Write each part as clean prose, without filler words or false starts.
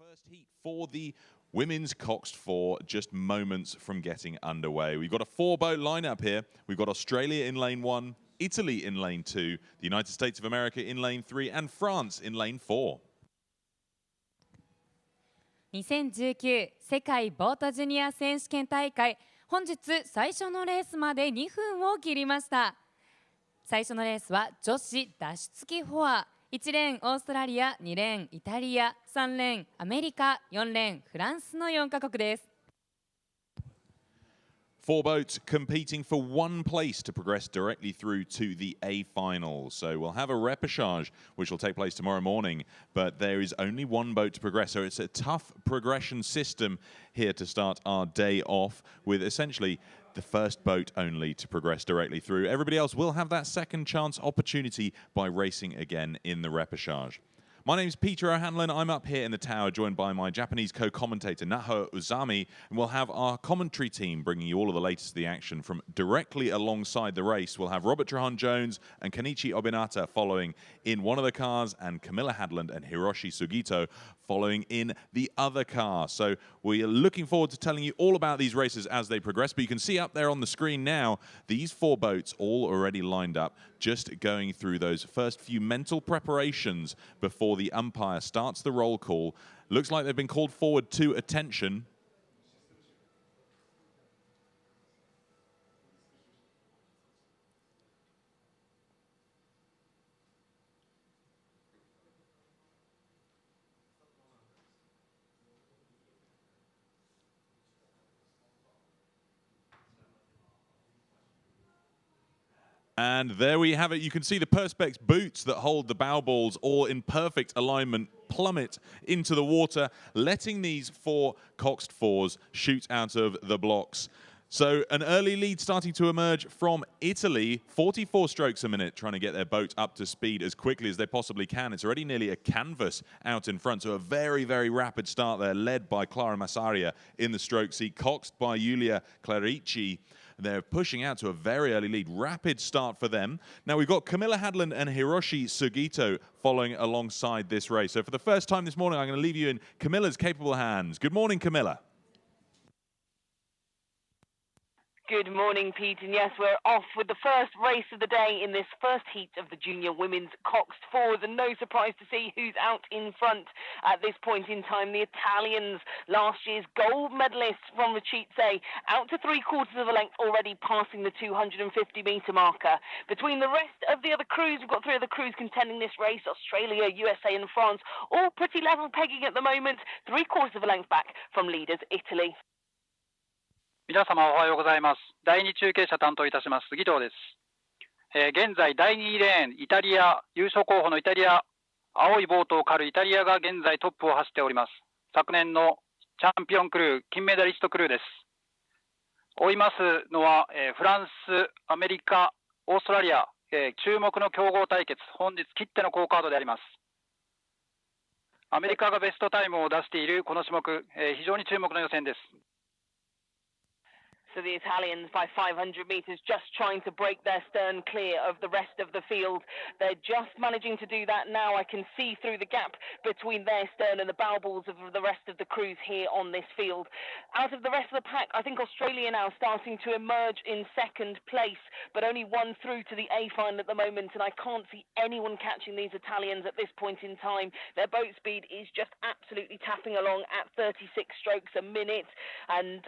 First heat for the women's Coxed 4, just moments from getting underway. We've got a four-boat lineup here. We've got Australia in lane 1, Italy in lane 2, the United States of America in lane 3, and France in lane 4. 2019世界ボートジュニア選手権大会、本日最初のレースまで2分を切りました。最初のレースは女子脱出機フォア、1レーンオーストラリア、2レーンイタリア、3レーンアメリカ、4レーンフランスの4カ国です。Four boats competing for one place to progress directly through to the A final. So we'll have a repechage, which will take place tomorrow morning, but there is only one boat to progress. So it's a tough progression system here to start our day off, with essentially the first boat only to progress directly through. Everybody else will have that second chance opportunity by racing again in the repechage. My name is Peter O'Hanlon. I'm up here in the tower, joined by my Japanese co-commentator Naho Uzami, and we'll have our commentary team bringing you all of the latest of the action from directly alongside the race. We'll have Robert Trahan-Jones and Kenichi Obinata following in one of the cars, and Camilla Hadland and Hiroshi Sugito following in the other car. So we are looking forward to telling you all about these races as they progress, but you can see up there on the screen now, these four boats all already lined up, just going through those first few mental preparations before the umpire starts the roll call. Looks like they've been called forward to attention. And there we have it. You can see the Perspex boots that hold the bow balls all in perfect alignment plummet into the water, letting these four Coxed 4s shoot out of the blocks. So an early lead starting to emerge from Italy, 44 strokes a minute, trying to get their boat up to speed as quickly as they possibly can. It's already nearly a canvas out in front, so a very, very rapid start there, led by Clara Massaria in the stroke seat, coxed by Giulia Clarici. They're pushing out to a very early lead. Rapid start for them. Now we've got Camilla Hadland and Hiroshi Sugito following alongside this race. So for the first time this morning, I'm going to leave you in Camilla's capable hands. Good morning, Camilla. Good morning, Pete, and yes, we're off with the first race of the day in this first heat of the junior women's Coxed 4s, and no surprise to see who's out in front at this point in time. The Italians, last year's gold medalists from Repechage, out to 3/4 of a length already, passing the 250-metre marker. Between the rest of the other crews, we've got three other crews contending this race: Australia, USA and France, all pretty level pegging at the moment, 3/4 of a length back from leaders Italy. 皆様おはようございます。第2中継車担当いたします杉藤です。現在第2レーンイタリア優勝候補のイタリア青いボートを狩るイタリアが現在トップを走っております。昨年のチャンピオンクルー金メダリストクルーです。追いますのはフランス、アメリカ、オーストラリア注目の強豪対決、本日きっての好カードであります。アメリカがベストタイムを出しているこの種目、非常に注目の予選です。So the Italians, by 500 metres, just trying to break their stern clear of the rest of the field. They're just managing to do that now. I can see through the gap between their stern and the bow balls of the rest of the crews here on this field. Out of the rest of the pack, I think Australia now starting to emerge in second place, but only one through to the A final at the moment, and I can't see anyone catching these Italians at this point in time. Their boat speed is just absolutely tapping along at 36 strokes a minute, and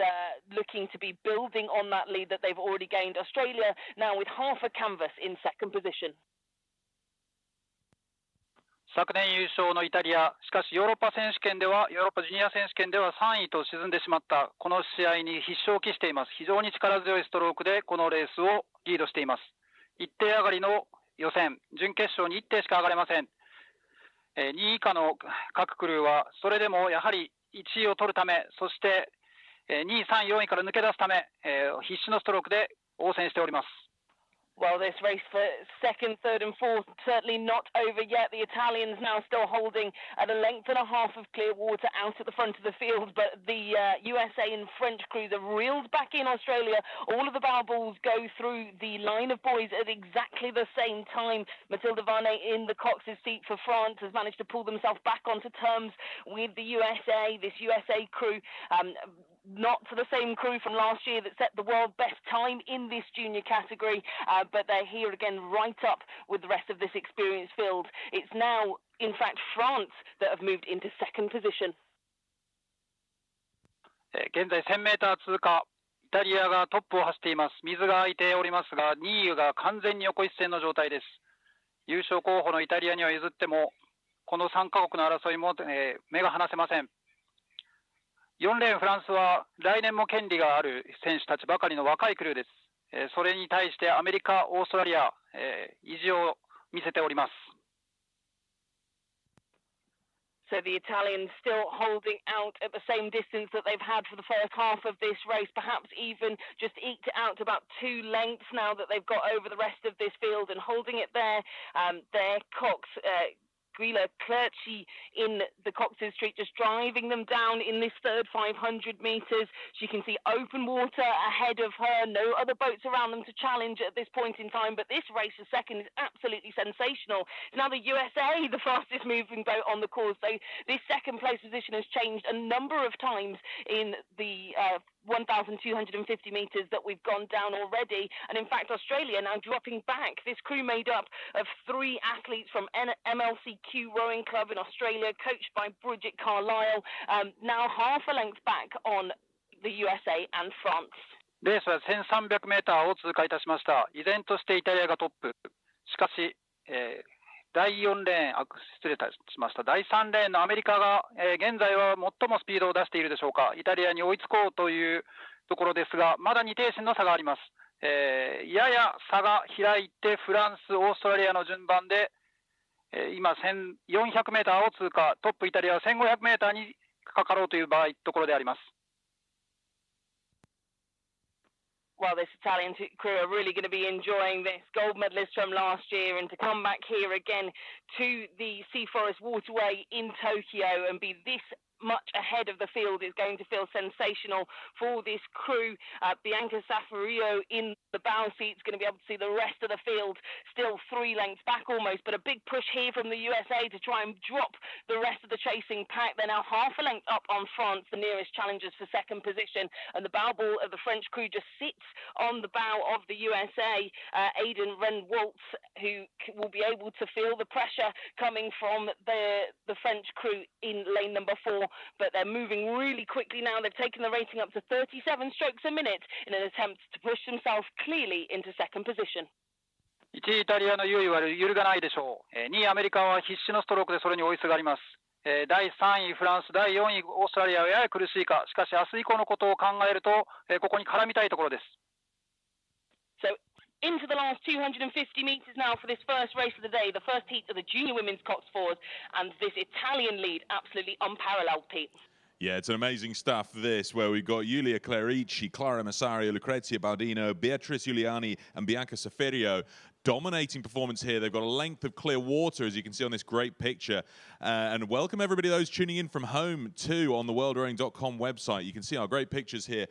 looking to be building on that lead that they've already gained. Australia now with half a canvas in second position. 昨年優勝のイタリア、しかしヨーロッパ選手権では、ヨーロッパジュニア選手権では3位と沈んでしまったこの試合に必勝を期しています。非常に力強いストロークでこのレースをリードしています。一艇上がりの予選、準決勝に1艇しか上がれません。2位以下の各クルーはそれでもやはり1位を取るため、そして2位、3位、4位から抜け出すため、必死のストロークで応戦しております。Well, this race for second, third and fourth certainly not over yet. The Italians now still holding at a length and a half of clear water out at the front of the field, but the USA and French crews have reeled back in Australia. All of the bow balls go through the line of buoys at exactly the same time. Mathilde Varnet in the Cox's seat for France has managed to pull themselves back onto terms with the USA, this USA crew. Not to the same crew from last year that set the world best time in this junior category, but they're here again right up with the rest of this experienced field. It's now, in fact, France that have moved into second position. 現在 1000m 通過、イタリアがトップを走っています。水が空いておりますが、2位が完全に横一線の状態です。優勝候補のイタリアには譲っても、この3カ国の争いも、目が離せません。4レーンフランスは来年も権利がある選手たちばかりの若いクルーです。それに対してアメリカ、オーストラリア、意地を見せております。So the Italians still holding out at the same distance that they've had for the first half of this race, perhaps even just eked it out to about 2 lengths now that they've got over the rest of this field and holding it there. Their Cox. Guila Clerchi in the Cox's Street, just driving them down in this third 500 metres. She can see open water ahead of her, no other boats around them to challenge at this point in time, but this race for second is absolutely sensational. It's now the USA, the fastest moving boat on the course, so this second place position has changed a number of times in the 1,250 metres that we've gone down already, and in fact Australia now dropping back. This crew made up of 3 athletes from MLCQ Rowing Club in Australia, coached by Bridget Carlisle, now half a length back on the USA and France. レースは 1300m を通過いたしました。依然としてイタリアがトップ。しかし、第4レーン、失礼いたしました。第3レーンのアメリカが、現在は最もスピードを出しているでしょうか。イタリアに追いつこうというところですが、まだ2艇身の差があります。やや差が開いて、フランス、オーストラリアの順番で、今、1400m を通過、トップイタリアは 1500m にかかろうというところであります。Well, this Italian crew are really going to be enjoying this. Gold medalist from last year, and to come back here again to the Sea Forest Waterway in Tokyo and be this much ahead of the field is going to feel sensational for this crew. Bianca Safario in the bow seat is going to be able to see the rest of the field still 3 lengths back almost, but a big push here from the USA to try and drop the rest of the chasing pack. They're now half a length up on France, the nearest challengers for second position, and the bow ball of the French crew just sits on the bow of the USA. Aidan Ren-Waltz, who will be able to feel the pressure coming from the French crew in lane number 4, but they're moving really quickly now. They've taken the rating up to 37 strokes a minute in an attempt to push themselves clearly into second position. 1位イタリアの優位は揺るがないでしょう。2位アメリカは必死のストロークでそれに追いすがります。第3位フランス、第4位オーストラリアはやや苦しいか。しかし明日以降のことを考えると、ここに絡みたいところです。So into the last 250 metres now for this first race of the day, the first heat of the junior women's Coxed fours, and this Italian lead, absolutely unparalleled, Pete. Yeah, it's an amazing stuff, this, where we've got Giulia Clerici, Clara Massario, Lucrezia Baldino, Beatrice Giuliani, and Bianca Safario. Dominating performance here. They've got a length of clear water, as you can see on this great picture. And welcome everybody, those tuning in from home, too, on the worldrowing.com website. You can see our great pictures here,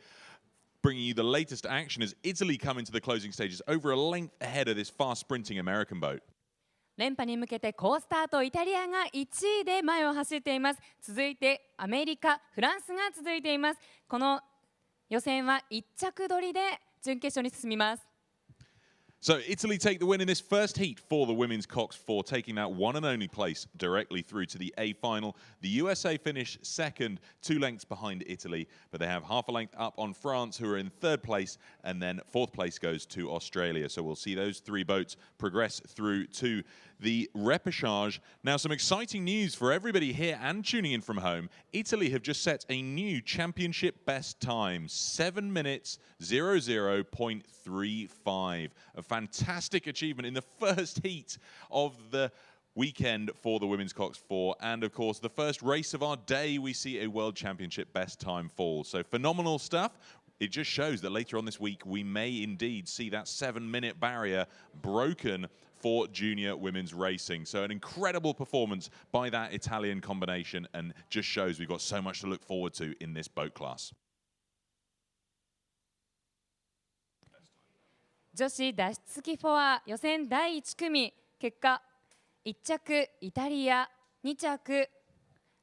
bringing you the latest action as Italy come into the closing stages, over a length ahead of this fast-sprinting American boat. 連覇に向けて好スタート、イタリアが1位で前を走っています。続いてアメリカ、フランスが続いています。この予選は1着取りで準決勝に進みます。So Italy take the win in this first heat for the women's Coxed 4, taking that one and only place directly through to the A final. The USA finish second, 2 lengths behind Italy, but they have half a length up on France, who are in third place, and then fourth place goes to Australia. So we'll see those 3 boats progress through to the repechage. Now, some exciting news for everybody here and tuning in from home. Italy have just set a new championship best time, 7 minutes 00.35. A fantastic achievement in the first heat of the weekend for the women's Coxed 4, and of course the first race of our day we see a world championship best time fall. So phenomenal stuff. it just shows that later on this week we may indeed see that 7-minute barrier broken for junior women's racing. So an incredible performance by that Italian combination, and just shows we've got so much to look forward to in this boat class. 女子脱出機フォア予選第1組結果1着イタリア2着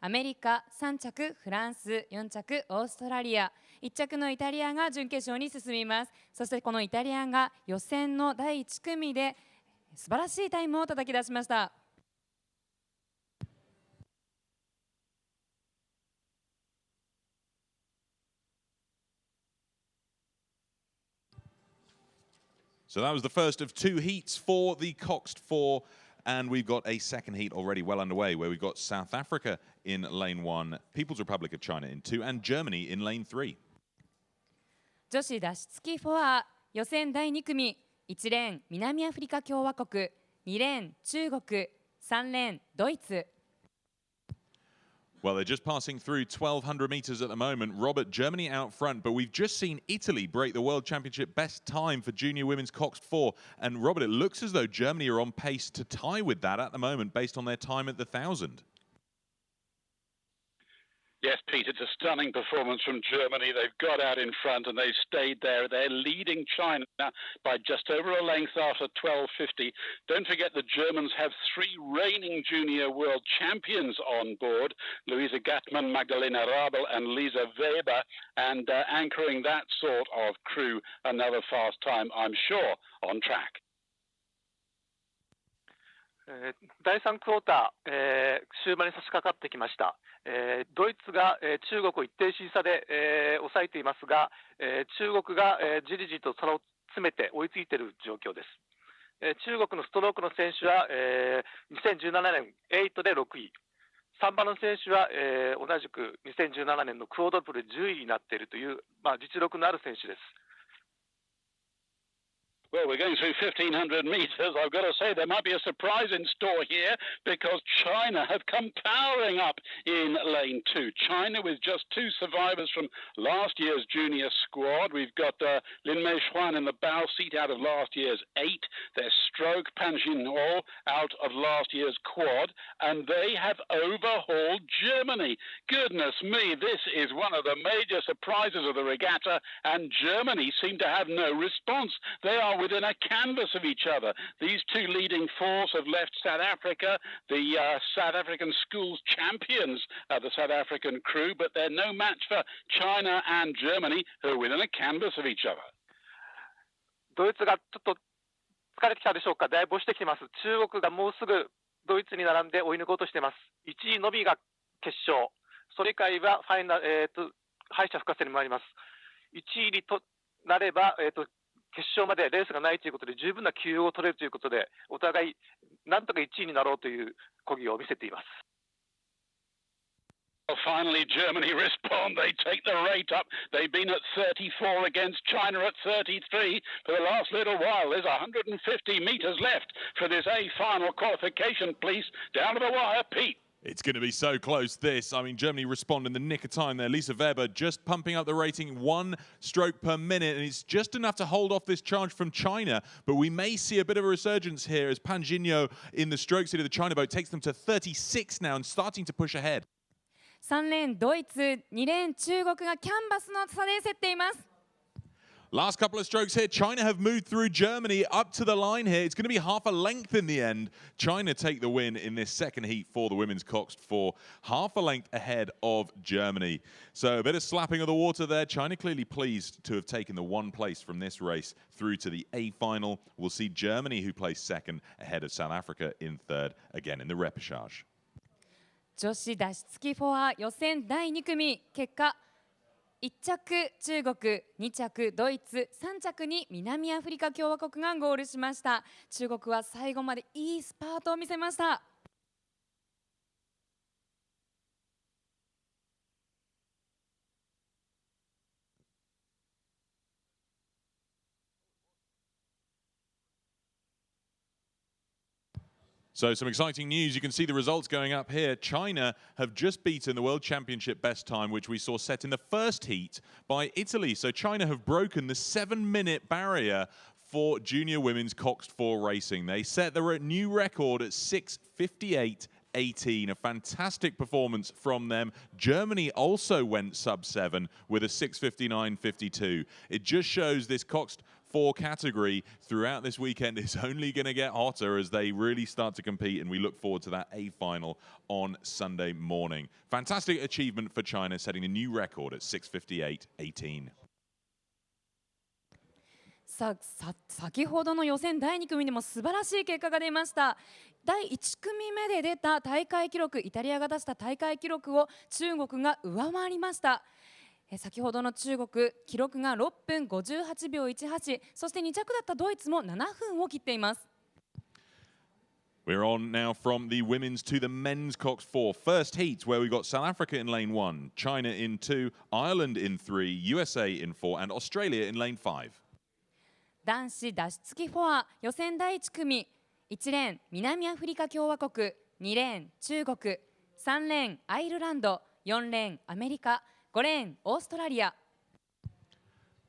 アメリカ3着フランス4着オーストラリア1着のイタリアが準決勝に進みます。そしてこのイタリアが予選の第1組で素晴らしいタイムを叩き出しました。So that was the first of 2 heats for the Coxed 4, and we've got a second heat already well underway, where we've got South Africa in lane 1, People's Republic of China in 2, and Germany in lane 3. 女子脱出機フォア予選第2組1レーン南アフリカ共和国2レーン中国3レーンドイツ。 Well, they're just passing through 1,200 meters at the moment. Robert, Germany out front, but we've just seen Italy break the World Championship best time for junior women's Coxed 4. And Robert, it looks as though Germany are on pace to tie with that at the moment based on their time at the 1,000. Yes, Pete, it's a stunning performance from Germany. They've got out in front and they've stayed there. They're leading China by just over a length after 12.50. Don't forget the Germans have 3 reigning junior world champions on board, Luisa Gattmann, Magdalena Rabel and Lisa Weber, and anchoring that sort of crew, another fast time, I'm sure, on track. 第3クォーター、終盤に差し掛かってきました。ドイツが、中国を一定審査で、抑えていますが、中国が、じりじりと差を詰めて追いついている状況です。中国のストロークの選手は、2017年8で6位、3番の選手は、同じく2017年のクォードルプルで10位になっているという、実力のある選手です。Well, we're going through 1,500 meters. I've got to say there might be a surprise in store here because China have come powering up in lane 2. China with just 2 survivors from last year's junior squad. We've got Lin Mei Xuan in the bow seat out of last year's 8. There's Stroke Pan Jinho out of last year's quad. And they have overhauled Germany. Goodness me, this is one of the major surprises of the regatta. And Germany seem to have no response. They are within a canvas of each other. These 2 leading force have left South Africa, the South African Sculls champions, the South African crew, but they're no match for China and Germany, who are within a canvas of each other. ドイツがちょっと疲れてきたでしょうか。だいぶ押してきてます。中国がもうすぐドイツに並んで追い抜こうとしています。1位のみが決勝、それ以外はファイナル、敗者復活戦に回ります。1位にとなれば、決勝までレースがないということで十分な休養を取れるということで、お互いなんとか1位になろうという漕ぎを見せています。Well, finally, Germany respond. They take the rate up. They've been at 34 against China at 33 for the last little while. There's 150 meters left for this A final qualification, please. Down to the wire, Pete. It's going to be so close, this. I mean, Germany respond in the nick of time there. Lisa Weber just pumping up the rating 1 stroke per minute, and it's just enough to hold off this charge from China. But we may see a bit of a resurgence here as Pan Jinho in the stroke seat of the China boat takes them to 36 now and starting to push ahead. 3レーンドイツ2レーン中国がキャンバスの差で競っています。 Last couple of strokes here. China have moved through Germany up to the line here. It's going to be half a length in the end. China take the win in this second heat for the women's Coxed 4. Half a length ahead of Germany. So a bit of slapping of the water there. China clearly pleased to have taken the 1 place from this race through to the A final. We'll see Germany, who placed second, ahead of South Africa in third, again in the repechage. 女子脱出機フォア予選第2組結果1着中国2着ドイツ3着に南アフリカ共和国がゴールしました。中国は最後までいいスパートを見せました。So some exciting news. You can see the results going up here. China have just beaten the World Championship best time, which we saw set in the first heat by Italy. So China have broken the 7-minute barrier for junior women's Coxed 4 racing. They set the new record at 6:58.18. A fantastic performance from them. Germany also went sub-7 with a 6:59.52. It just shows this Coxed 4 category throughout this weekend is only going to get hotter as they really start to compete, and we look forward to that A final on Sunday morning. Fantastic achievement for China, setting a new record at 6:58.18. 先ほどの予選第2組でも素晴らしい結果が出ました。第1組目で出た大会記録、イタリアが出した大会記録を中国が上回りました。先ほどの中国、記録が6分58秒18、そして2着だったドイツも7分を切っています。We're on now from the women's to the men's Coxed 4. First heat where we got South Africa in lane 1, China in 2, Ireland in 3, USA in 4 and Australia in lane 5. 男子脱出機フォア予選第1組、1レーン南アフリカ共和国、2レーン中国、3レーンアイルランド、4レーンアメリカ、5レーンオーストラリア。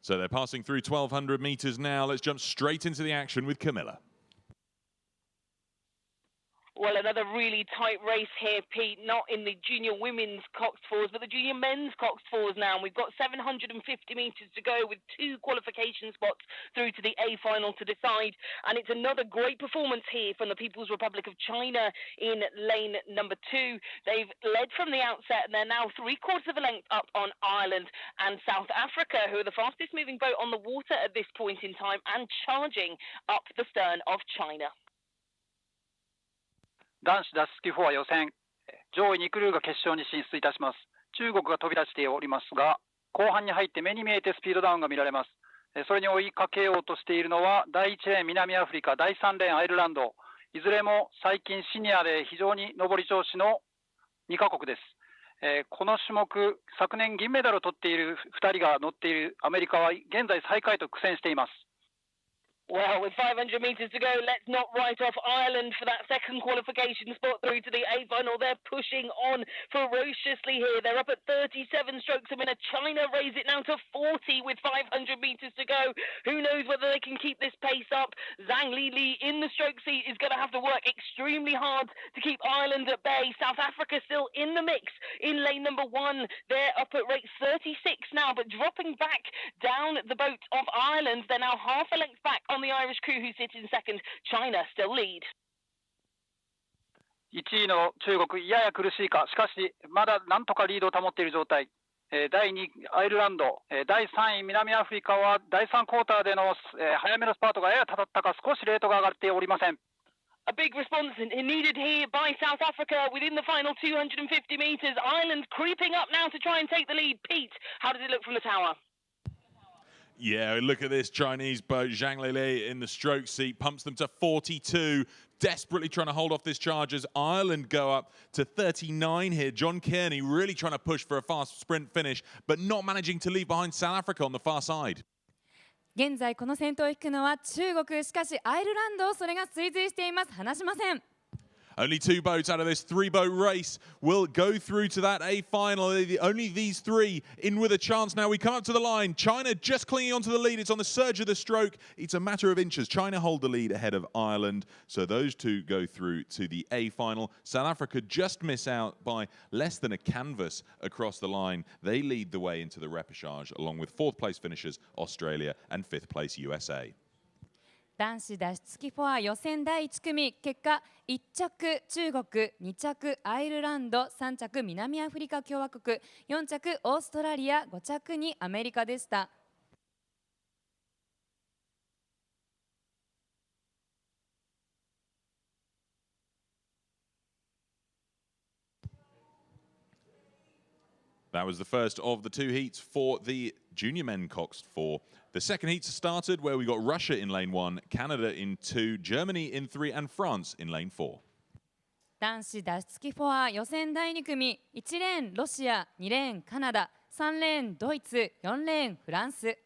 So they're passing through 1,200 meters now. Let's jump straight into the action with Camilla. Well, another really tight race here, Pete, not in the junior women's Coxed 4s, but the junior men's Coxed 4s now. And we've got 750 metres to go with 2 qualification spots through to the A final to decide. And it's another great performance here from the People's Republic of China in lane number 2. They've led from the outset, and they're now 3/4 of a length up on Ireland and South Africa, who are the fastest moving boat on the water at this point in time and charging up the stern of China. 男子脱出機フォア予選、上位2クルーが決勝に進出いたします。中国が飛び出しておりますが、後半に入って目に見えてスピードダウンが見られます。それに追いかけようとしているのは第1レーン南アフリカ、第3レーンアイルランド、いずれも最近シニアで非常に上り調子の2カ国です。この種目、昨年銀メダルを取っている2人が乗っているアメリカは現在最下位と苦戦しています。Well, with 500 metres to go, let's not write off Ireland for that second qualification spot through to the A final. They're pushing on ferociously here. They're up at 37 strokes a minute. China raise it now to 40 with 500 metres to go. Who knows whether they can keep this pace up? Zhang Li in the stroke seat is going to have to work extremely hard to keep Ireland at bay. South Africa still in the mix in lane number 1. They're up at rate 36 now, but dropping back down the boat of Ireland. They're now half a length back on the Irish crew who sit in second. China still lead. 1位の中国、やや苦しいか、しかしまだなんとかリードを保っている状態。第2位アイルランド、第3位南アフリカは第3クォーターでの早めのスパートがややたたったか、少しレートが上がっておりません。A big response needed here by South Africa within the final 250 metres. Ireland creeping up now to try and take the lead. Pete, how does it look from the tower? Yeah, look at this Chinese boat. Zhang Li in the stroke seat pumps them to 42. Desperately trying to hold off this charge as Ireland go up to 39 here. John Kearney really trying to push for a fast sprint finish, but not managing to leave behind South Africa on the far side. 現在この先頭を引くのは中国、しかしアイルランド、それが追随しています。離しません。 Only 2 boats out of this 3-boat race will go through to that A final. Only these 3 in with a chance now. We come up to the line. China just clinging onto the lead. It's on the surge of the stroke. It's a matter of inches. China hold the lead ahead of Ireland. So those 2 go through to the A final. South Africa just miss out by less than a canvas across the line. They lead the way into the repechage along with 4th place finishers Australia and 5th place USA. 男子脱出機フォア予選第1組、結果1着中国、2着アイルランド、3着南アフリカ共和国、4着オーストラリア、5着にアメリカでした。That was the first of the 2 heats for the junior men Coxed 4. The second heats started where we got Russia in lane 1, Canada in 2, Germany in 3 and France in lane 4. 男子脱出機フォア予選第2組、1レーンロシア、2レーンカナダ、3レーンドイツ、4レーンフランス。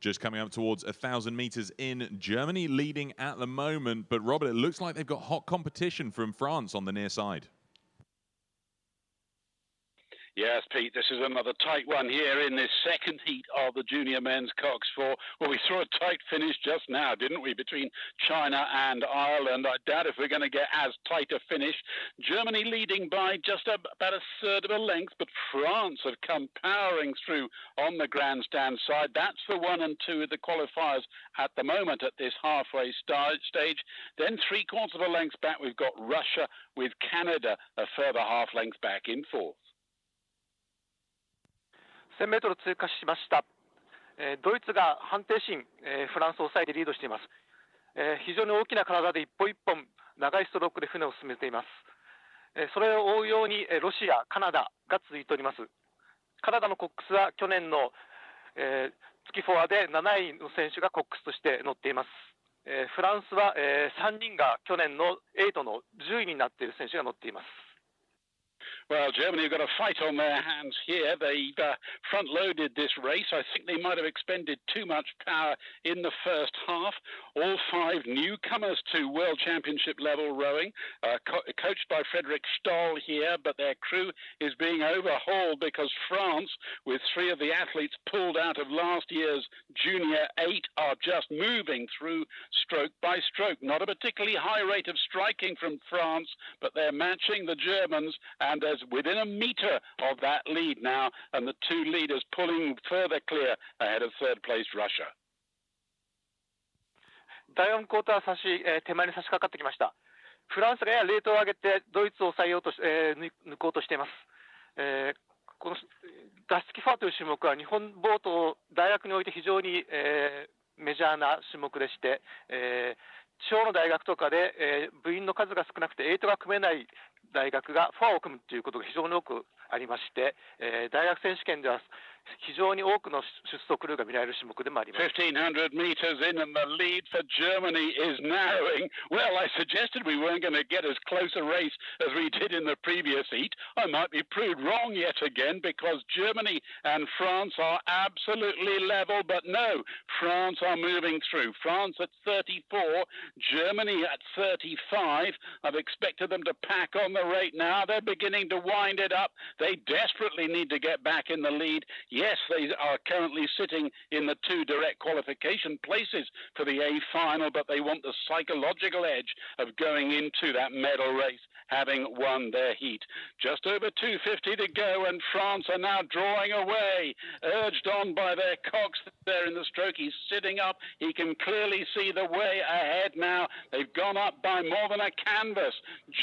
Just coming up towards 1,000 meters in. Germany leading at the moment, but Robert, it looks like they've got hot competition from France on the near side. Yes, Pete, this is another tight one here in this second heat of the junior men's Coxed 4. Well, we saw a tight finish just now, didn't we, between China and Ireland. I doubt if we're going to get as tight a finish. Germany leading by just about a third of a length, but France have come powering through on the grandstand side. That's the 1 and 2 of the qualifiers at the moment at this halfway stage. Then 3/4 of a length back, we've got Russia with Canada a further half length back in fourth. 1000メートル通過しました。ドイツが判定シーン、フランスを抑えてリードしています。非常に大きな体で一本一本長いストロークで船を進めています。それを追うようにロシア、カナダが続いております。カナダのコックスは去年の月フォアで7位の選手がコックスとして乗っています。フランスは3人が去年の8の10位になっている選手が乗っています。Well, Germany have got a fight on their hands here. They've front-loaded this race. I think they might have expended too much power in the first half. All 5 newcomers to World Championship level rowing, coached by Frederick Stoll here, but their crew is being overhauled because France, with 3 of the athletes pulled out of last year's Junior 8, are just moving through stroke by stroke. Not a particularly high rate of striking from France, but they're matching the Germans, and there's within a metre of that lead now, and the 2 leaders pulling further clear ahead of third place Russia. 第4クォーター手前に差し掛かってきました。フランスがややレートを上げてドイツを抑えようと抜こうとしています。この脱出機ファーという種目は日本ボート大学において非常にメジャーな種目でして、地方の大学とかで部員の数が少なくて8が組めない大学がフォアを組むということが非常に多くありまして、大学選手権では非常に多くの出走クルーが見られる種目でもあります。1500 meters in and the lead for Germany is narrowing. Well, I suggested we weren't going to get as close a race as we did in the previous heat. I might be proved wrong yet again because Germany and France are absolutely level, but no, France are moving through. France at 34, Germany at 35. I've expected them to pack on the rate now. They're beginning to wind it up. They desperately need to get back in the lead. Yes, they are currently sitting in the 2 direct qualification places for the A final, but they want the psychological edge of going into that medal race, having won their heat. Just over 250 to go, and France are now drawing away, urged on by their Cox there in the stroke. He's sitting up. He can clearly see the way ahead now. They've gone up by more than a canvas.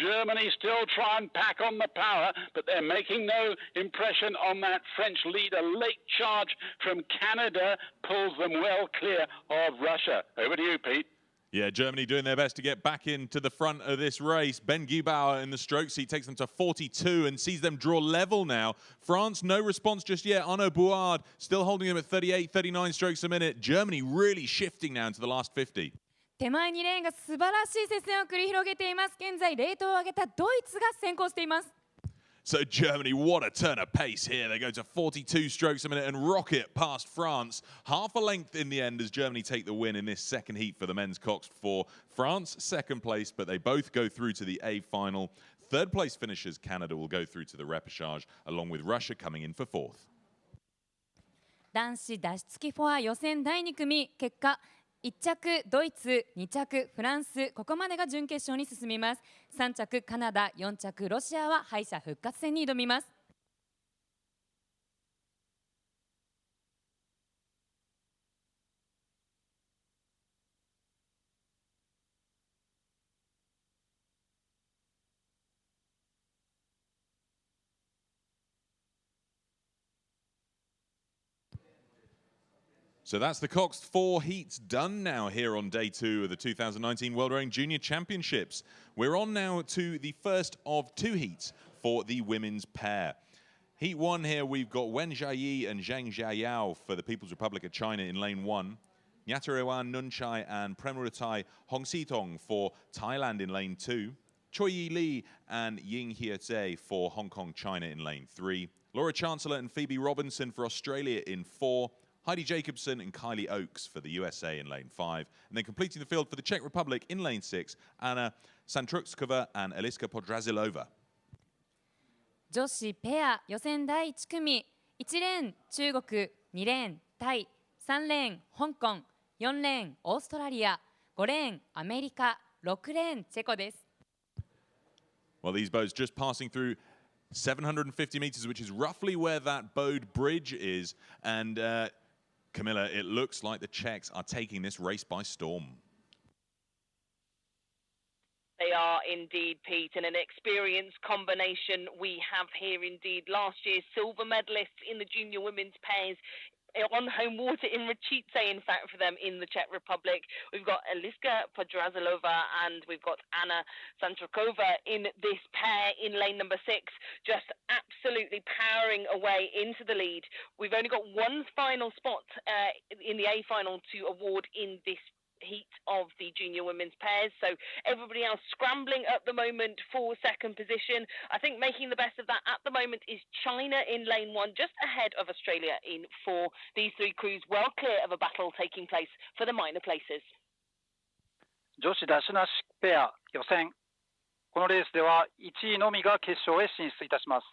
Germany still try and pack on the power, but they're making no impression on that French leader. Late charge from Canada pulls them well clear of Russia. Over to you, Pete. Yeah, Germany doing their best to get back into the front of this race. Ben Giebauer in the stroke seat takes them to 42 and sees them draw level now. France, no response just yet. Arnaud Bouard still holding them at 38, 39 strokes a minute. Germany really shifting now into the last 50. 手前2レーンが素晴らしい接戦を繰り広げています。現在レートを上げたドイツが先行しています。So Germany, what a turn of pace here. They go to 42 strokes a minute and rocket past France. Half a length in the end as Germany take the win in this second heat for the men's Coxed 4. France, second place, but they both go through to the A final. Third place finishers, Canada, will go through to the repechage, along with Russia coming in for fourth. 男子脱出機フォア予選第2組、結果1着ドイツ、2着フランス、ここまでが準決勝に進みます。3着カナダ、4着ロシアは敗者復活戦に挑みます。So that's the Coxed 4 heats done now here on day 2 of the 2019 World Rowing Junior Championships. We're on now to the first of 2 heats for the women's pair. Heat 1 here, we've got Wen Jiayi and Zhang Jiayao for the People's Republic of China in lane 1. Nyatarewan Nunchai and Premrutai Hongsitong for Thailand in lane 2. Choi Yi Lee and Ying Hieze for Hong Kong, China in lane 3. Laura Chancellor and Phoebe Robinson for Australia in 4. Heidi Jacobson and Kylie Oakes for the USA in lane 5. And then completing the field for the Czech Republic in lane 6, Anna Santruckova and Eliska Podrazilova. 女子ペア予選第1組、1レーン中国、2レーンタイ、3レーン香港、4レーンオーストラリア、5レーンアメリカ、6レーンチェコです。Well, these boats just passing through 750 meters, which is roughly where that Bode Bridge is. And Camilla, it looks like the Czechs are taking this race by storm. They are indeed, Pete, and an experienced combination we have here indeed. Last year's silver medalists in the junior women's pairs on home water in Repechage, in fact, for them in the Czech Republic. We've got Eliska Podrazilova and we've got Anna Santruckova in this pair in lane number 6, just absolutely powering away into the lead. We've only got one final spot in the A final to award in this heat of the junior women's pairs, so everybody else scrambling at the moment for second position. I think making the best of that at the moment is China in lane 1, just ahead of Australia in 4. These three crews well clear of a battle taking place for the minor places. 女子ダッシュなしペア予選、このレースでは1位のみが決勝へ進出いたします。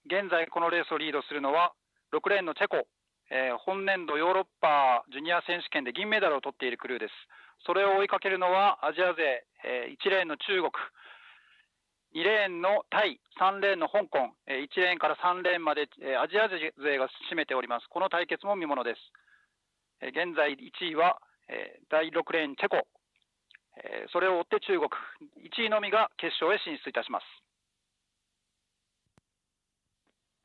現在このレースをリードするのは6レーンのチェコ、本年度ヨーロッパジュニア選手権で銀メダルを取っているクルーです。それを追いかけるのはアジア勢、1レーンの中国、2レーンのタイ、3レーンの香港、1レーンから3レーンまでアジア勢が占めております。この対決も見ものです。現在1位は第6レーンチェコ、それを追って中国、1位のみが決勝へ進出いたします。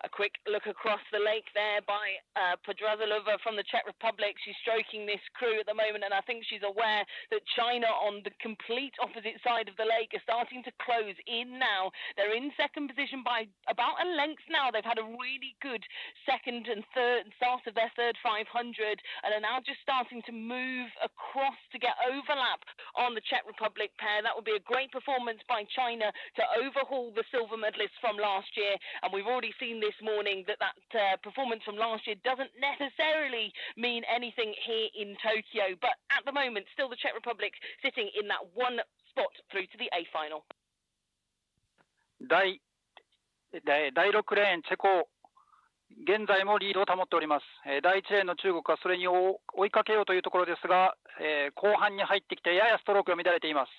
A quick look across the lake there by Podrazilova from the Czech Republic. She's stroking this crew at the moment, and I think she's aware that China on the complete opposite side of the lake are starting to close in now. They're in second position by about a length now. They've had a really good second and third start of their third 500 and are now just starting to move across to get overlap on the Czech Republic pair. That would be a great performance by China to overhaul the silver medalists from last year, and we've already seen this morning that performance from last year doesn't necessarily mean anything here in Tokyo, but at the moment still the Czech Republic sitting in that one spot through to the A final. 第6レーンチェコ、現在もリードを保っております。第1レーンの中国はそれに追いかけようというところですが、後半に入ってきてややストロークが乱れています。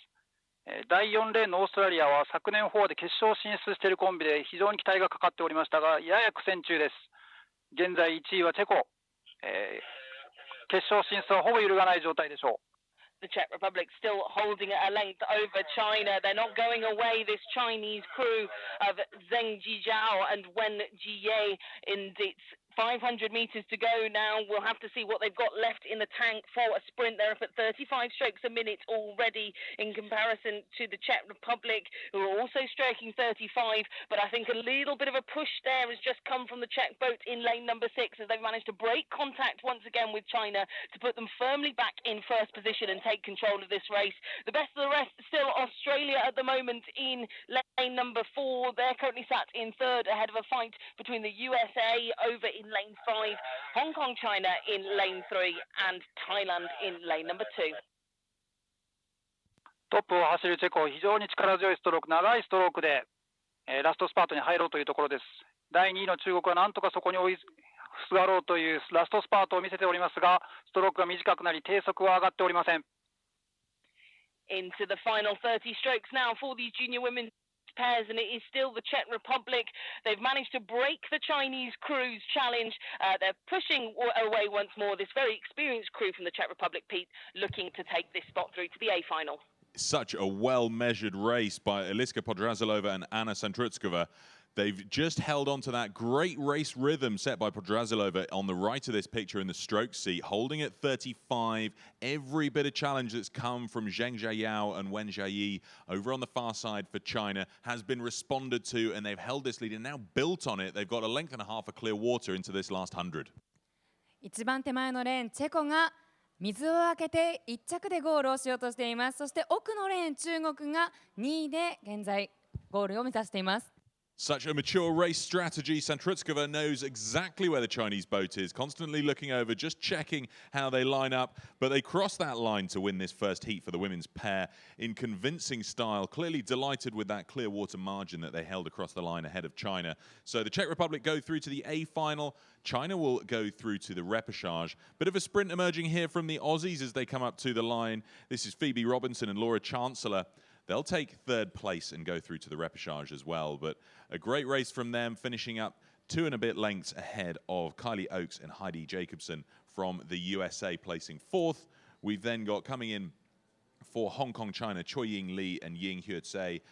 第4レーンのオーストラリアは昨年4で決勝進出しているコンビで非常に期待がかかっておりましたが、やや苦戦中です。現在1位はチェコ、決勝進出はほぼ揺るがない状態でしょう。The Czech Republic still holding a length over China. They're not going away, this Chinese crew of Zheng Jijiao and Wen Jiye, in its 500 meters to go now. We'll have to see what they've got left in the tank for a sprint. They're up at 35 strokes a minute already in comparison to the Czech Republic, who are also stroking 35. But I think a little bit of a push there has just come from the Czech boat in lane number 6 as they've managed to break contact once again with China to put them firmly back in first position and take control of this race. The best of the rest still Australia at the moment in lane number 4. They're currently sat in third ahead of a fight between the USA over in lane 5, Hong Kong, China in lane 3 and Thailand in lane number 2. トップを走るチェコ、非常に力強いストローク、長いストロークで、ラストスパートに入ろうというところです。第2位の中国はなんとかそこに追いすがろうというラストスパートを見せておりますが、ストロークが短くなり低速は上がっておりません。Into the final 30 strokes now for these junior women's pairs, and it is still the Czech Republic. They've managed to break the Chinese crew's challenge. They're pushing away once more this very experienced crew from the Czech Republic, Pete, looking to take this spot through to the A final. Such a well-measured race by Eliska Podrazilova and Anna Santruckova. They've just held on to that great race rhythm set by Podrazilova on the right of this picture in the stroke seat, holding at 35. Every bit of challenge that's come from Zheng Jiao and Wen Jiayi over on the far side for China has been responded to, and they've held this lead and now built on it. They've got a length and a half of clear water into this last 100. 一番手前のレーンチェコが水を開けて1着でゴールをしようとしています。そして奥のレーン中国が2位で現在ゴールを目指しています。Such a mature race strategy. Santrutskova knows exactly where the Chinese boat is, constantly looking over, just checking how they line up. But they cross that line to win this first heat for the women's pair in convincing style. Clearly delighted with that clear water margin that they held across the line ahead of China. So the Czech Republic go through to the A final. China will go through to the repechage. Bit of a sprint emerging here from the Aussies as they come up to the line. This is Phoebe Robinson and Laura Chancellor. They'll take third place and go through to the repechage as well. But a great race from them, finishing up 2 and a bit lengths ahead of Kylie Oakes and Heidi Jacobson from the USA, placing 4th. We've then got coming in for Hong Kong, China, Choi Ying Lee and Ying Hyutsei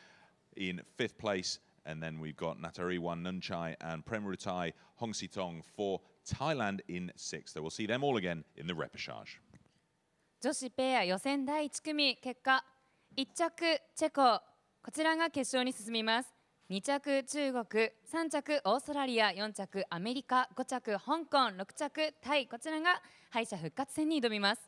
in 5th place. And then we've got Natariwan Nunchai and Premrutai Hongsitong for Thailand in 6th. So we'll see them all again in the repechage. 女子ペア予選第1組結果1着チェコ、こちらが決勝に進みます。2着中国、3着オーストラリア、4着アメリカ、5着香港、6着タイ、こちらが敗者復活戦に挑みます。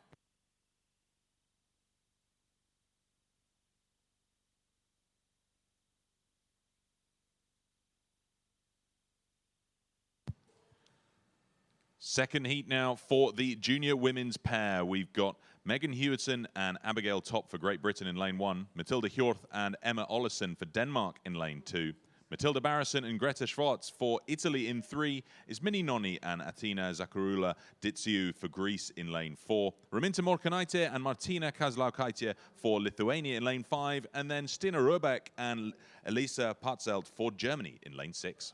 Second heat now for the junior women's pair. We've got Megan Hewitson and Abigail Top for Great Britain in lane 1. Matilda Hjorth and Emma Ollison for Denmark in lane 2. Matilda Barrison and Greta Schwartz for Italy in 3. Ismini Noni and Atina Zakarula Ditsiu for Greece in lane 4. Raminta Morkanaite and Martina Kazlaukaitia for Lithuania in lane 5. And then Stina Röbeck and Elisa Patzelt for Germany in lane 6.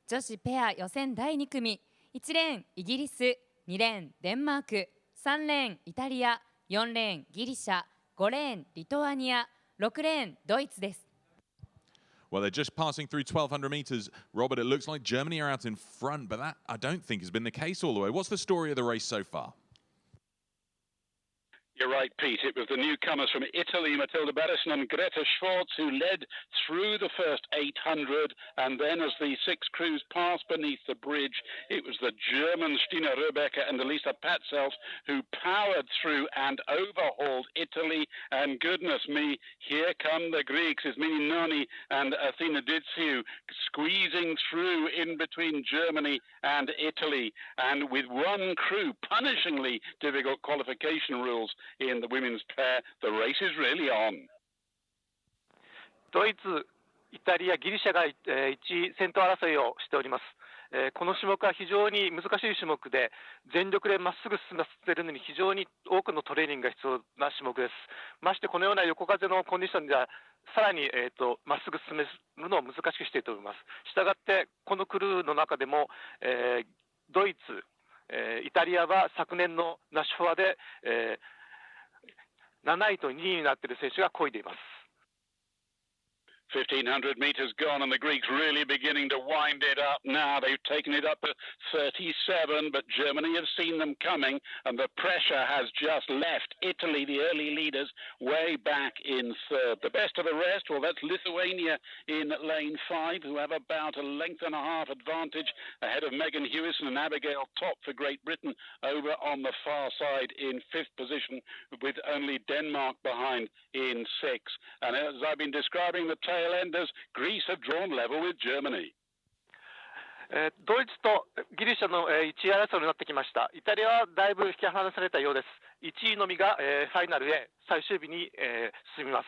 女子ペア予選第2組1レーンイギリス、2レーンデンマーク、3レーンイタリア、4レーンギリシャ、5レーンリトアニア、6レーンドイツです。Well, they're just passing through 1,200 meters. Robert, it looks like Germany are out in front, but that I don't think has been the case all the way. What's the story of the race so far? You're right, Pete. It was the newcomers from Italy, Matilda Barrison and Greta Schwartz, who led through the first 800. And then as the 6 crews passed beneath the bridge, it was the Germans, Stina Röbeck and Elisa Patzelt, who powered through and overhauled Italy. And goodness me, here come the Greeks, Ismini Noni and Athena Ditsiu, squeezing through in between Germany and Italy. And with one crew, punishingly difficult qualification rules in the women's pair, the race is really on. ドイツ、イタリア、ギリシャが1位先頭争いをしております。この種目は非常に難しい種目で、全力でまっすぐ進ませるのに非常に多くのトレーニングが必要な種目です。ましてこのような横風のコンディションではさらにまっすぐ進めるのを難しくしていると思います。したがってこのクルーの中でも、ドイツ、イタリアは昨年のナシフォアで、7位と2位になっている選手が漕いでいます。1,500 metres gone and the Greeks really beginning to wind it up now. They've taken it up to 37, but Germany have seen them coming and the pressure has just left Italy, the early leaders, way back in 3rd. The best of the rest, well, that's Lithuania in lane 5, who have about a length and a half advantage ahead of Megan Hewison and Abigail Top for Great Britain over on the far side in 5th position with only Denmark behind in 6th. And as I've been describing the tail enders, Greece have drawn level with Germany. ドイツとギリシャの1位争いになってきました。イタリアはだいぶ引き離されたようです。1位のみがファイナルへ最終日に進みます。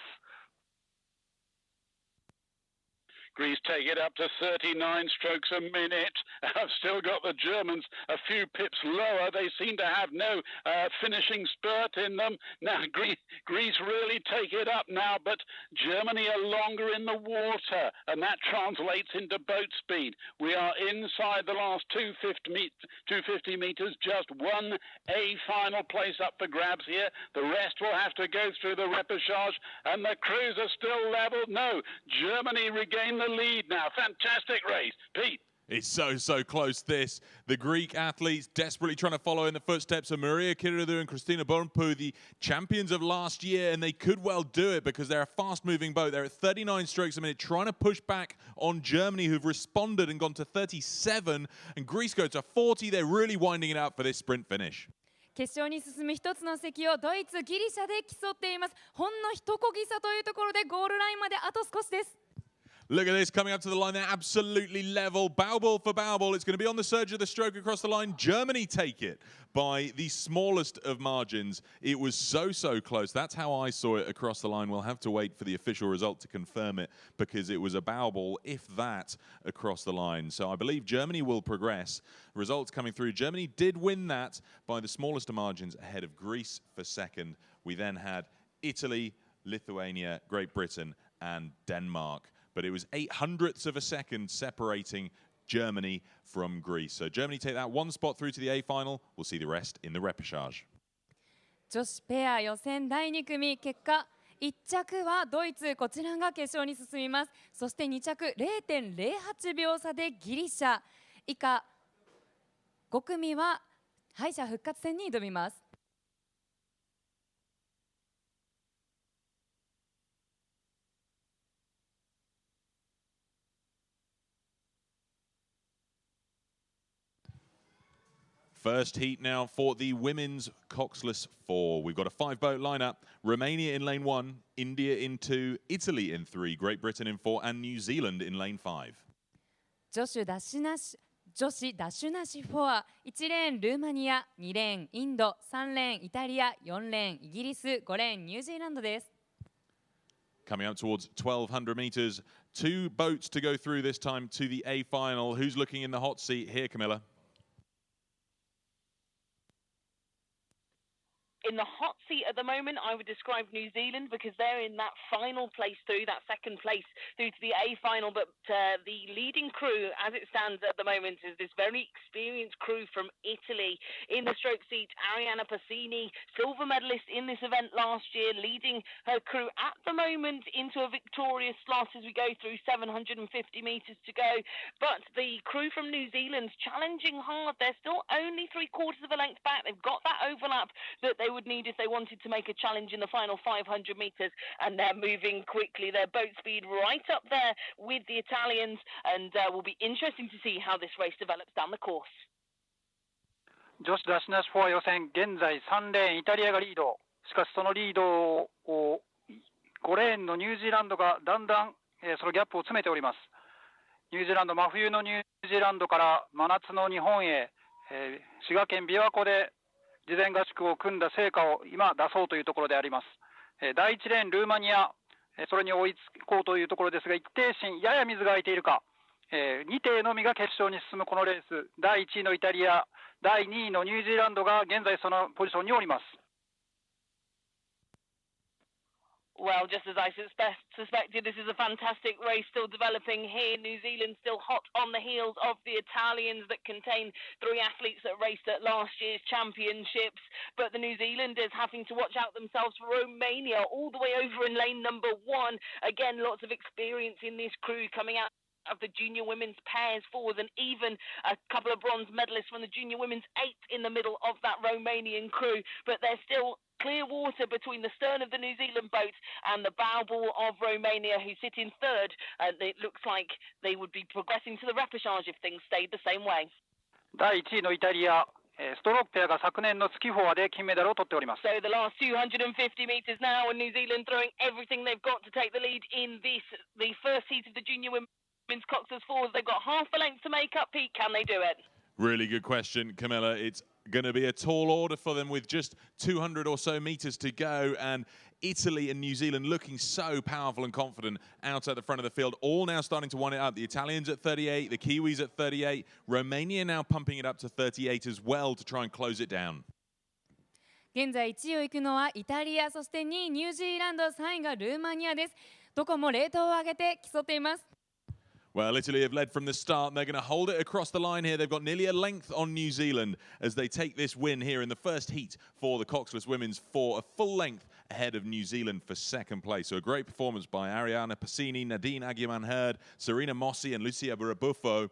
Greece take it up to 39 strokes a minute. I've still got the Germans a few pips lower. They seem to have no finishing spurt in them. Now, Greece really take it up now, but Germany are longer in the water, and that translates into boat speed. We are inside the last 250 meters, just one A final place up for grabs here. The rest will have to go through the repechage, and the crews are still level. No, Germany regain the lead now. Fantastic race. Pete. It's so close, this. The Greek athletes desperately trying to follow in the footsteps of Maria Kiridou and Christina Bonpou, the champions of last year, and they could well do it because they're a fast-moving boat. They're at 39 strokes a minute, trying to push back on Germany, who've responded and gone to 37, and Greece go to 40. They're really winding it out for this sprint finish. 決勝に進む一つの席をドイツ、ギリシャで競っています。ほんの一こぎ差というところでゴールラインまであと少しです。Look at this, coming up to the line, they're absolutely level. Bow ball for bow ball. It's going to be on the surge of the stroke across the line. Germany take it by the smallest of margins. It was so close. That's how I saw it across the line. We'll have to wait for the official result to confirm it because it was a bow ball, if that, across the line. So I believe Germany will progress. Results coming through. Germany did win that by the smallest of margins ahead of Greece for second. We then had Italy, Lithuania, Great Britain, and Denmark. But it was 0.08 of a second separating Germany from Greece. So Germany take that one spot through to the A final. We'll see the rest in the repechage. 女子ペア予選第2組結果1着はドイツ、こちらが決勝に進みます。そして2着 0.08 秒差でギリシャ、以下5組は敗者復活戦に挑みます。First heat now for the women's Coxless 4. We've got a 5-boat lineup. Romania in lane 1, India in 2, Italy in 3, Great Britain in 4, and New Zealand in lane 5. 女子ダッシュなし4、1レーンルーマニア、2レーンインド、3レーンイタリア、4レーンイギリス、5レーンニュージーランドです。Coming up towards 1,200 meters, 2 boats to go through this time to the A final. Who's looking in the hot seat here, Camilla? In the hot seat at the moment, I would describe New Zealand because they're in that final place through, that second place through to the A final. But the leading crew, as it stands at the moment, is this very experienced crew from Italy. In the stroke seat, Arianna Passini, silver medalist in this event last year, leading her crew at the moment into a victorious slot as we go through 750 metres to go. But the crew from New Zealand challenging hard. They're still only 3/4 of a length back. They've got that overlap that they would need if they wanted to make a challenge in the final 500 metres, and they're moving quickly. Their boat speed right up there with the Italians, and will be interesting to see how this race develops down the course. 女子ダッシュなし4予選、現在3レーンイタリアがリード。しかしそのリードを5レーンのニュージーランドがだんだんそのギャップを詰めております。ニュージーランド、真冬のニュージーランドから真夏の日本へ、滋賀県琵琶湖で事前合宿を組んだ成果を今出そうというところであります。第1レーンルーマニア、それに追いつこうというところですが、一艇身やや水が空いているか、2艇のみが決勝に進むこのレース、第1位のイタリア、第2位のニュージーランドが現在そのポジションにおります。Well, just as I suspected, this is a fantastic race still developing here. New Zealand still hot on the heels of the Italians that contain 3 athletes that raced at last year's championships. But the New Zealanders having to watch out themselves for Romania all the way over in lane number 1. Again, lots of experience in this crew coming out of the junior women's pairs forwards, and even a couple of bronze medalists from the junior women's 8 in the middle of that Romanian crew. But there's still clear water between the stern of the New Zealand boat and the bow ball of Romania, who sit in third, and it looks like they would be progressing to the repechage if things stayed the same way. 第1位のイタリア、ストロークペアが昨年の月フォアで金メダルを取っております。So the last 250 metres now, and New Zealand throwing everything they've got to take the lead in this, the first heat of the junior women's Coxed fours. They've got half a length to make up. Pete, can they do it? Really good question, Camilla. It's going to be a tall order for them with just 200 or so meters to go, and Italy and New Zealand looking so powerful and confident out at the front of the field, all now starting to wind it up. The Italians at 38, the Kiwis at 38, Romania now pumping it up to 38 as well to try and close it down. 現在1位を行くのはイタリア、そして2位ニュージーランド、3位がルーマニアです。どこもレートを上げて競っています。Well, Italy have led from the start, and they're going to hold it across the line here. They've got nearly a length on New Zealand as they take this win here in the first heat for the Coxless women's 4, a full length ahead of New Zealand for second place. So a great performance by Arianna Passini, Nadine Aguiman-Hurd, Serena Mossi and Lucia Barabuffo.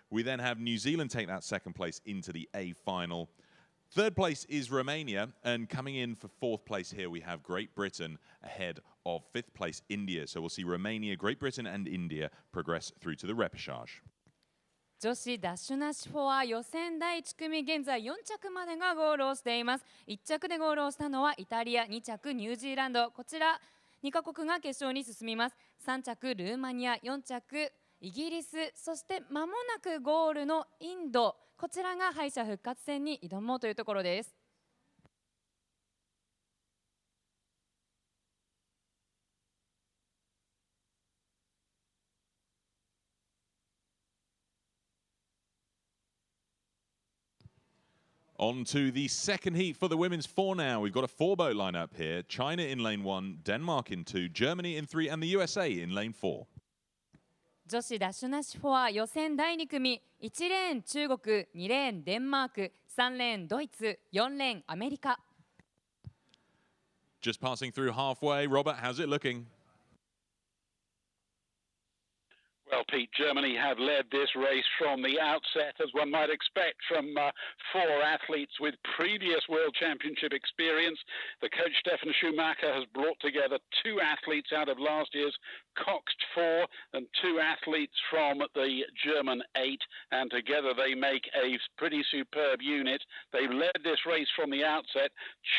We then have New Zealand take that second place into the A final. Third place is Romania, and coming in for fourth place here we have Great Britain ahead of fifth place India. So we'll see Romania, Great Britain and India progress through to the repechage. 女子ダッシュなし4は予選第1組、現在4着までがゴールをしています。1着でゴールをしたのはイタリア、2着ニュージーランド。こちら2カ国が決勝に進みます。3着ルーマニア、4着イギリス、そして間もなくゴールのインド、こちらが敗者復活戦に挑もうというところです。On to the second heat for the women's four now. We've got a four-boat lineup here. China in lane 1, Denmark in 2, Germany in 3, and the USA in lane 4. 女子ダッシュなしフォア予選第2組、1レーン中国、2レーンデンマーク、3レーンドイツ、4レーンアメリカ。Just passing through halfway. Robert, how's it looking? Well, Pete, Germany have led this race from the outset, as one might expect from four athletes with previous World Championship experience. The coach Stefan Schumacher has brought together two athletes out of last year's Coxed 4 and two athletes from the German 8, and together they make a pretty superb unit. They've led this race from the outset.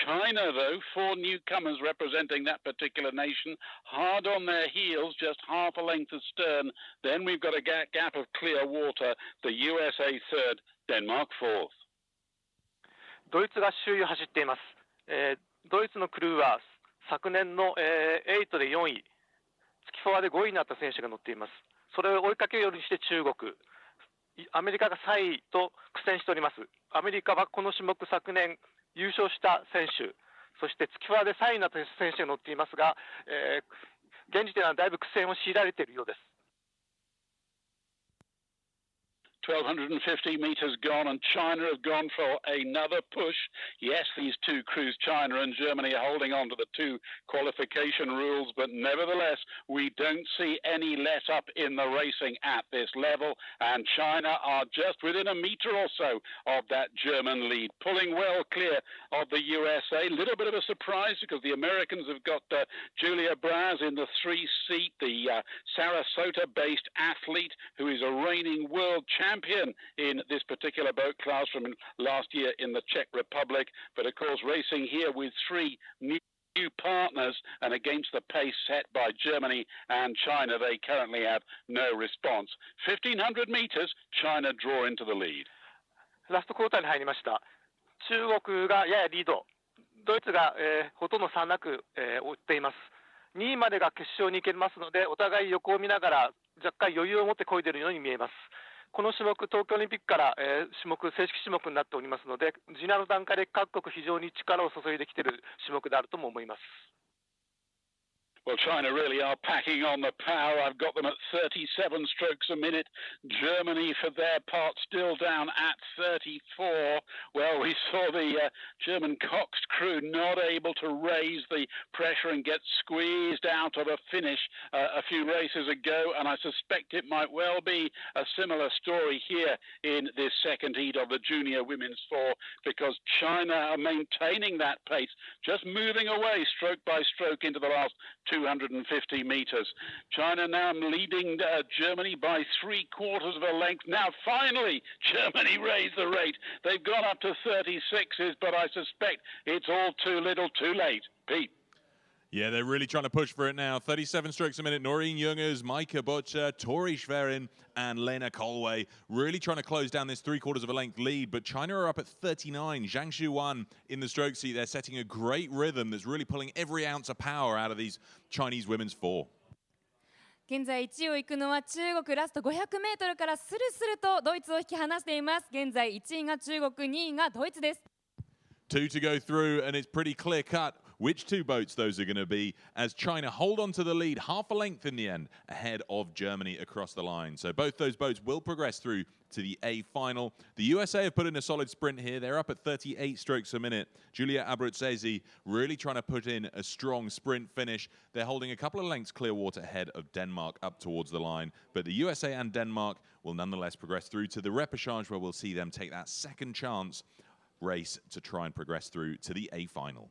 China, though, four newcomers representing that particular nation, hard on their heels, just half a length astern. Then we've got a gap of clear water. The USA third, Denmark fourth. ドイツが首位を走っています。ドイツのクルーは昨年の、8で4位、月フォアで5位になった選手が乗っています。それを追いかけるようにして中国、アメリカが3位と苦戦しております。アメリカはこの種目昨年優勝した選手、そして月フォアで3位になった選手が乗っていますが、現時点ではだいぶ苦戦を強いられているようです。1,250 metres gone, and China have gone for another push. Yes, these two crews, China and Germany, are holding on to the two qualification rules, but nevertheless, we don't see any let up in the racing at this level, and China are just within a metre or so of that German lead, pulling well clear of the USA. Little bit of a surprise because the Americans have got Julia Braz in the 3 seat, the Sarasota-based athlete who is a reigning world champion in this particular boat class from last year in the Czech Republic, but of course racing here with three new partners and against the pace set by Germany and China, they currently have no response. 1,500 metres, China draw into the lead. ラストクォーターに入りました。中国がややリード、ドイツが、ほとんど差なく、追っています。2位までが決勝に行けますので、お互い横を見ながら若干余裕を持って漕いでいるように見えます。この種目、東京オリンピックから、正式種目になっておりますので、ジュニアの段階で各国非常に力を注いできている種目であるとも思います。Well, China really are packing on the power. I've got them at 37 strokes a minute. Germany, for their part, still down at 34. Well, we saw the German Coxed crew not able to raise the pressure and get squeezed out of a finish a few races ago, and I suspect it might well be a similar story here in this second heat of the junior women's 4, because China are maintaining that pace, just moving away stroke by stroke into the last 250 metres. China now leading Germany by 3/4 of a length. Now, finally, Germany raised the rate. They've gone up to 36s, but I suspect it's all too little too late. Pete. Yeah, they're really trying to push for it now. 37 strokes a minute. Noreen Jungers, Maika Butcher, Tori Schwerin, and Lena Colway really trying to close down this 3/4 of a length lead. But China are up at 39. Zhang Shuwan in the stroke seat. They're setting a great rhythm that's really pulling every ounce of power out of these Chinese women's 4. 現在1位を行くのは中国、ラスト500メートルからスルスルとドイツを引き離しています。現在1位が中国、2位がドイツです。Two to go through, and it's pretty clear cut which two boats those are going to be, as China hold on to the lead half a length in the end ahead of Germany across the line. So both those boats will progress through to the A final. The USA have put in a solid sprint here. They're up at 38 strokes a minute. Julia Abruzzese really trying to put in a strong sprint finish. They're holding a couple of lengths clear water ahead of Denmark up towards the line. But the USA and Denmark will nonetheless progress through to the repechage, where we'll see them take that second chance race to try and progress through to the A final.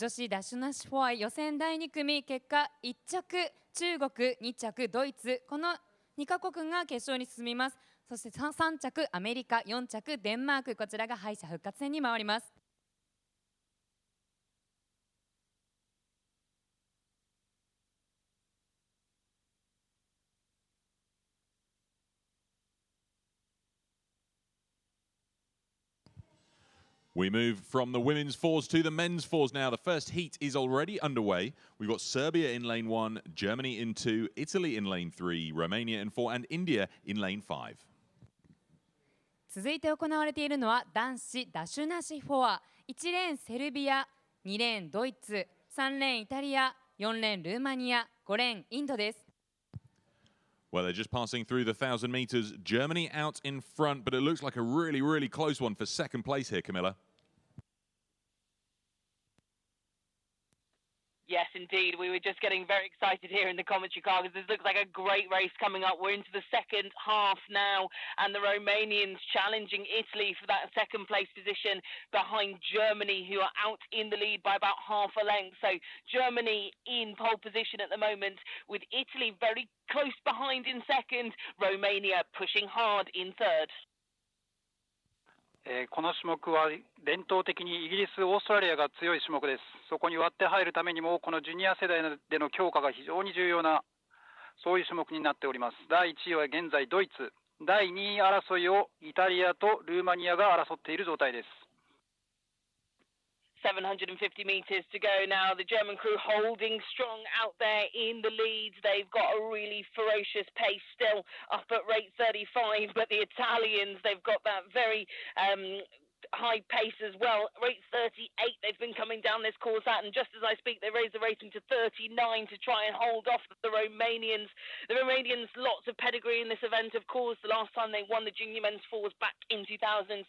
女子ダッシュなしフォア予選第2組、結果1着中国、2着ドイツ、この2カ国が決勝に進みます。そして3着アメリカ、4着デンマーク、こちらが敗者復活戦に回ります。We move from the women's fours to the men's fours now. The first heat is already underway. We've got Serbia in lane 1, Germany in 2, Italy in lane 3, Romania in 4, and India in lane 5. 続いて行われているのは男子ダシュなしフォア。1レーンセルビア、2レーンドイツ、3レーンイタリア、4レーンルーマニア、5レーンインドです。Well, they're just passing through the 1,000 meters. Germany out in front, but it looks like a really, really close one for second place here, Camilla. Yes, indeed. We were just getting very excited here in the commentary car because this looks like a great race coming up. We're into the second half now, and the Romanians challenging Italy for that second place position behind Germany, who are out in the lead by about half a length. So Germany in pole position at the moment, with Italy very close behind in second, Romania pushing hard in third. この種目は伝統的にイギリス、オーストラリアが強い種目です。そこに割って入るためにもこのジュニア世代での強化が非常に重要なそういう種目になっております。第1位は現在ドイツ、第2位争いをイタリアとルーマニアが争っている状態です。750 meters to go now. The German crew holding strong out there in the lead. They've got a really ferocious pace still up at rate 35, but the Italians, they've got that very high pace as well. Rate 38, they've been coming down this course out, and just as I speak, they raise the rating to 39 to try and hold off the Romanians. The Romanians, lots of pedigree in this event, of course. The last time they won the junior men's fours back in 2016,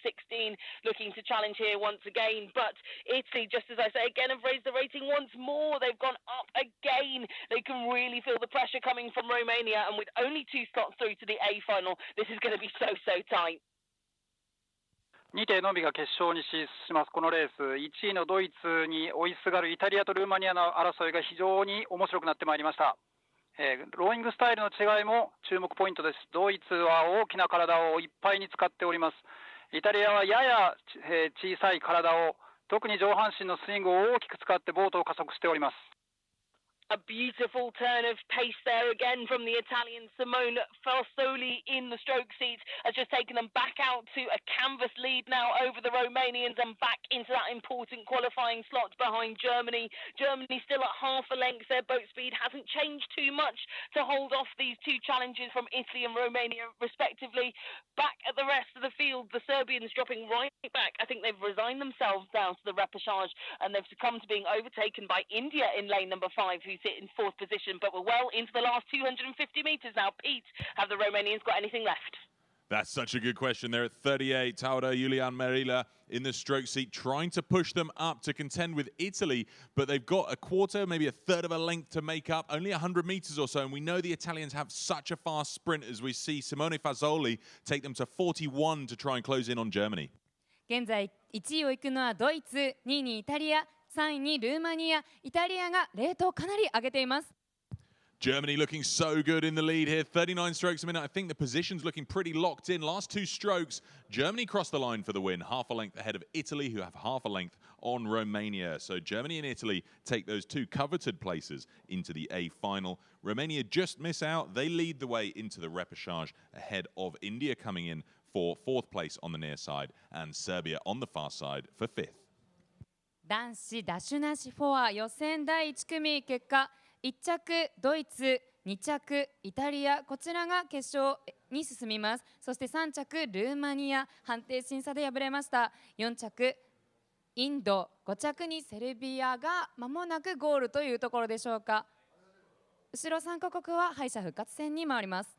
looking to challenge here once again. But Italy, just as I say again, have raised the rating once more. They've gone up again. They can really feel the pressure coming from Romania, and with only 2 slots through to the A final, this is going to be so tight. 2艇のみが決勝に進出します。このレース、1位のドイツに追いすがるイタリアとルーマニアの争いが非常に面白くなってまいりました。ローイングスタイルの違いも注目ポイントです。ドイツは大きな体をいっぱいに使っております。イタリアはやや小さい体を、特に上半身のスイングを大きく使ってボートを加速しております。A beautiful turn of pace there again from the Italian. Simone Falsoli in the stroke seat has just taken them back out to a canvas lead now over the Romanians and back into that important qualifying slot behind Germany. Germany still at half a length. Their boat speed hasn't changed too much to hold off these 2 challenges from Italy and Romania respectively. Back at the rest of the field, the Serbians dropping right back. I think they've resigned themselves down to the repechage, and they've succumbed to being overtaken by India in lane number 5, who sit in 4th position, but we're well into the last 250 meters now. Pete, have the Romanians got anything left? That's such a good question. They're at 38. Taura Julian Merila in the stroke seat, trying to push them up to contend with Italy, but they've got a quarter, maybe a third of a length to make up, only 100 meters or so, and we know the Italians have such a fast sprint as we see Simone Fazzoli take them to 41 to try and close in on Germany. 現在1位を行くのはドイツ、2位にイタリア、3位にルーマニア、イタリアがレートをかなり上げています。Germany looking so good in the lead here. 39 strokes a minute. I think the position's looking pretty locked in. Last 2 strokes, Germany crossed the line for the win. Half a length ahead of Italy, who have half a length on Romania. So Germany and Italy take those 2 coveted places into the A final. Romania just miss out. They lead the way into the repechage ahead of India coming in for 4th place on the near side and Serbia on the far side for 5th. 男子ダッシュなしフォア予選第1組結果1着ドイツ、2着イタリア、こちらが決勝に進みます。そして3着ルーマニア、判定審査で敗れました。4着インド、5着にセルビアが間もなくゴールというところでしょうか。後ろ3カ国は敗者復活戦に回ります。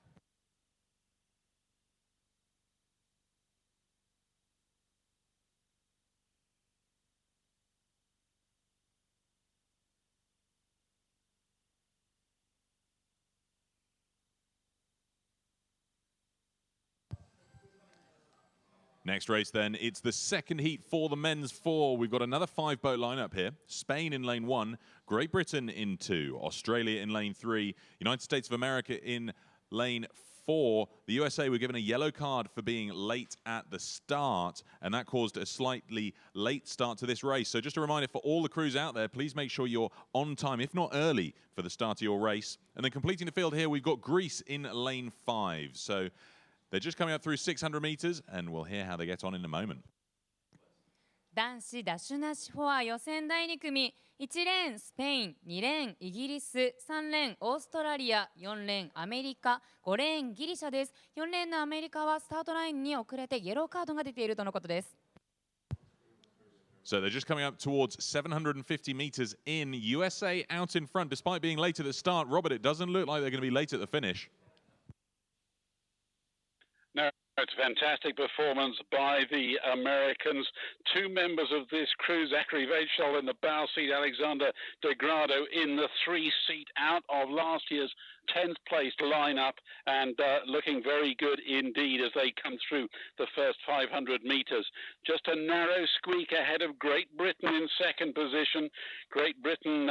Next race then, it's the second heat for the men's 4. We've got another 5-boat lineup here. Spain in lane 1, Great Britain in 2, Australia in lane 3, United States of America in lane 4. The USA were given a yellow card for being late at the start, and that caused a slightly late start to this race. So just a reminder for all the crews out there, please make sure you're on time, if not early, for the start of your race. And then completing the field here, we've got Greece in lane 5. So they're just coming up through 600 meters, and we'll hear how they get on in a moment. 男子ダッシュなしフォア予選第2組、1レーンスペイン、2レーンイギリス、3レーンオーストラリア、4レーンアメリカ、5レーンギリシャです。4レーンのアメリカはスタートラインに遅れてイエローカードが出ているとのことです。So they're just coming up towards 750 meters in. USA out in front despite being late at the start. Robert, it doesn't look like they're going to be late at the finish. No, it's a fantastic performance by the Americans. Two members of this crew, Zachary Vachol in the bow seat, Alexander De Grado in the 3-seat, out of last year's 10th place lineup, and looking very good indeed as they come through the first 500 meters. Just a narrow squeak ahead of Great Britain in second position. Great Britain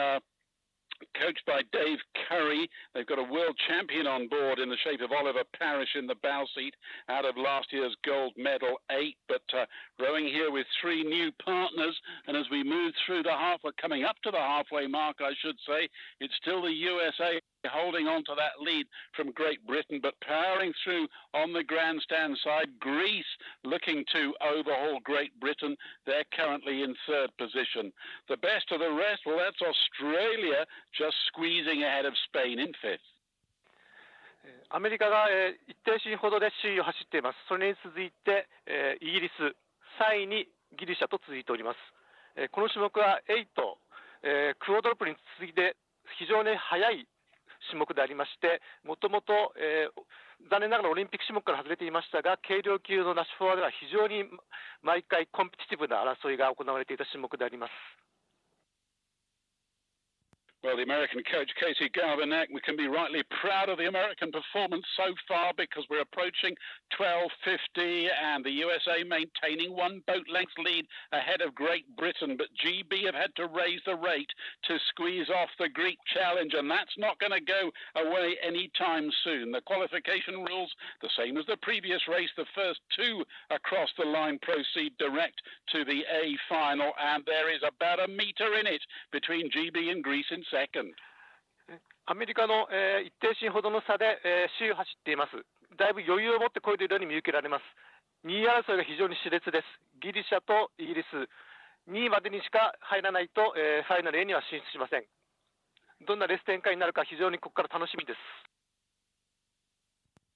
coached by Dave Curry. They've got a world champion on board in the shape of Oliver Parrish in the bow seat out of last year's gold medal 8, but rowing here with 3 new partners. And as we move through the coming up to the halfway mark, I should say, it's still the USA holding on to that lead from Great Britain, but powering through on the grandstand side. Greece looking to overhaul Great Britain. They're currently in 3rd position. The best of the rest, well, that's Australia just squeezing ahead of Spain in 5th. アメリカが一定進ほどで首位を走っています。それに続いてイギリス、3位にギリシャと続いております。この種目は8、クオードロップに続いて非常に速い種目でありまして、もともと残念ながらオリンピック種目から外れていましたが、軽量級のナッシュフォアでは非常に毎回コンペティティブな争いが行われていた種目であります。Well, the American coach, Casey Galvin-Eck, we can be rightly proud of the American performance so far because we're approaching 12:50 and the USA maintaining 1 boat length lead ahead of Great Britain. But GB have had to raise the rate to squeeze off the Greek challenge, and that's not going to go away anytime soon. The qualification rules, the same as the previous race. The first 2 across the line proceed direct to the A final, and there is about a meter in it between GB and Greece in second. アメリカの一定進ほどの差で首位を走っています。だいぶ余裕を持って漕いでいるように見受けられます。2位争いが非常に熾烈です。ギリシャとイギリス、2位までにしか入らないとファイナル A には進出しません。どんなレース展開になるか非常にここから楽しみです。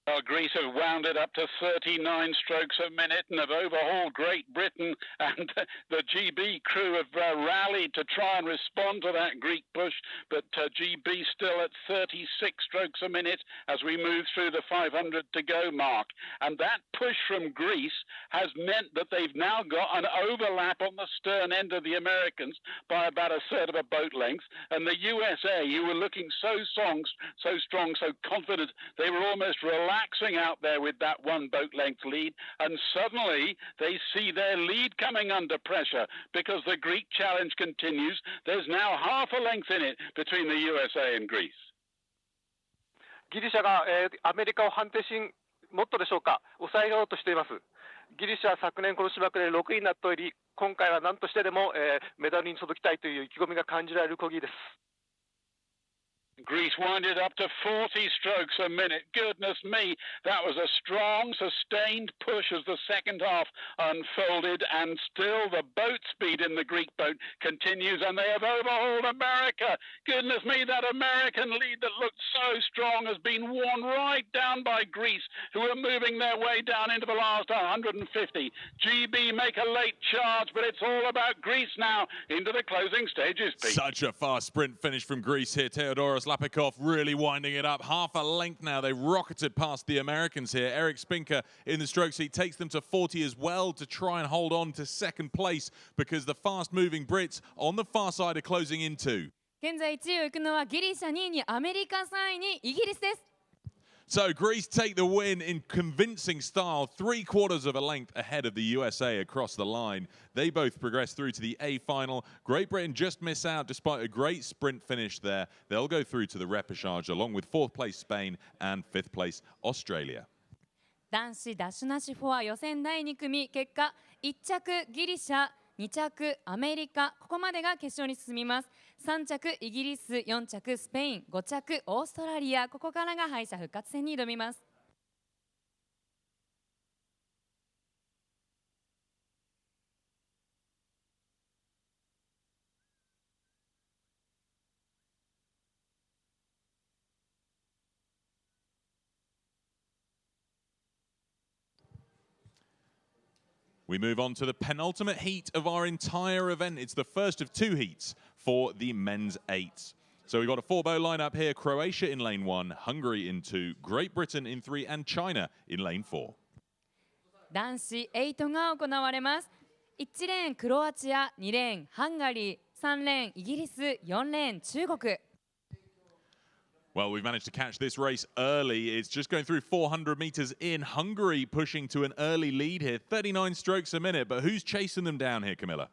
Well, Greece have wound it up to 39 strokes a minute and have overhauled Great Britain, and the GB crew have rallied to try and respond to that Greek push, but GB still at 36 strokes a minute as we move through the 500 to go mark. And that push from Greece has meant that they've now got an overlap on the stern end of the Americans by about a third of a boat length, and the USA, who were looking so strong, so confident, they were almost relaxing out there with that 1 boat length lead, and suddenly they see their lead coming under pressure because the Greek challenge continues. There's now half a length in it between the USA and Greece. ギリシャがアメリカを判定しもっとでしょうか、抑えようとしています。ギリシャは昨年この種目で6位になっており、今回は何としてでもメダルに届きたいという意気込みが感じられる漕ぎです。Greece winded up to 40 strokes a minute. Goodness me, that was a strong, sustained push as the second half unfolded, and still the boat speed in the Greek boat continues, and they have overhauled America. Goodness me, that American lead that looked so strong has been worn right down by Greece, who are moving their way down into the last 150. GB make a late charge, but it's all about Greece now into the closing stages. Pete. Such a fast sprint finish from Greece here. Theodoros Lapikov really winding it up. Half a length now. They rocketed past the Americans here. Eric Spinker in the stroke seat takes them to 40 as well to try and hold on to second place because the fast-moving Brits on the far side are closing in too. 現在1位を行くのはギリシャ、2位にアメリカ、3位にイギリスです。So Greece take the win in convincing style, 3/4 of a length ahead of the USA across the line. They both progress through to the A final. Great Britain just miss out despite a great sprint finish there. They'll go through to the repechage along with 4th place Spain and 5th place Australia. 男子ダッシュなしフォア予選第2組、結果1着ギリシャ、2着アメリカ、ここまでが決勝に進みます。3着イギリス、4着スペイン、5着オーストラリア、ここからが敗者復活戦に挑みます。We move on to the penultimate heat of our entire event. It's the first of two heats for the men's eights. So we've got a four-bow lineup here. Croatia in lane 1, Hungary in 2, Great Britain in 3, and China in lane 4. 男子8が行われます。1レーンクロアチア、2レーンハンガリー、3レーンイギリス、4レーン中国。Well, we've managed to catch this race early. It's just going through 400 meters in. Hungary pushing to an early lead here, 39 strokes a minute. But who's chasing them down here, Camilla?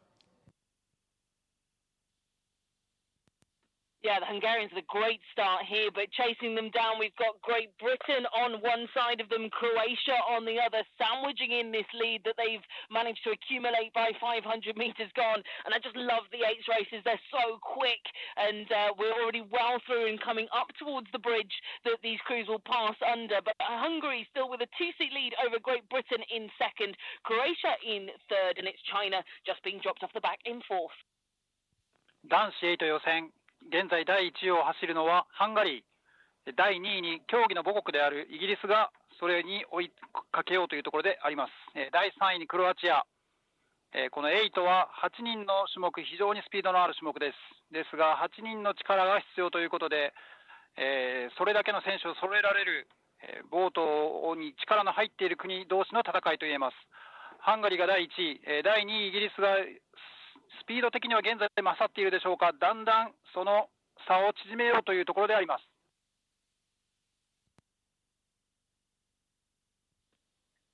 Yeah, the Hungarians had a great start here, but chasing them down, we've got Great Britain on one side of them, Croatia on the other, sandwiching in this lead that they've managed to accumulate by 500 meters gone. And I just love the eights races. They're so quick, and we're already well through and coming up towards the bridge that these crews will pass under. But Hungary still with a two-seat lead over Great Britain in second, Croatia in third, and it's China just being dropped off the back in fourth. 男子8予選現在第1位を走るのはハンガリー、第2位に競技の母国であるイギリスがそれに追いかけようというところであります。第3位にクロアチア、この8は8人の種目、非常にスピードのある種目です。ですが8人の力が必要ということで、それだけの選手を揃えられるボートに力の入っている国同士の戦いといえます。ハンガリーが第1位、第2位イギリスがスピード的には現在勝っているでしょうか。だんだんその差を縮めようというところであります。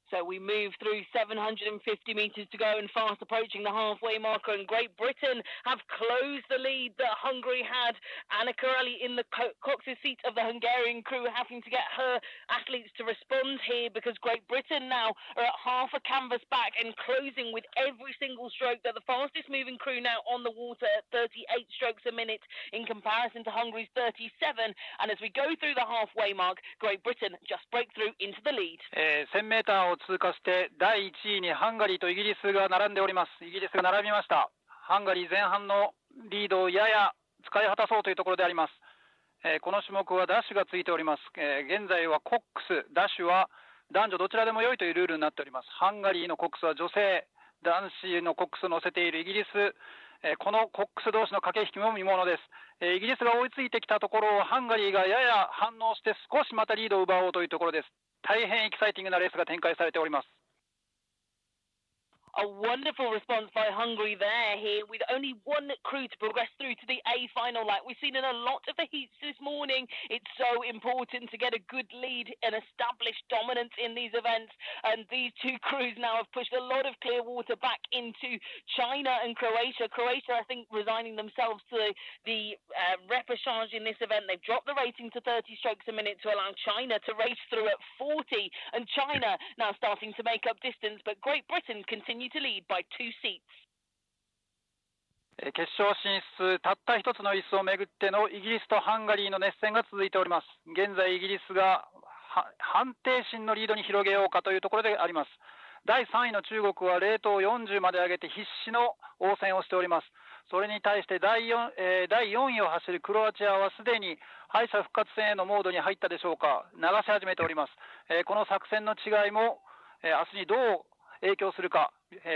So we move through 750 metres to go and fast approaching the halfway marker, and Great Britain have closed the lead that Hungary had. Annika Ali in the Cox's seat of the Hungarian crew having to get her athletes to respond here, because Great Britain now are at half a canvas back and closing with every single stroke. They're the fastest moving crew now on the water at 38 strokes a minute in comparison to Hungary's 37. And as we go through the halfway mark, Great Britain just break through into the lead. 1000メーターを通過して第1位にハンガリーとイギリスが並んでおります。イギリスが並びました。ハンガリー前半のリードをやや使い果たそうというところであります。この種目はダッシュがついております。現在はコックス、ダッシュは男女どちらでも良いというルールになっております。ハンガリーのコックスは女性、男子のコックスを乗せているイギリス、このコックス同士の駆け引きも見ものです。イギリスが追いついてきたところをハンガリーがやや反応して少しまたリードを奪おうというところです。大変エキサイティングなレースが展開されております。A wonderful response by Hungary there here, with only one crew to progress through to the A final. Like we've seen in a lot of the heats this morning, it's so important to get a good lead and establish dominance in these events. And these two crews now have pushed a lot of clear water back into China and Croatia. Croatia, I think, resigning themselves to the repechage in this event. They've dropped the rating to 30 strokes a minute to allow China to race through at 40. And China now starting to make up distance, but Great Britain continue to lead by 2 seats. 決勝進出、たった一つの椅子をめぐってのイギリスとハンガリーの熱戦が続いております。現在イギリスが判定心のリードに広げようかというところであります。第3位の中国はレートを40まで上げて必死の応戦をしております。それに対して第4位を走るクロアチアはすでに敗者復活戦へのモードに入ったでしょうか。流し始めております。この作戦の違いも明日にどう影響するか、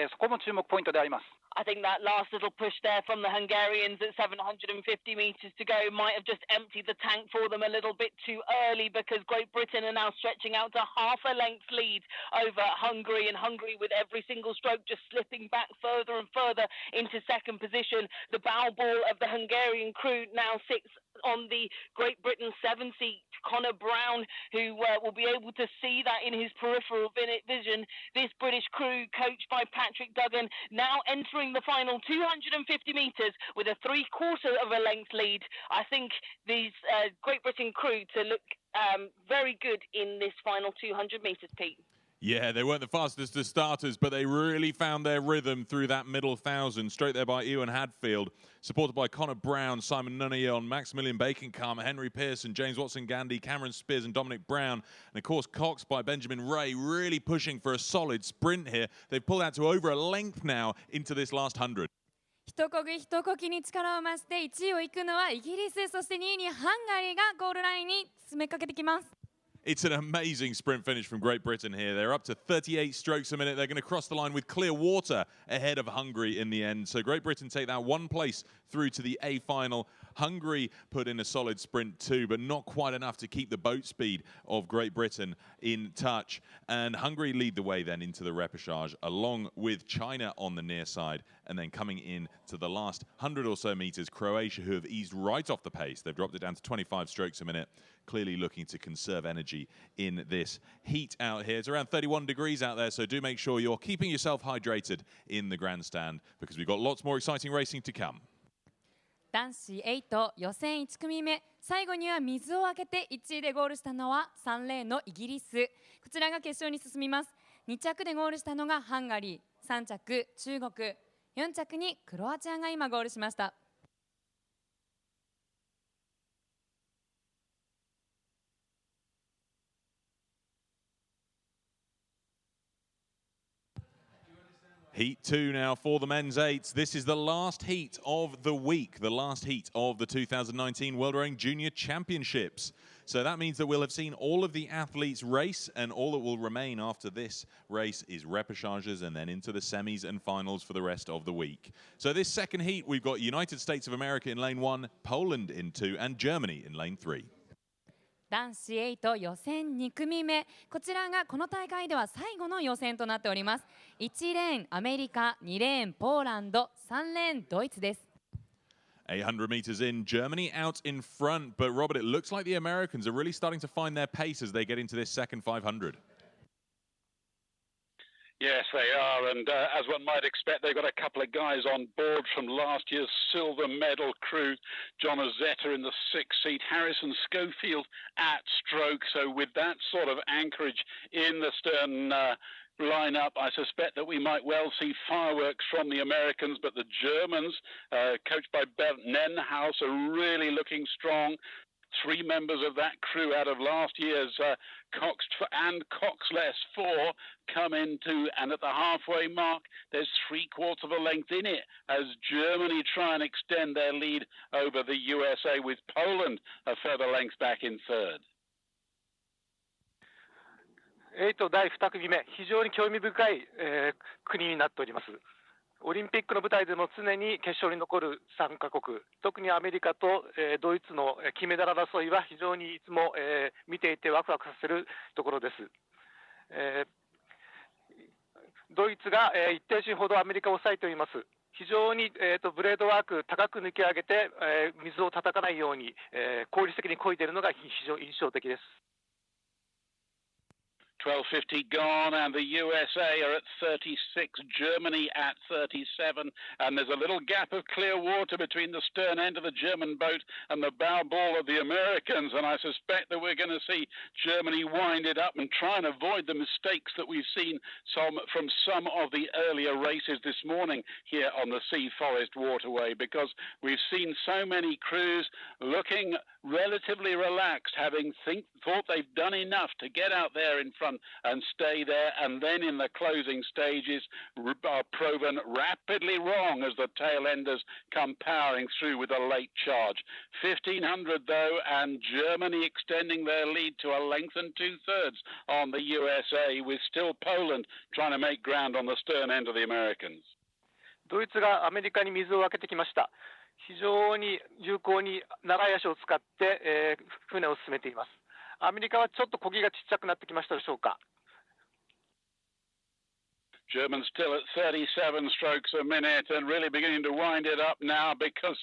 そこも注目ポイントであります。I think that last little push there from the Hungarians at 750 metres to go might have just emptied the tank for them a little bit too early, because Great Britain are now stretching out to half a length lead over Hungary, and Hungary with every single stroke just slipping back further and further into second position. The bow ball of the Hungarian crew now sits on the Great Britain 7 seat. Connor Brown, who will be able to see that in his peripheral vision. This British crew, coached by Patrick Duggan, now entering the final 250 metres with a 3/4 of a length lead. I think these Great Britain crew to look very good in this final 200 metres, Pete. Yeah, they weren't the fastest of starters, but they really found their rhythm through that middle 1,000. Straight there by Ewan Hadfield, supported by Connor Brown, Simon Nunnion, Maximilian Bakenkamp, Henry Pearson, James Watson-Gandy, Cameron Spears and Dominic Brown. And of course, Coxed by Benjamin Ray, really pushing for a solid sprint here. They've pulled out to over a length now into this last 100. 一こぎ一こぎに力を増して1位を行くのはイギリス、そして2位にハンガリーがゴールラインに詰めかけてきます。It's an amazing sprint finish from Great Britain here. They're up to 38 strokes a minute. They're going to cross the line with clear water ahead of Hungary in the end. So Great Britain take that one place through to the A final. Hungary put in a solid sprint too, but not quite enough to keep the boat speed of Great Britain in touch. And Hungary lead the way then into the repechage, along with China on the near side. And then coming in to the last 100 or so meters, Croatia, who have eased right off the pace. They've dropped it down to 25 strokes a minute, clearly looking to conserve energy in this heat out here. It's around 31 degrees out there, so do make sure you're keeping yourself hydrated in the grandstand because we've got lots more exciting racing to come. 男子8予選1組目、最後には水をあけて1位でゴールしたのは3レーンのイギリス。こちらが決勝に進みます。2着でゴールしたのがハンガリー、3着中国、4着にクロアチアが今ゴールしました。Heat 2 now for the men's eights. This is the last heat of the week, the last heat of the 2019 World Rowing Junior Championships. So that means that we'll have seen all of the athletes race, and all that will remain after this race is repechages and then into the semis and finals for the rest of the week. So this second heat, we've got United States of America in lane 1, Poland in 2, and Germany in lane 3. 男子8予選2組目、こちらがこの大会では最後の予選となっております。1レーンアメリカ、2レーンポーランド、3レーンドイツです。800 meters in, Germany out in front, but Robert, it looks like the Americans are really starting to find their pace as they get into this second 500. Yes, they are, and as one might expect, they've got a couple of guys on board from last year's silver medal crew. John Ozetta in the 6th seat, Harrison Schofield at stroke. So with that sort of anchorage in the stern lineup, I suspect that we might well see fireworks from the Americans, but the Germans, coached by Bernd Nenhaus, are really looking strong. 3 members of that crew out of last year's Coxed and Coxless 4 come into, and at the halfway mark, there's 3/4 of a length in it as Germany try and extend their lead over the USA, with Poland a further length back in third. 8第2組目、非常に興味深い、国になっております。オリンピックの舞台でも常に決勝に残る3カ国、特にアメリカと、ドイツの金メダル争いは非常にいつも、見ていてワクワクさせるところです。ドイツが、一定進ほどアメリカを抑えております。非常に、ブレードワーク高く抜き上げて、水を叩かないように、効率的に漕いでいるのが非常に印象的です。12:50 gone, and the USA are at 36, Germany at 37, and there's a little gap of clear water between the stern end of the German boat and the bow ball of the Americans, and I suspect that we're going to see Germany wind it up and try and avoid the mistakes that we've seen from some of the earlier races this morning here on the Sea Forest Waterway, because we've seen so many crews looking relatively relaxed, having thought they've done enough to get out there in front and stay there, and then in the closing stages are proven rapidly wrong as the tail enders come powering through with a late charge. 1500 though, and Germany extending their lead to a length and 2/3 on the USA, with still Poland trying to make ground on the stern end of the Americans. ドイツがアメリカに水をあけてきました。非常に有効に長い足を使って、船を進めています。アメリカはちょっと漕ぎがちっちゃくなってきましたでしょうか。Germans still at 37 strokes a minute and really beginning to wind it up now, because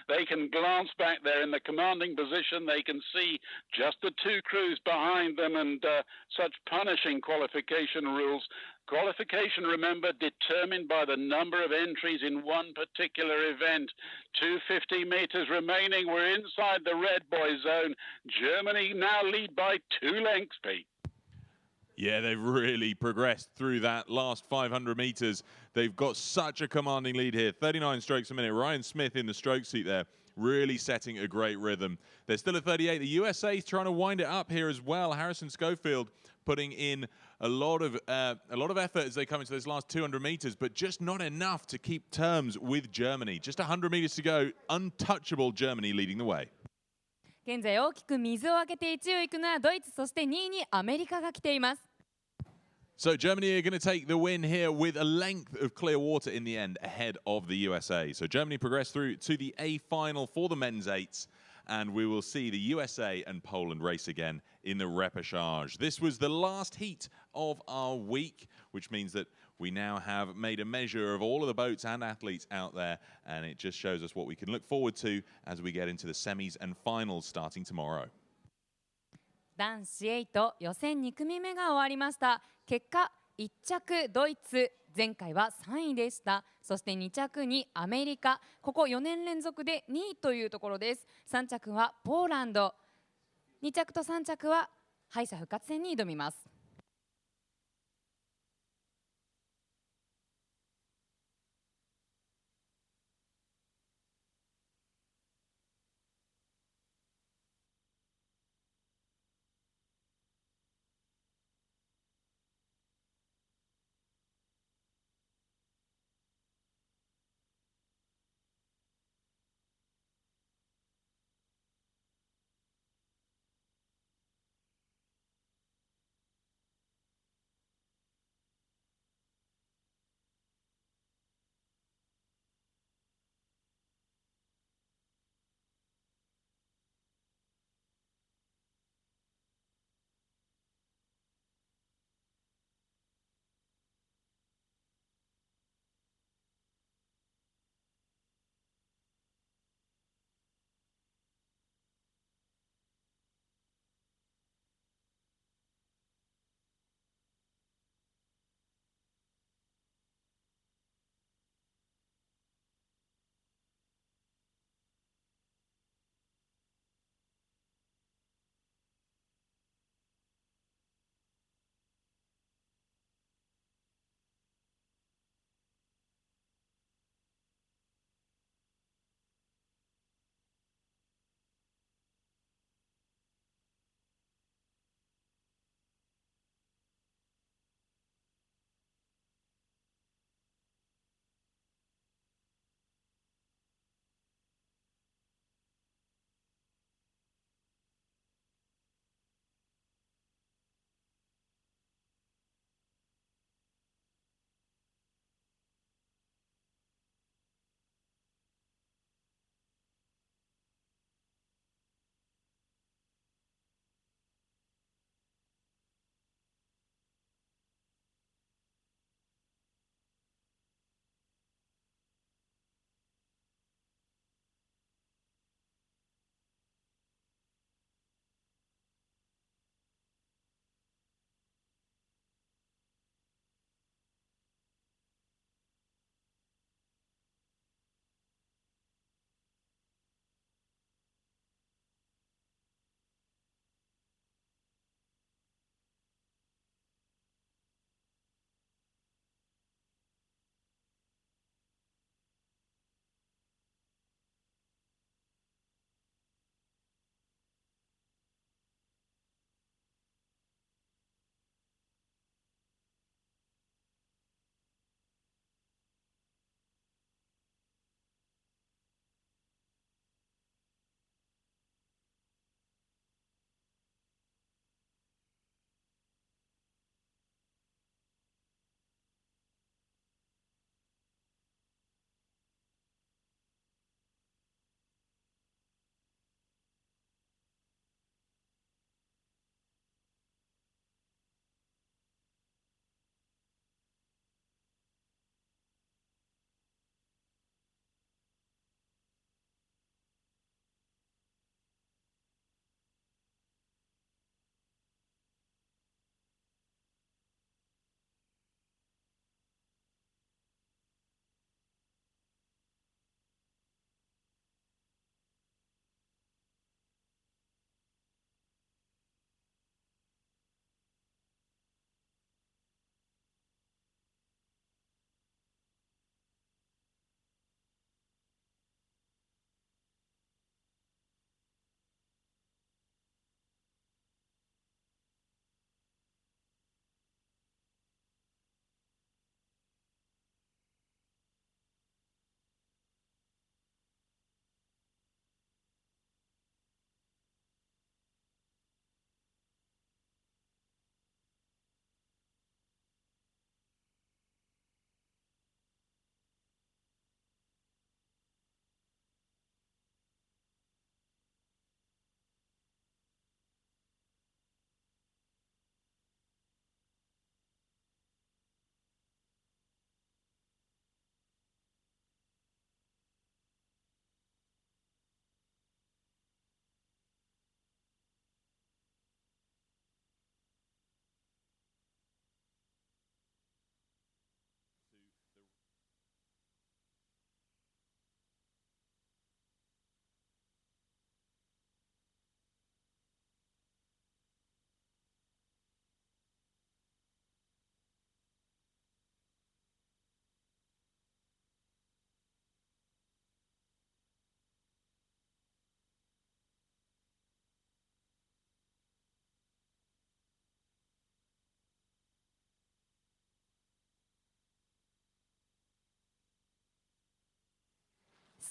they can glance back there in the commanding position. They can see just the 2 crews behind them, and such punishing qualification rules. Qualification, remember, determined by the number of entries in one particular event. 250 meters remaining. We're inside the red boy zone. Germany now lead by 2 lengths, Pete. Yeah, they've really progressed through that last 500 meters. They've got such a commanding lead here. 39 strokes a minute. Ryan Smith in the stroke seat there, really setting a great rhythm. They're still at 38. The USA's trying to wind it up here as well. Harrison Schofield putting in a lot of effort as they come into those last 200 meters, but just not enough to keep terms with Germany. Just 100 meters to go. Untouchable Germany leading the way. 現在大きく水をあけて1位を行くのはドイツ、そして2位にアメリカが来ています。So Germany are going to take the win here with a length of clear water in the end ahead of the USA. So Germany progress through to the A final for the men's eights, and we will see the USA and Poland race again in the repechage. This was the last heat of our week, which means that we now have made a measure of all of the boats and athletes out there, and it just shows us what we can look forward to as we get into the semis and finals starting tomorrow. 男子8予選2組目が終わりました。結果1着ドイツ、前回は3位でした。そして2着にアメリカ、ここ4年連続で2位というところです。3着はポーランド、2着と3着は敗者復活戦に挑みます。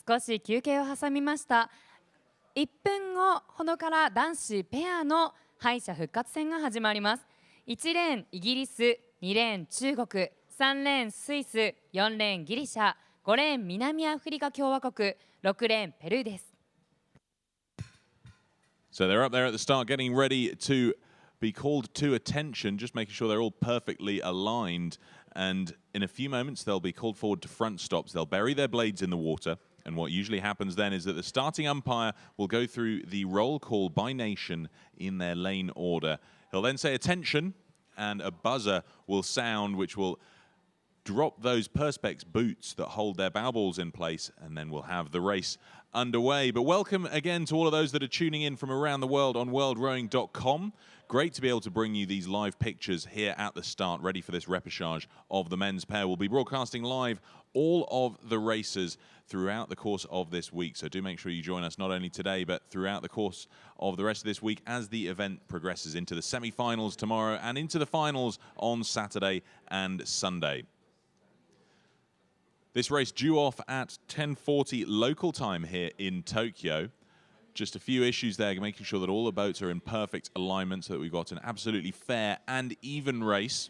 少し休憩を挟みました。1分後ほどから男子ペアの敗者復活戦が始まります。1レーンイギリス、2レーン中国、3レーンスイス、4レーンギリシャ、5レーン南アフリカ共和国、6レーンペルーです。So they're up there at the start getting ready to be called to attention, just making sure they're all perfectly aligned. And in a few moments, they'll be called forward to front stops. They'll bury their blades in the water. And what usually happens then is that the starting umpire will go through the roll call by nation in their lane order. He'll then say attention, and a buzzer will sound, which will drop those Perspex boots that hold their bow balls in place, and then we'll have the race underway. But welcome again to all of those that are tuning in from around the world on worldrowing.com. Great to be able to bring you these live pictures here at the start, ready for this repechage of the men's pair. We'll be broadcasting live all of the races throughout the course of this week. So do make sure you join us not only today, but throughout the course of the rest of this week as the event progresses into the semi-finals tomorrow and into the finals on Saturday and Sunday. This race due off at 10:40 local time here in Tokyo. Just a few issues there, making sure that all the boats are in perfect alignment so that we've got an absolutely fair and even race.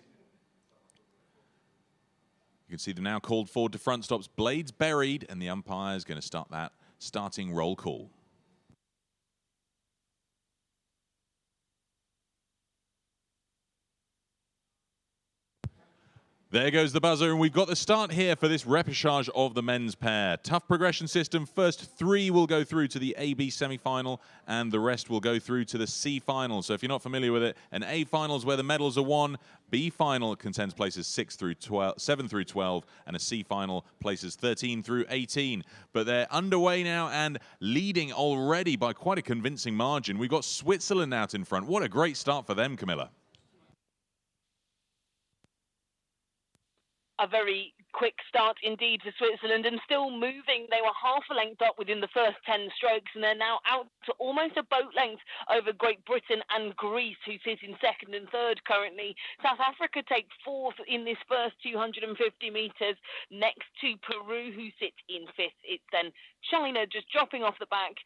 You can see them now called forward to front stops, blades buried, and the umpire is going to start that starting roll call. There goes the buzzer, and we've got the start here for this repechage of the men's pair. Tough progression system. First 3 will go through to the AB semi-final, and the rest will go through to the C final. So if you're not familiar with it, an A final is where the medals are won. B final contends places 7 through 12, and a C final places 13 through 18. But they're underway now and leading already by quite a convincing margin. We've got Switzerland out in front. What a great start for them, Camilla. A very quick start indeed for Switzerland, and still moving. They were half a length up within the first 10 strokes, and they're now out to almost a boat length over Great Britain and Greece, who sit in second and third currently. South Africa take fourth in this first 250 metres, next to Peru, who sit in fifth. It's then China just dropping off the back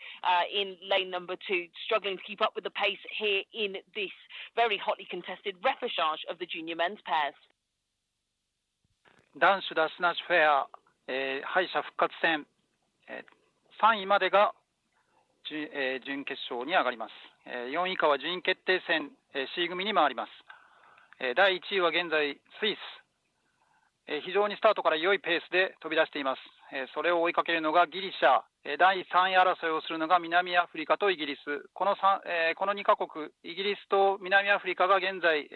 in lane number 2, struggling to keep up with the pace here in this very hotly contested repechage of the junior men's pairs. 男子ダスナッチフェア、敗者復活戦、3位までが、準決勝に上がります。4位以下は順位決定戦、C 組に回ります。第1位は現在スイス、非常にスタートから良いペースで飛び出しています。それを追いかけるのがギリシャ、第3位争いをするのが南アフリカとイギリス。この2カ国、イギリスと南アフリカが現在、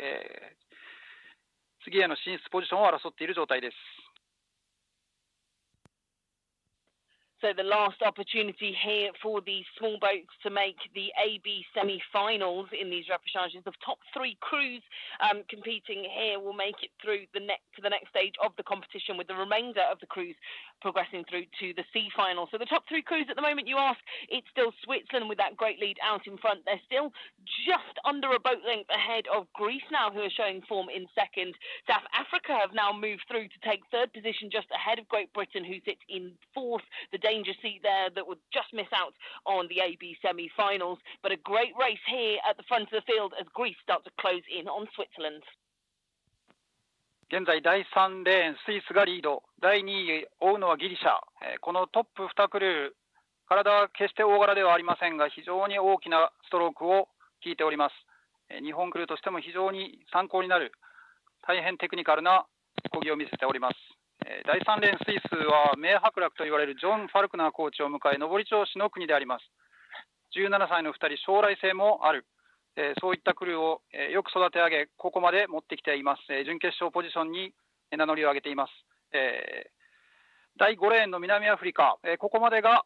次への進出ポジションを争っている状態です。So the last opportunity here for the small boats to make the AB semi-finals in these repechages. The top 3 crews competing here will make it through to the next stage of the competition, with the remainder of the crews progressing through to the C final. So the top 3 crews at the moment, you ask, it's still Switzerland with that great lead out in front. They're still just under a boat length ahead of Greece now, who are showing form in second. South Africa have now moved through to take third position, just ahead of Great Britain, who sits in fourth. The danger seat there that would just miss out on the AB semi-finals. But a great race here at the front of the field as Greece start to close in on Switzerland. 現在第3レーンスイスがリード、第2位追うのはギリシャ。このトップ2クルー、体は決して大柄ではありませんが、非常に大きなストロークを引いております。日本クルーとしても非常に参考になる大変テクニカルな漕ぎを見せております。第3レーンスイスは名伯楽と言われるジョン・ファルクナーコーチを迎え、上り調子の国であります。17歳の2人、将来性もある、そういったクルーをよく育て上げ、ここまで持ってきています。準決勝ポジションに名乗りを上げています。第5レーンの南アフリカ、ここまでが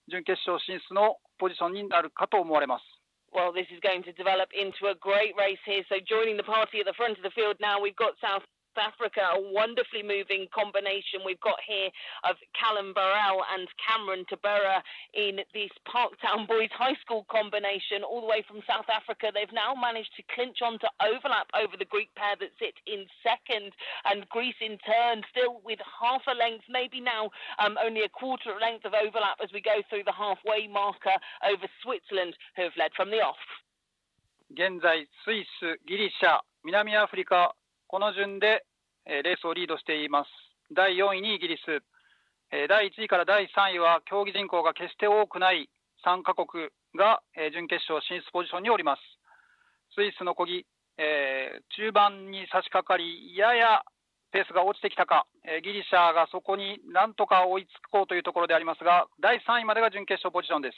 準決勝進出のポジションになるかと思われます。Well, this is going to develop into a great race here. So joining the party at the front of the field now, we've got South Africa. A wonderfully moving combination we've got here of Callum Burrell and Cameron Tabera in this Parktown Boys High School combination all the way from South Africa. They've now managed to clinch on to overlap over the Greek pair that sit in second, and Greece in turn still with half a length, maybe now only a quarter length of overlap as we go through the halfway marker over Switzerland, who have led from the off. 現在スイス、ギリシャ、南アフリカ、この順でレースをリードしています。第4位にイギリス、第1位から第3位は競技人口が決して多くない3カ国が準決勝進出ポジションにおります。スイスの漕ぎ、中盤に差し掛かりややペースが落ちてきたか、ギリシャがそこになんとか追いつこうというところでありますが、第3位までが準決勝ポジションです。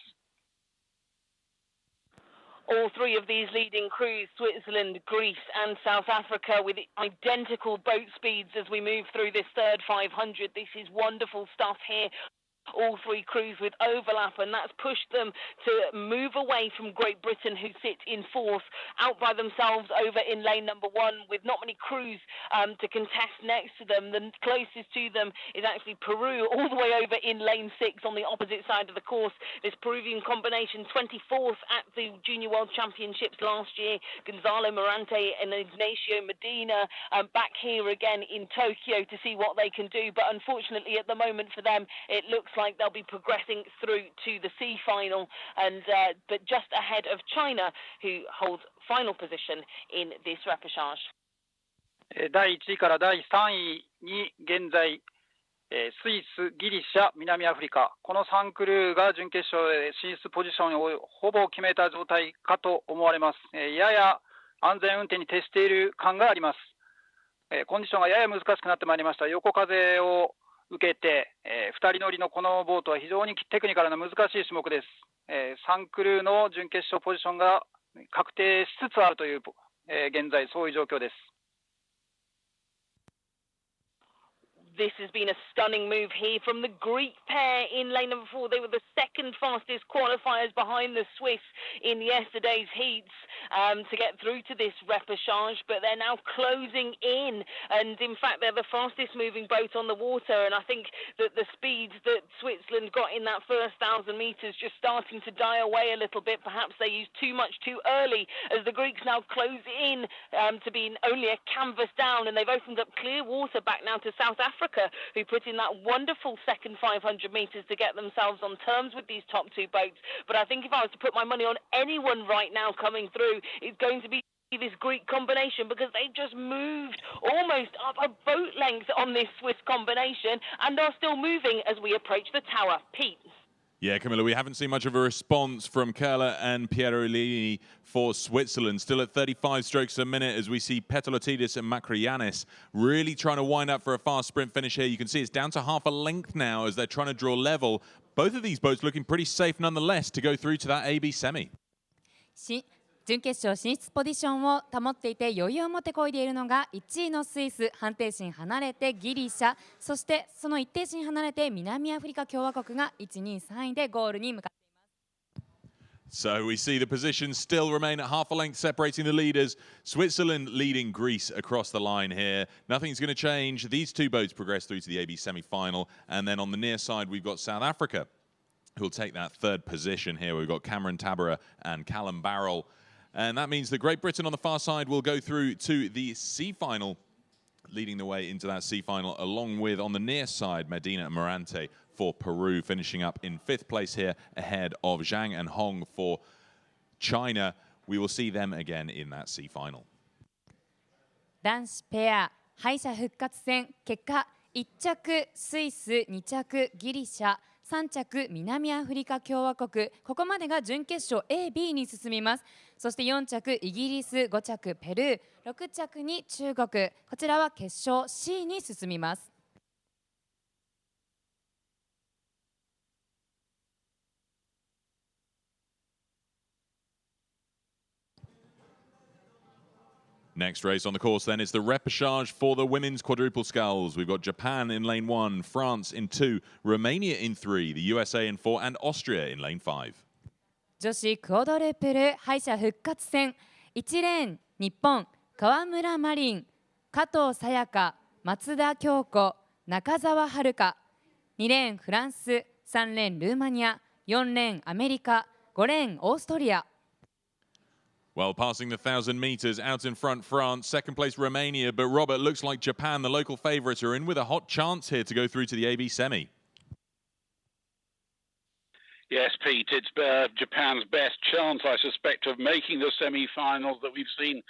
All three of these leading crews, Switzerland, Greece and South Africa, with identical boat speeds as we move through this third 500. This is wonderful stuff here. All three crews with overlap, and that's pushed them to move away from Great Britain, who sit in fourth, out by themselves over in lane number one, with not many crews to contest next to them. The closest to them is actually Peru, all the way over in lane 6 on the opposite side of the course. This Peruvian combination, 24th at the Junior World Championships last year. Gonzalo Morante and Ignacio Medina back here again in Tokyo to see what they can do, but unfortunately at the moment for them it looks like they'll be progressing through to the C final, and but just ahead of China, who holds final position in this repechage. 第1位から第3位に現在スイス、ギリシャ、南アフリカ、この3クルーが準決勝へ進出ポジションをほぼ決めた状態かと思われます。やや安全運転に徹している感があります。コンディションがやや難しくなってまいりました。横風を受けて、2人乗りのこのボートは非常にテクニカルな難しい種目です。3クルーの準決勝ポジションが確定しつつあるという、現在そういう状況です。This has been a stunning move here from the Greek pair in lane number 4. They were the second fastest qualifiers behind the Swiss in yesterday's heats to get through to this repechage, but they're now closing in, and in fact they're the fastest moving boat on the water, and I think that the speeds that Switzerland got in that first 1,000 metres just starting to die away a little bit. Perhaps they used too much too early, as the Greeks now close in to be only a canvas down, and they've opened up clear water back now to South Africa, who put in that wonderful second 500 metres to get themselves on terms with these top two boats. But I think if I was to put my money on anyone right now coming through, it's going to be this Greek combination, because they just moved almost up a boat length on this Swiss combination and are still moving as we approach the tower. Pete. Yeah, Camilla, we haven't seen much of a response from Kerla and Pierolini for Switzerland. Still at 35 strokes a minute as we see Petolotidis and Makrianis really trying to wind up for a fast sprint finish here. You can see it's down to half a length now as they're trying to draw level. Both of these boats looking pretty safe nonetheless to go through to that AB semi. 準決勝進出ポジションを保っていて余裕を持って漕いでいるのが1位のスイス、判定心離れてギリシャ、そしてその一定心離れて南アフリカ共和国が1、2、3位でゴールに向かっています。So we see the positions still remain at half a length separating the leaders. Switzerland leading Greece across the line here. Nothing's going to change. These two boats progress through to the AB semi-final, and then on the near side we've got South Africa, who'll take that third position here. We've got Cameron Tabera and Callum Burrell. And that means that Great Britain on the far side will go through to the C final, leading the way into that C final, along with on the near side Medina and Morante for Peru, finishing up in 5th place here ahead of Zhang and Hong for China. We will see them again in that C final. 男子ペア敗者復活戦、結果1着スイス、2着ギリシャ、3着南アフリカ共和国、ここまでが準決勝 A、B に進みます。そして4着イギリス、5着ペルー、6着に中国、こちらは決勝 C に進みます。Next race on the course then is the repechage for the women's quadruple sculls. We've got Japan in lane 1, France in 2, Romania in 3, the USA in 4, and Austria in lane 5. 女子クオドルプル敗者復活戦、1レーン日本川村マリン、加藤さやか、松田京子、中澤遥香。2レーンフランス、3レーンルーマニア、4レーンアメリカ、5レーンオーストリア。Well, passing the 1,000 meters, out in front France, second place Romania, but Robert, looks like Japan, the local favourites, are in with a hot chance here to go through to the AB semi. Yes, Pete, it's Japan's best chance, I suspect, of making the semi-finals that we've seen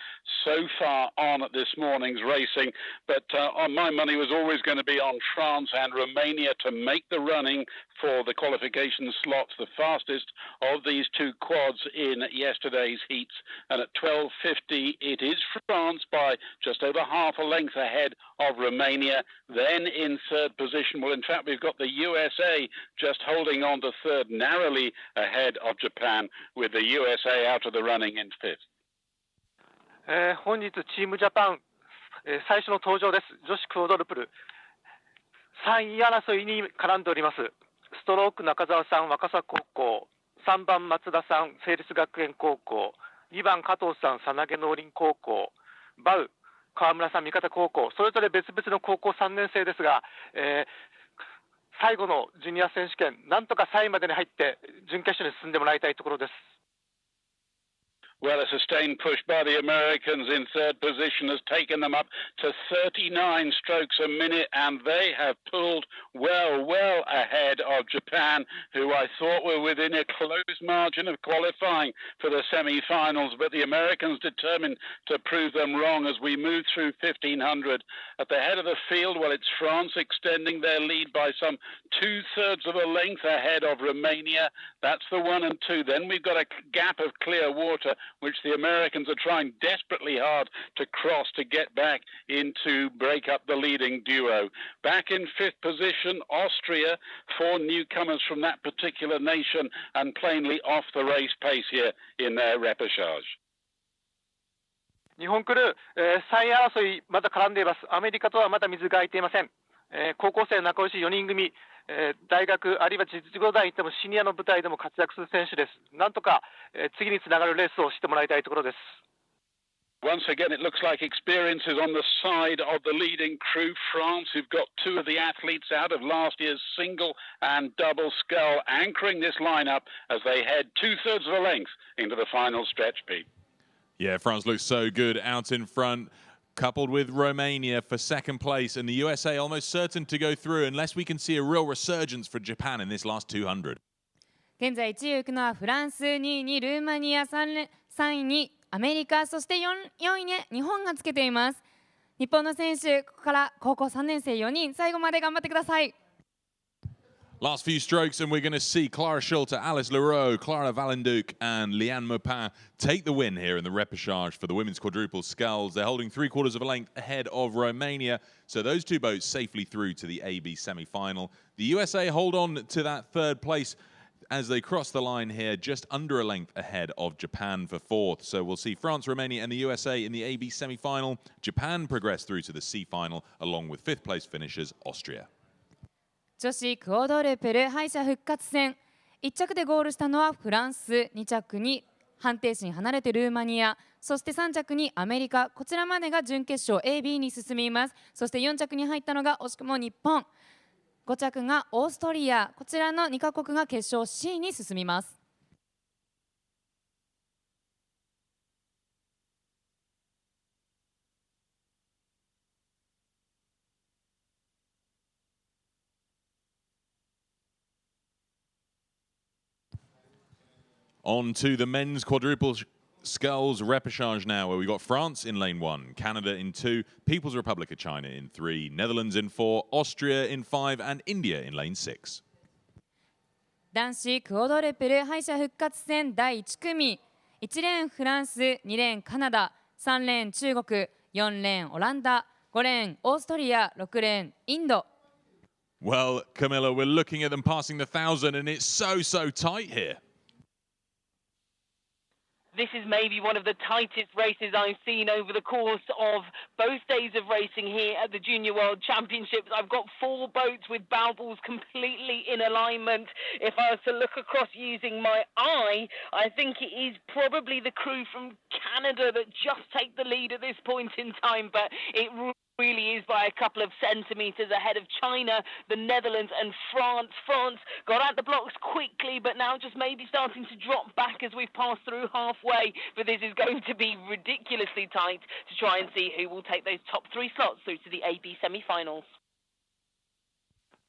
so far on at this morning's racing. But on my money was always going to be on France and Romania to make the running for the qualification slots, the fastest of these two quads in yesterday's heats. And at 12:50, it is France by just over half a length ahead of Romania. Then in third position, well, in fact, we've got the USA just holding on to third, narrowly ahead of Japan, with the USA out of the running in fifth. 本日チームジャパン、最初の登場です。女子クオドルプル3位争いに絡んでおります。ストローク中澤さん若狭高校、3番松田さん成立学園高校、2番加藤さんさなげ農林高校、バウ川村さん三方高校、それぞれ別々の高校3年生ですが、最後のジュニア選手権、なんとか3位までに入って準決勝に進んでもらいたいところです。Well, a sustained push by the Americans in third position has taken them up to 39 strokes a minute, and they have pulled well ahead of Japan, who I thought were within a close margin of qualifying for the semi-finals, but the Americans determined to prove them wrong as we move through 1500. At the head of the field, well, it's France extending their lead by some 2/3 of a length ahead of Romania. That's the 1 and 2. Then we've got a gap of clear water, which the Americans are trying desperately hard to cross to get back into break up the leading duo. Back in fifth position, Austria, 4 newcomers from that particular nation, and plainly off the race pace here in their repechage. 日本クルー、3位争いまだ絡んでいます。アメリカとはまだ水が空いていません。高校生仲良し4人組、大学あるいは実業団行ってもシニアの舞台でも活躍する選手です。なんとか、次につながるレースをしてもらいたいところです。Once again, it looks like experience is on the side of the leading crew. France, who've got 2 of the athletes out of last year's single and double scull, anchoring this lineup as they head 2/3 of a length into the final stretch, Pete. Yeah, France looks so good out in front, coupled with Romania for second place, and the USA almost certain to go through unless we can see a real resurgence for Japan in this last 200. 現在1位を行くのはフランス、2位にルーマニア、3位にアメリカ、そして 4位に日本がつけています。日本の選手、ここから高校3年生4人、最後まで頑張ってください。Last few strokes, and we're going to see Clara Schulte, Alice Leroux, Clara Valenduc, and Liane Maupin take the win here in the repechage for the women's quadruple sculls. They're holding 3/4 of a length ahead of Romania, so those two boats safely through to the AB semi-final. The USA hold on to that third place as they cross the line here, just under a length ahead of Japan for fourth. So we'll see France, Romania, and the USA in the AB semi-final. Japan progress through to the C final, along with fifth place finishers Austria. 女子クオドルプル敗者復活戦、1着でゴールしたのはフランス、2着に判定士に離れてルーマニア、そして3着にアメリカ、こちらまでが準決勝 AB に進みます。そして4着に入ったのが惜しくも日本、5着がオーストリア、こちらの2カ国が決勝 C に進みます。On to the men's quadruple sculls repechage now, where we've got France in lane 1, Canada in 2, People's Republic of China in 3, Netherlands in 4, Austria in 5, and India in lane 6. 男子クオドルプル敗者復活戦第1組、1レーンフランス、2レーンカナダ、3レーン中国、4レーンオランダ、5レーンオーストリア、6レーンインド。Well, Camilla, we're looking at them passing the 1,000, and it's so tight here. This is maybe one of the tightest races I've seen over the course of both days of racing here at the Junior World Championships. I've got 4 boats with bow balls completely in alignment. If I was to look across using my eye, I think it is probably the crew from Canada that just take the lead at this point in time, but it really is by a couple of centimetres ahead of China, the Netherlands and France. France got out the blocks quickly, but now just maybe starting to drop back as we've passed through halfway. But this is going to be ridiculously tight to try and see who will take those top 3 slots through to the AB semi-finals.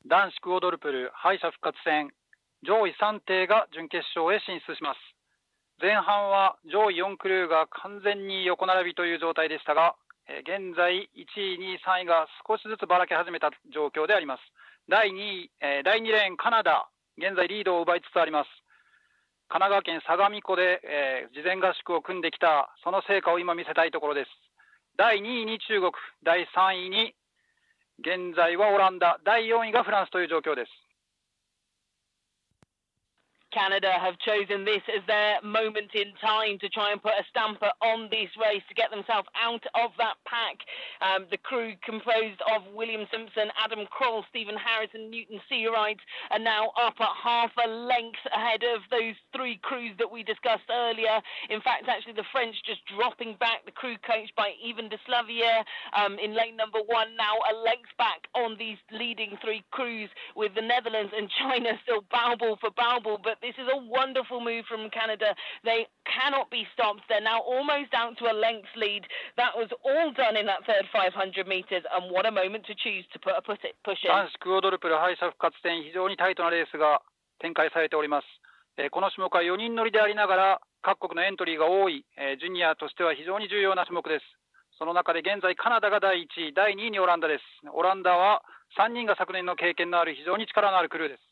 男子クオドルプル敗者復活戦上位3艇が準決勝へ進出します。前半は上位4クルーが完全に横並びという状態でしたが、現在1位、2位、3位が少しずつばらけ始めた状況であります。第2レーンカナダ、現在リードを奪いつつあります。神奈川県相模湖で、事前合宿を組んできたその成果を今見せたいところです。第2位に中国、第3位に現在はオランダ、第4位がフランスという状況です。Canada have chosen this as their moment in time to try and put a stamper on this race to get themselves out of that pack. The crew composed of William Simpson, Adam Kroll, Stephen Harris and Newton Seawright are now up at half a length ahead of those 3 crews that we discussed earlier. In fact, actually the French just dropping back, the crew coached by Yvan de Slavier in lane number 1, now a length back on these leading 3 crews, with the Netherlands and China still bow ball for bow ball. But this is a wonderful move from Canada. They cannot be stopped. They're now almost down to a length lead. That was all done in that third 500 meters, and what a moment to choose to push in. 男子クオドルプル敗者復活戦、非常にタイトなレースが展開されております。この種目は4人乗りでありながら各国のエントリーが多い、ジュニアとしては非常に重要な種目です。その中で現在カナダが第1位、第2位にオランダです。オランダは3人が昨年の経験のある非常に力のあるクルーです。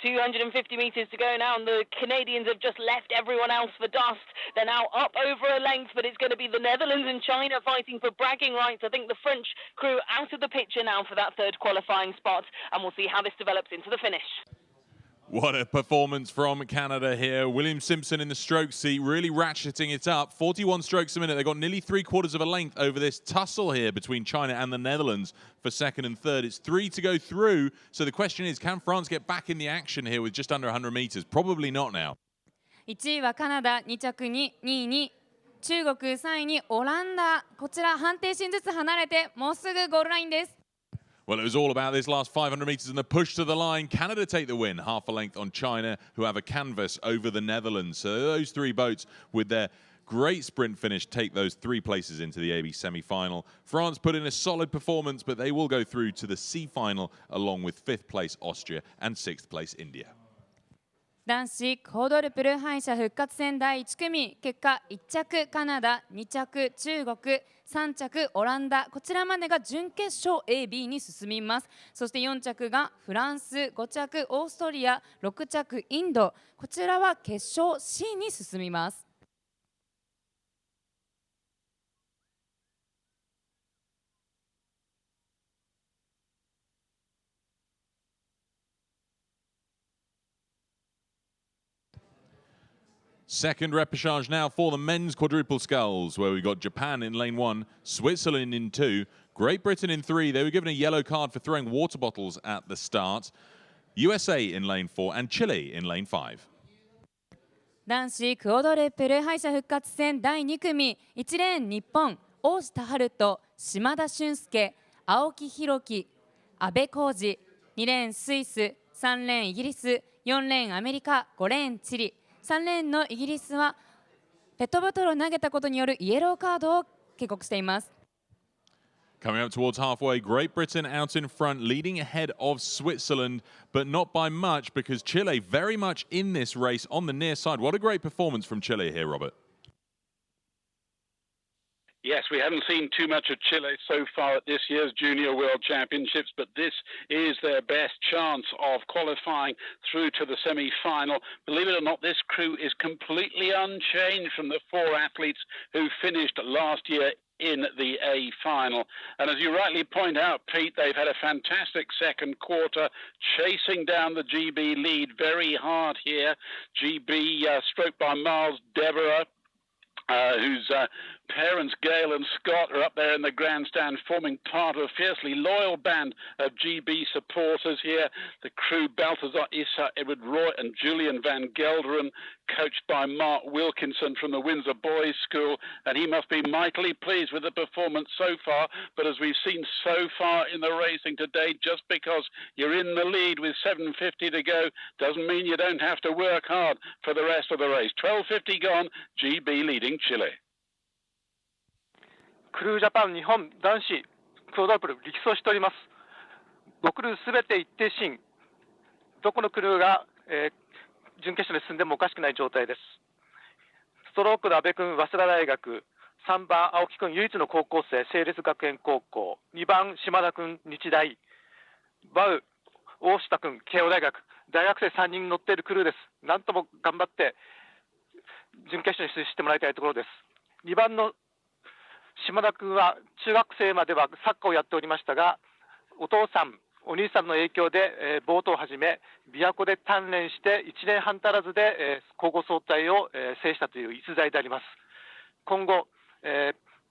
250 metres to go now, and the Canadians have just left everyone else for dust. They're now up over a length, but it's going to be the Netherlands and China fighting for bragging rights. I think the French crew out of the picture now for that third qualifying spot, and we'll see how this develops into the finish. What a performance from Canada here. William Simpson in the stroke seat, really ratcheting it up. 41 strokes a minute. They've got nearly 3/4 of a length over this tussle here between China and the Netherlands for second and third. It's 3 to go through. So the question is, can France get back in the action here with just under 100 meters? Probably not now. 1位はカナダ、2着に2位に中国、3位にオランダ。こちら判定心ずつ離れてもうすぐゴールラインです。Well, it was all about this last 500 metres and the push to the line. Canada take the win, half a length on China, who have a canvas over the Netherlands. So those 3 boats, with their great sprint finish, take those 3 places into the AB semi-final. France put in a solid performance, but they will go through to the C final, along with 5th place Austria and 6th place India. 男子コードルプル敗者復活戦第1組、結果1着カナダ、2着中国、3着オランダ、こちらまでが準決勝 AB に進みます。そして4着がフランス、5着オーストリア、6着インド、こちらは決勝 C に進みます。Second repechage now for the men's quadruple sculls, where we've got Japan in lane 1, Switzerland in 2, Great Britain in 3. They were given a yellow card for throwing water bottles at the start. USA in lane 4 and Chile in lane 5. 男子クオドルプル敗者復活戦第2組、1レーン日本、大下遥人、島田俊介、青木弘樹、阿部浩二、2レーンスイス、3レーンイギリス、4レーンアメリカ、5レーンチリ、3レーンのイギリスはペットボトルを投げたことによるイエローカードを警告しています。Coming up towards halfway, Great Britain out in front, leading ahead of Switzerland, but not by much because Chile very much in this race on the near side. What a great performance from Chile here, Robert. Yes, we haven't seen too much of Chile so far at this year's Junior World Championships, but this is their best chance of qualifying through to the semi-final. Believe it or not, this crew is completely unchanged from the 4 athletes who finished last year in the A final. And as you rightly point out, Pete, they've had a fantastic second quarter, chasing down the GB lead very hard here. GB stroked by Miles Deborah, who's parents Gail and Scott are up there in the grandstand forming part of a fiercely loyal band of GB supporters here. The crew Balthazar Issa, Edward Roy and Julian Van Gelderen, coached by Mark Wilkinson from the Windsor Boys School, and he must be mightily pleased with the performance so far. But as we've seen so far in the racing today, just because you're in the lead with 7:50 to go doesn't mean you don't have to work hard for the rest of the race. 12:50 gone, GB leading Chile. クルージャパン日本男子クオドルプル力走しております。5クルーすべて一定シーン、どこのクルーが、準決勝に進んでもおかしくない状態です。ストロークの阿部君、早稲田大学、3番青木君、唯一の高校生、成立学園高校、2番島田君、日大、バウ、大下君、慶応大学、大学生3人乗っているクルーです。なんとも頑張って準決勝に出場してもらいたいところです。2番の島田君は中学生まではサッカーをやっておりましたが、お父さん、お兄さんの影響で、ボートをはじめ琵琶湖で鍛錬して1年半足らずで、皇后総体を、制したという逸材であります。今後、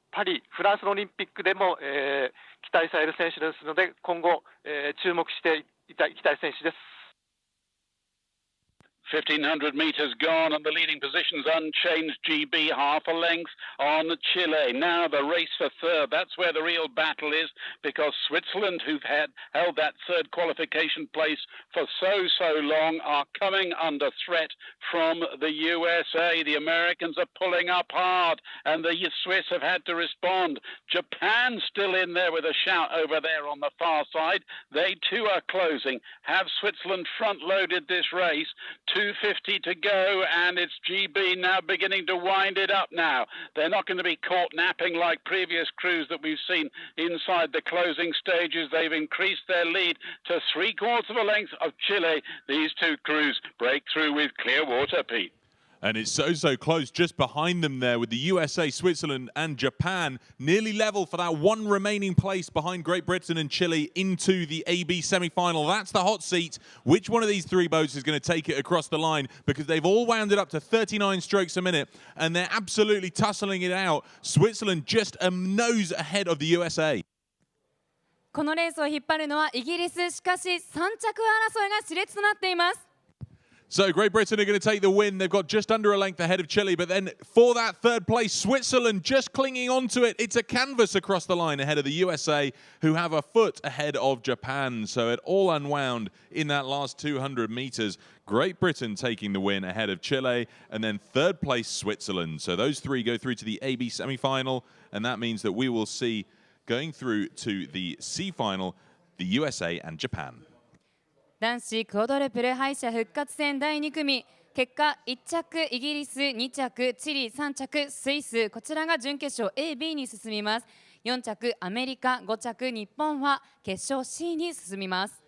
パリ、フランスのオリンピックでも、期待される選手ですので、今後、注目していきたい選手です。1,500 metres gone and the leading positions unchanged. GB half a length on Chile. Now the race for third. That's where the real battle is, because Switzerland, who've held that third qualification place for so long, are coming under threat from the USA. The Americans are pulling up hard and the Swiss have had to respond. Japan still in there with a shout over there on the far side. They too are closing. Have Switzerland front-loaded this race? 2:50 to go, and it's GB now beginning to wind it up now. They're not going to be caught napping like previous crews that we've seen inside the closing stages. They've increased their lead to 3/4 of a length of Chile. These two crews break through with clear water, Pete. And it's so close just behind them there with the USA, Switzerland and Japan nearly level for that one remaining place behind Great Britain and Chile into the AB semi-final. That's the hot seat. Which one of these three boats is going to take it across the line? Because they've all wound it up to 39 strokes a minute and they're absolutely tussling it out. Switzerland just a nose ahead of the USA. このレースを引っ張るのはイギリス、しかし3着争いが熾烈となっています。So Great Britain are going to take the win. They've got just under a length ahead of Chile, but then for that third place, Switzerland just clinging on to it. It's a canvas across the line ahead of the USA, who have a foot ahead of Japan. So it all unwound in that last 200 meters. Great Britain taking the win ahead of Chile, and then third place, Switzerland. So those three go through to the AB semi-final, and that means that we will see going through to the C final, the USA and Japan. 男子クオドルプル敗者復活戦第2組、結果1着イギリス、2着チリ、3着スイス、こちらが準決勝 AB に進みます。4着アメリカ、5着日本は決勝 C に進みます。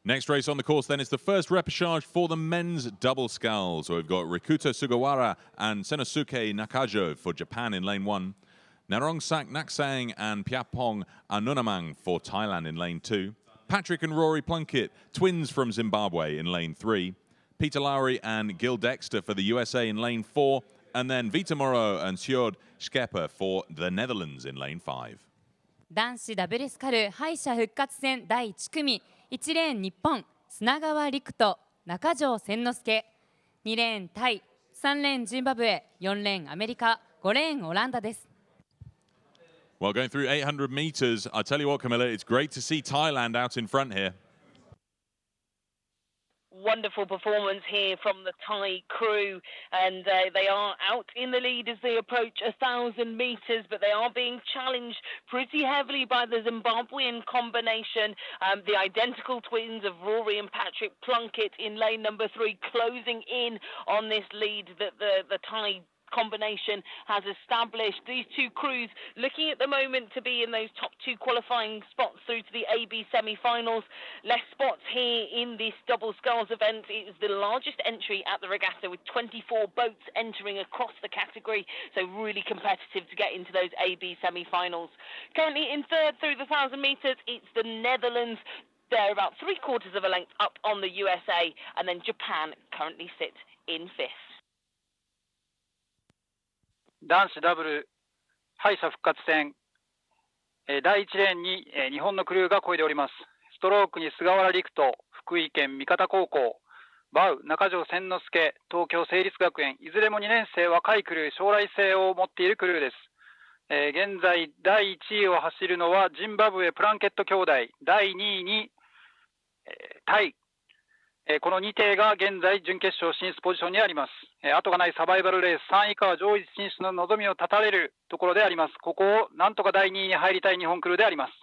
Next race on the course then is the first repechage for the men's double sculls. So we've got Rikuta Sugawara and Senosuke Nakajo for Japan in lane 1. Narongsak Naksang and Piapong Anunamang for Thailand in lane 2. Patrick and Rory Plunkett, twins from Zimbabwe in lane 3. Peter Lowry and Gil Dexter for the USA in lane 4. And then Vita Moro and Sjord Schepper for the Netherlands in lane 5. 男子ダブルスカル敗者復活戦第1組、1レーン日本、砂川陸斗、中条千之助、2レーンタイ、3レーンジンバブエ、4レーンアメリカ、5レーンオランダです。Well, going through 800 meters, I tell you what, Camilla, it's great to see Thailand out in front here. Wonderful performance here from the Thai crew, and they are out in the lead as they approach 1,000 meters, but they are being challenged pretty heavily by the Zimbabwean combination, the identical twins of Rory and Patrick Plunkett in lane number 3, closing in on this lead that the Thai combination has established. These two crews looking at the moment to be in those top two qualifying spots through to the AB semi-finals. Less spots here in this double sculls event. It was the largest entry at the regatta with 24 boats entering across the category, so really competitive to get into those AB semi-finals. Currently in third through the 1,000 metres, it's the Netherlands. They're about 3/4 of a length up on the USA, and then Japan currently sit in fifth. 男子ダブル敗者復活戦、第1レーンに日本のクルーが漕いでおります。ストロークに菅原陸斗、福井県三方高校、バウ中条千之助、東京成立学園、いずれも2年生若いクルー、将来性を持っているクルーです。現在第1位を走るのはジンバブエプランケット兄弟、第2位にタイ、この2艇が現在準決勝進出ポジションにあります。後がないサバイバルレース、3位以下は上位進出の望みを絶たれるところであります。ここをなんとか第2位に入りたい日本クルーであります。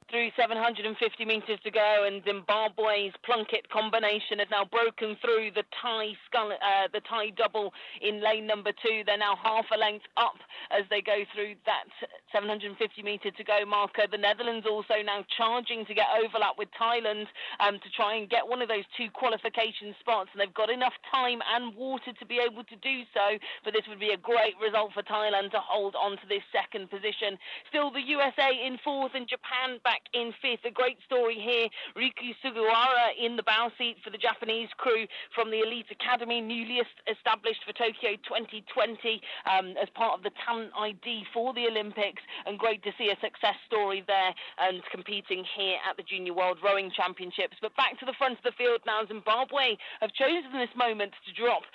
Through 750 metres to go, and Zimbabwe's Plunkett combination has now broken through the Thai double in lane number 2. They're now half a length up as they go through that 750 metre to go marker. The Netherlands also now charging to get overlap with Thailand to try and get one of those two qualification spots, and they've got enough time and water to be able to do so, but this would be a great result for Thailand to hold on to this second position. Still the USA in fourth and Japan back in fifth. A great story here. Riku Sugawara in the bow seat for the Japanese crew from the Elite Academy, newly established for Tokyo 2020 as part of the talent ID for the Olympics, and great to see a success story there and competing here at the Junior World Rowing Championships. But back to the front of the field now, Zimbabwe have chosen this moment to drop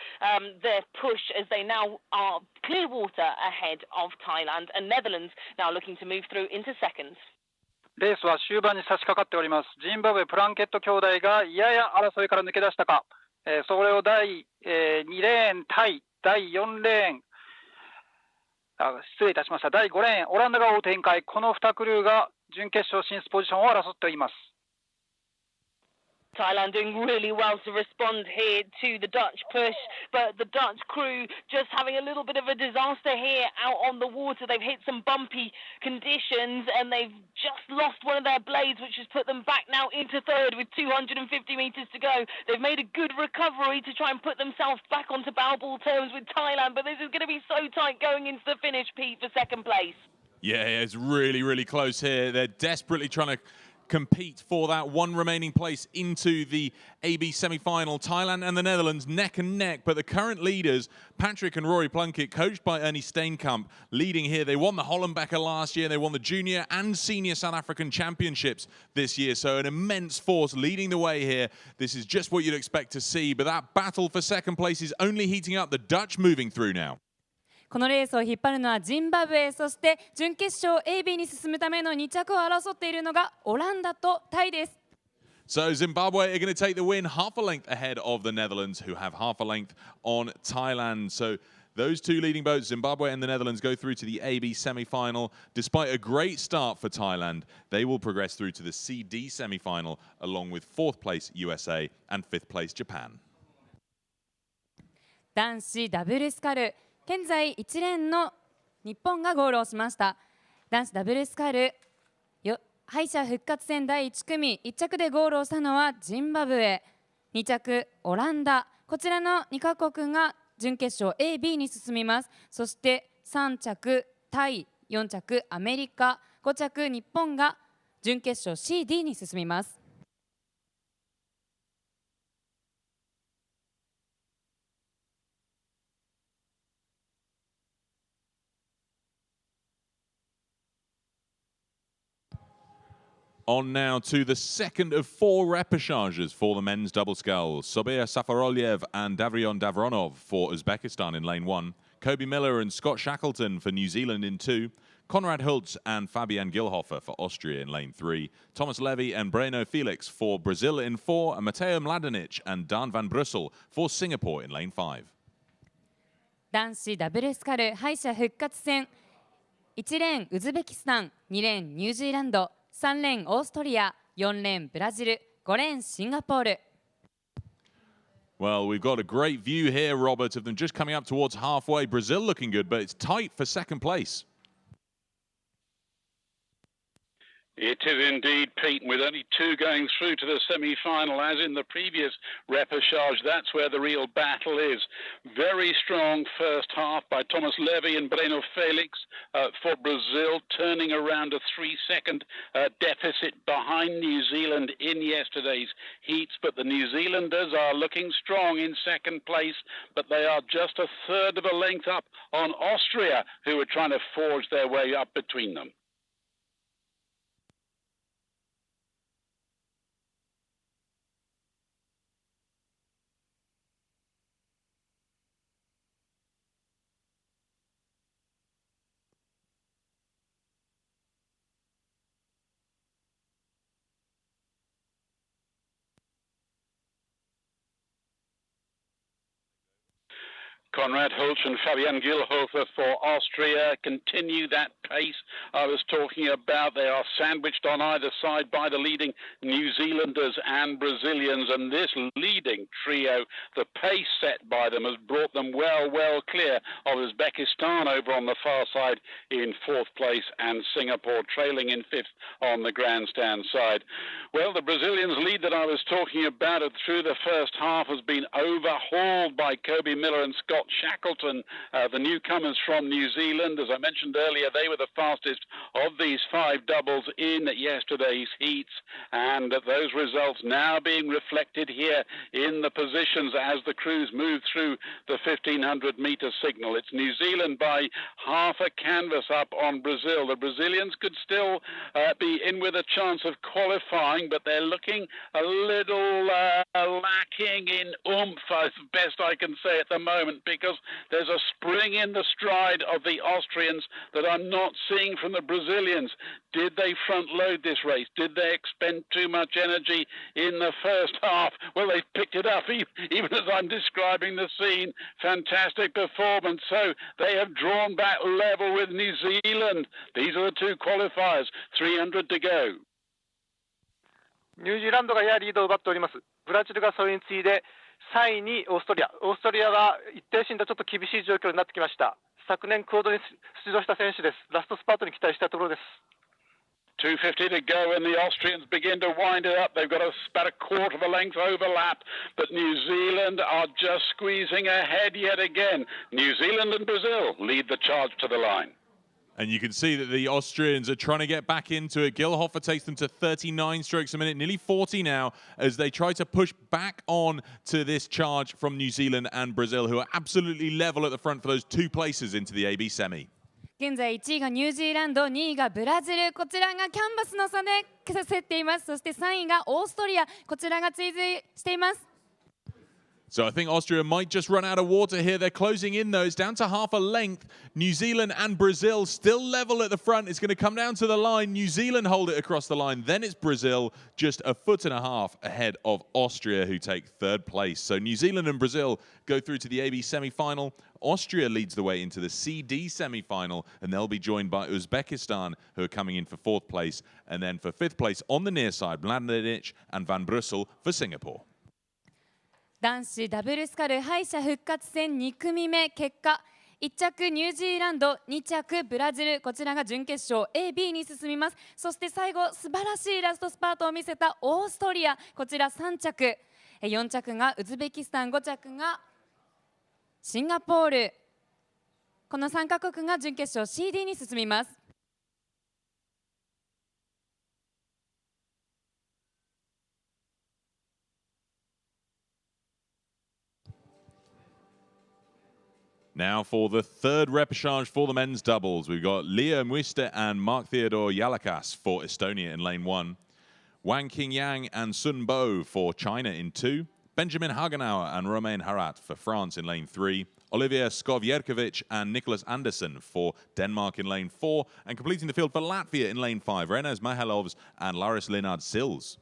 their push as they now are clear water ahead of Thailand, and Netherlands now looking to move through into seconds. レースは終盤に差し掛かっております。ジンバブエプランケット兄弟がやや争いから抜け出したか、それを第2レーンタイ、第4レーン失礼いたしました、第5レーンオランダが追う展開。この2クルーが準決勝進出ポジションを争っています。Thailand doing really well to respond here to the Dutch push, but the Dutch crew just having a little bit of a disaster here out on the water. They've hit some bumpy conditions and they've just lost one of their blades, which has put them back now into third with 250 metres to go. They've made a good recovery to try and put themselves back onto bow ball terms with Thailand, but this is going to be so tight going into the finish, Pete, for second place. Yeah, it's really, really close here. They're desperately trying to compete for that one remaining place into the AB semi-final. Thailand and the Netherlands neck and neck, but the current leaders, Patrick and Rory Plunkett, coached by Ernie Steenkamp, leading here. They won the Hollenbecker last year. They won the junior and senior South African championships this year, so an immense force leading the way here. This is just what you'd expect to see, but that battle for second place is only heating up. The Dutch moving through now. このレースを引っ張るのはジンバブエ、そして準決勝 AB に進むための2着を争っているのがオランダとタイです。So Zimbabwe are going to take the win, half a length ahead of the Netherlands, who have half a length on Thailand. So those two leading boats, Zimbabwe and the Netherlands, go through to the AB semi-final. Despite a great start for Thailand, they will progress through to the CD semi-final, along with 4th place USA and 5th place Japan. 男子ダブルスカル、現在1レーンの日本がゴールをしました。男子ダブルスカル敗者復活戦第1組、1着でゴールをしたのはジンバブエ、2着オランダ、こちらの2カ国が準決勝 AB に進みます。そして3着タイ、4着アメリカ、5着日本が準決勝 CD に進みます。On now to the second of 4 repechages for the men's double sculls. Sobir Safaroliev and Davrion Davronov for Uzbekistan in lane 1. Kobe Miller and Scott Shackleton for New Zealand in 2. Konrad Hultz and Fabian Gilhofer for Austria in lane 3. Thomas Levy and Breno Felix for Brazil in 4. And Mateo Mladenic and Dan van Brussel for Singapore in lane 5. 男子ダブルスカル敗者復活戦、1レーンウズベキスタン、2レーンニュージーランド、3レーンオーストリア、4レーンブラジル、5レーンシンガポール。Well, we've got a great view here, Robert, of them just coming up towards halfway. Brazil looking good, but it's tight for second place. It is indeed, Pete, with only two going through to the semi-final, as in the previous repechage. That's where the real battle is. Very strong first half by Thomas Levy and Breno Felix for Brazil, turning around a 3-second deficit behind New Zealand in yesterday's heats. But the New Zealanders are looking strong in second place, but they are just a third of a length up on Austria, who are trying to forge their way up between them. Konrad Holz and Fabian Gilhofer for Austria continue that pace I was talking about. They are sandwiched on either side by the leading New Zealanders and Brazilians, and this leading trio, the pace set by them has brought them well clear of Uzbekistan over on the far side in fourth place, and Singapore trailing in fifth on the grandstand side. Well, the Brazilians' lead that I was talking about through the first half has been overhauled by Kobe Miller and Scott Shackleton, the newcomers from New Zealand. As I mentioned earlier, they were the fastest of these five doubles in yesterday's heats, and those results now being reflected here in the positions as the crews move through the 1500-meter signal. It's New Zealand by half a canvas up on Brazil. The Brazilians could still be in with a chance of qualifying, but they're looking a little lacking in oomph, as best I can say at the moment, because there's a spring in the stride of the Austrians that I'm not seeing from the Brazilians. Did they front load this race? Did they expend too much energy in the first half? Well, they've picked it up even as I'm describing the scene. Fantastic performance. So they have drawn back level with New Zealand. These are the two qualifiers. 300 to go. ニュージーランドがややリードを奪っております。ブラジルがそれに次いで3位にオーストリア。オーストリアが一定身とちょっと厳しい状況になってきました。昨年クオードに出場した選手です。ラストスパートに期待したいところです。250 to go, and the Austrians begin to wind it up. They've got about a quarter of a length overlap, but New Zealand are just squeezing ahead yet again. New Zealand and Brazil lead the charge to the line. And you can see that the Austrians are trying to get back into it. Gilhofer takes them to 39 strokes a minute, nearly 40 now, as they try to push back on to this charge from New Zealand and Brazil, who are absolutely level at the front for those two places into the AB semi. 現在1位がニュージーランド、2位がブラジル、こちらがキャンバスの差で競っています。そして3位がオーストリア、こちらが追随しています。So I think Austria might just run out of water here. They're closing in, though. It's down to half a length. New Zealand and Brazil still level at the front. It's going to come down to the line. New Zealand hold it across the line. Then it's Brazil, just a foot and a half ahead of Austria, who take third place. So New Zealand and Brazil go through to the AB semi-final. Austria leads the way into the CD semi-final, and they'll be joined by Uzbekistan, who are coming in for fourth place. And then for fifth place on the near side, Mladenic and Van Brussel for Singapore. 男子ダブルスカル敗者復活戦2組目、結果1着ニュージーランド、2着ブラジル、こちらが準決勝 AB に進みます。そして最後素晴らしいラストスパートを見せたオーストリア、こちら3着、4着がウズベキスタン、5着がシンガポール、この3カ国が準決勝 CD に進みます。Now for the third repechage for the men's doubles. We've got Leo Muiste and Mark Theodore Yalakas for Estonia in lane 1. Wang Qingyang and Sun Bo for China in 2. Benjamin Hagenauer and Romain Harat for France in lane 3. Olivier Skovjerkovic and Nicholas Andersen for Denmark in lane 4. And completing the field for Latvia in lane 5, Renes Mahalovs and Laris Linard-Sills.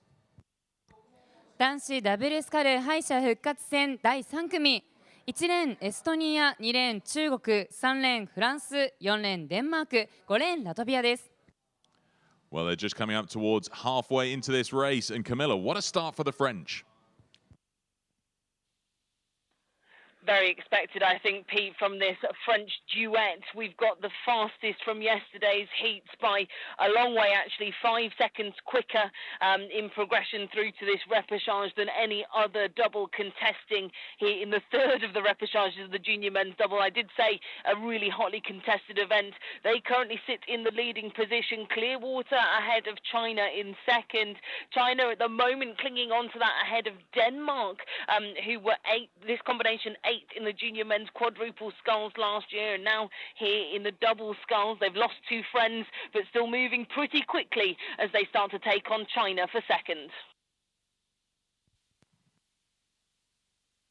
男子ダブルスカル敗者復活戦第3組。1レーンエストニア、2レーン中国、3レーンフランス、4レーンデンマーク、5レーンラトビアです。Well, they're just coming up towards halfway into this race. And Camilla, what a start for the French. Very expected, I think, Pete, from this French duet. We've got the fastest from yesterday's heats by a long way, actually, 5 seconds quicker in progression through to this repechage than any other double contesting here in the third of the repechages of the junior men's double. I did say a really hotly contested event. They currently sit in the leading position. Clearwater ahead of China in second. China at the moment clinging on to that ahead of Denmark, who were this combination 8 in the junior men's quadruple sculls last year, and now here in the double sculls. They've lost 2 friends, but still moving pretty quickly as they start to take on China for second.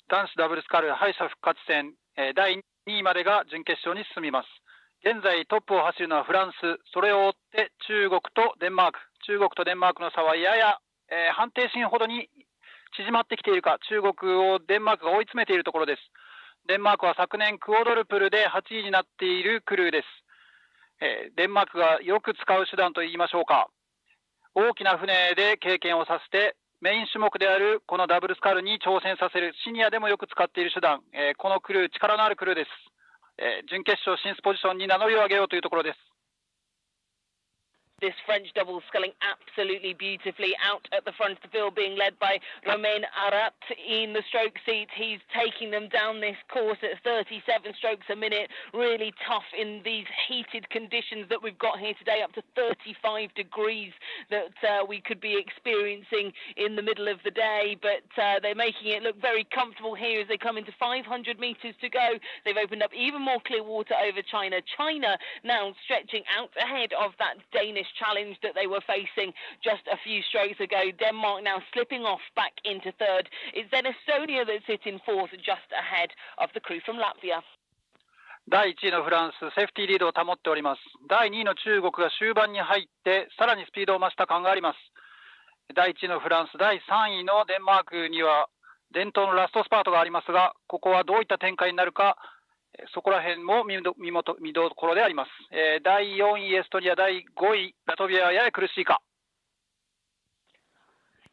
男子ダブルスカル敗者復活戦、第2位までが準決勝に進みます。現在トップを走るのはフランス、それを追って中国とデンマーク。中国とデンマークの差はやや、判定シーンほどに縮まってきているか、中国をデンマークが追い詰めているところです。デンマークは昨年クオドルプルで8位になっているクルーです。デンマークがよく使う手段といいましょうか。大きな船で経験をさせて、メイン種目であるこのダブルスカルに挑戦させる、シニアでもよく使っている手段、このクルー、力のあるクルーです。準決勝進出ポジションに名乗りを上げようというところです。This French double sculling absolutely beautifully out at the front of the field, being led by Romain Arat in the stroke seat. He's taking them down this course at 37 strokes a minute. Really tough in these heated conditions that we've got here today, up to 35 degrees that we could be experiencing in the middle of the day. But they're making it look very comfortable here as they come into 500 meters to go. They've opened up even more clear water over China. China now stretching out ahead of that Danish challenge that they were facing just a few strokes ago. Denmark now slipping off back into third. It's then Estonia that sits in fourth, just ahead of the crew from Latvia. 第1位のフランス、セーフティーリードを保っております。第2位の中国が終盤に入って、さらにスピードを増した感があります。第1位のフランス、第3位のデンマークには伝統のラストスパートがありますが、ここはどういった展開になるか、そこら辺も見どころであります。第4位エストニア、第5位ラトビアはやや苦しいか。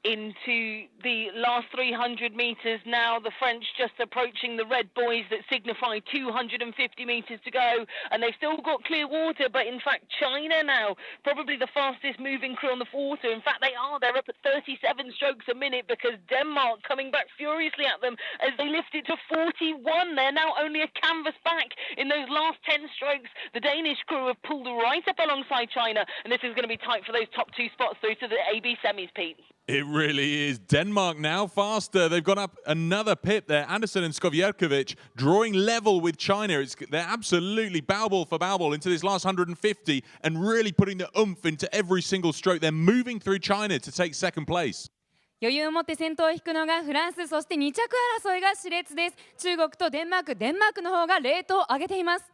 Into the last 300 meters now, the French just approaching the red buoys that signify 250 meters to go, and they've still got clear water, but in fact China now probably the fastest moving crew on the water. In fact they're up at 37 strokes a minute because Denmark coming back furiously at them as they lift it to 41. They're now only a canvas back in those last 10 strokes. The Danish crew have pulled right up alongside China, and this is going to be tight for those top 2 spots through to the AB semis, Pete. It really is. Denmark now faster. They've gone up another pip there. Andersen and Skovjerkovic drawing level with China. They're absolutely bow ball for bow ball into this last 150 and really putting the oomph into every single stroke. They're moving through China to take second place. 余裕を持って先頭を引くのがフランス、そして2着争いが熾烈です。中国とデンマークの方がレートを上げています。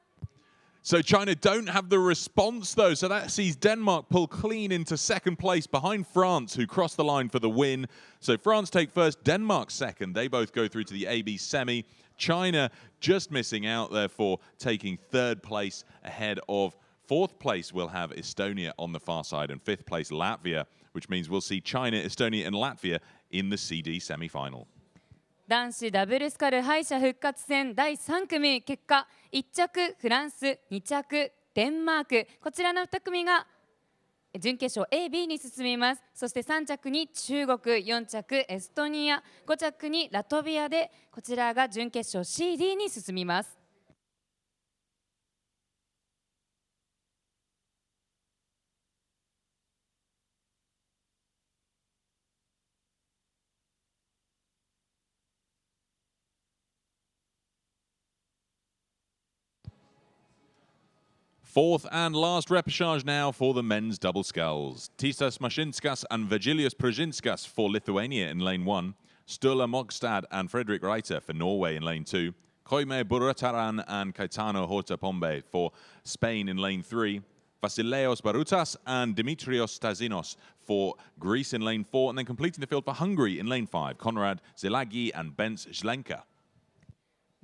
So China don't have the response, though, so that sees Denmark pull clean into second place behind France, who crossed the line for the win. So France take first, Denmark second. They both go through to the AB semi. China just missing out, therefore, taking third place ahead of fourth place. We'll have Estonia on the far side, and fifth place, Latvia, which means we'll see China, Estonia, and Latvia in the CD semi-final. 男子ダブルスカル敗者復活戦第3組、結果1着フランス、2着デンマーク、こちらの2組が準決勝 AB に進みます。そして3着に中国、4着エストニア、5着にラトビアで、こちらが準決勝 CD に進みます。Fourth and last repechage now for the men's double sculls. Tisas Mashinskas and Virgilius Przinskas for Lithuania in lane 1. Sturla Mogstad and Fredrik Reiter for Norway in lane 2. Koime Burataran and Caetano Horta-Pombe for Spain in lane 3. Vasileos Barutas and Dimitrios Stazinos for Greece in lane 4. And then completing the field for Hungary in lane 5. Konrad Zelagi and Bence Zlenka.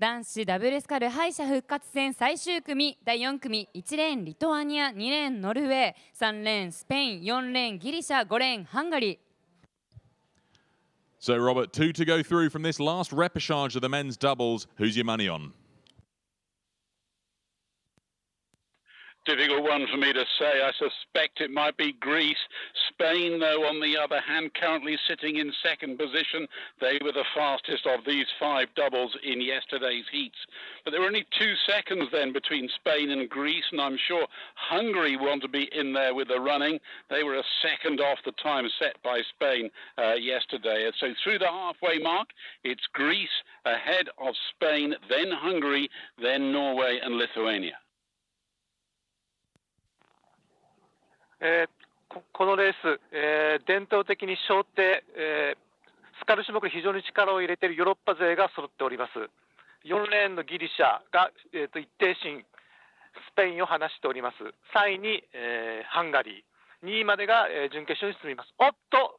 男子ダブルスカル敗者復活戦最終組第4組、1レーンリトアニア、2レーンノルウェー、3レーンスペイン、4レーンギリシャ、5レーンハンガリー。So, Robert, 2 to go through from this last repechage of the men's doubles. Who's your money on? Difficult one for me to say. I suspect it might be Greece. Spain, though, on the other hand, currently sitting in second position. They were the fastest of these 5 doubles in yesterday's heats. But there were only 2 seconds then between Spain and Greece, and I'm sure Hungary want to be in there with the running. They were a second off the time set by Spain yesterday. So through the halfway mark, it's Greece ahead of Spain, then Hungary, then Norway and Lithuania. このレース、伝統的に小艇、スカル種目で非常に力を入れているヨーロッパ勢が揃っております。4レーンのギリシャが、一定心、スペインを離しております。3位に、ハンガリー、2位までが、準決勝に進みます。おっと、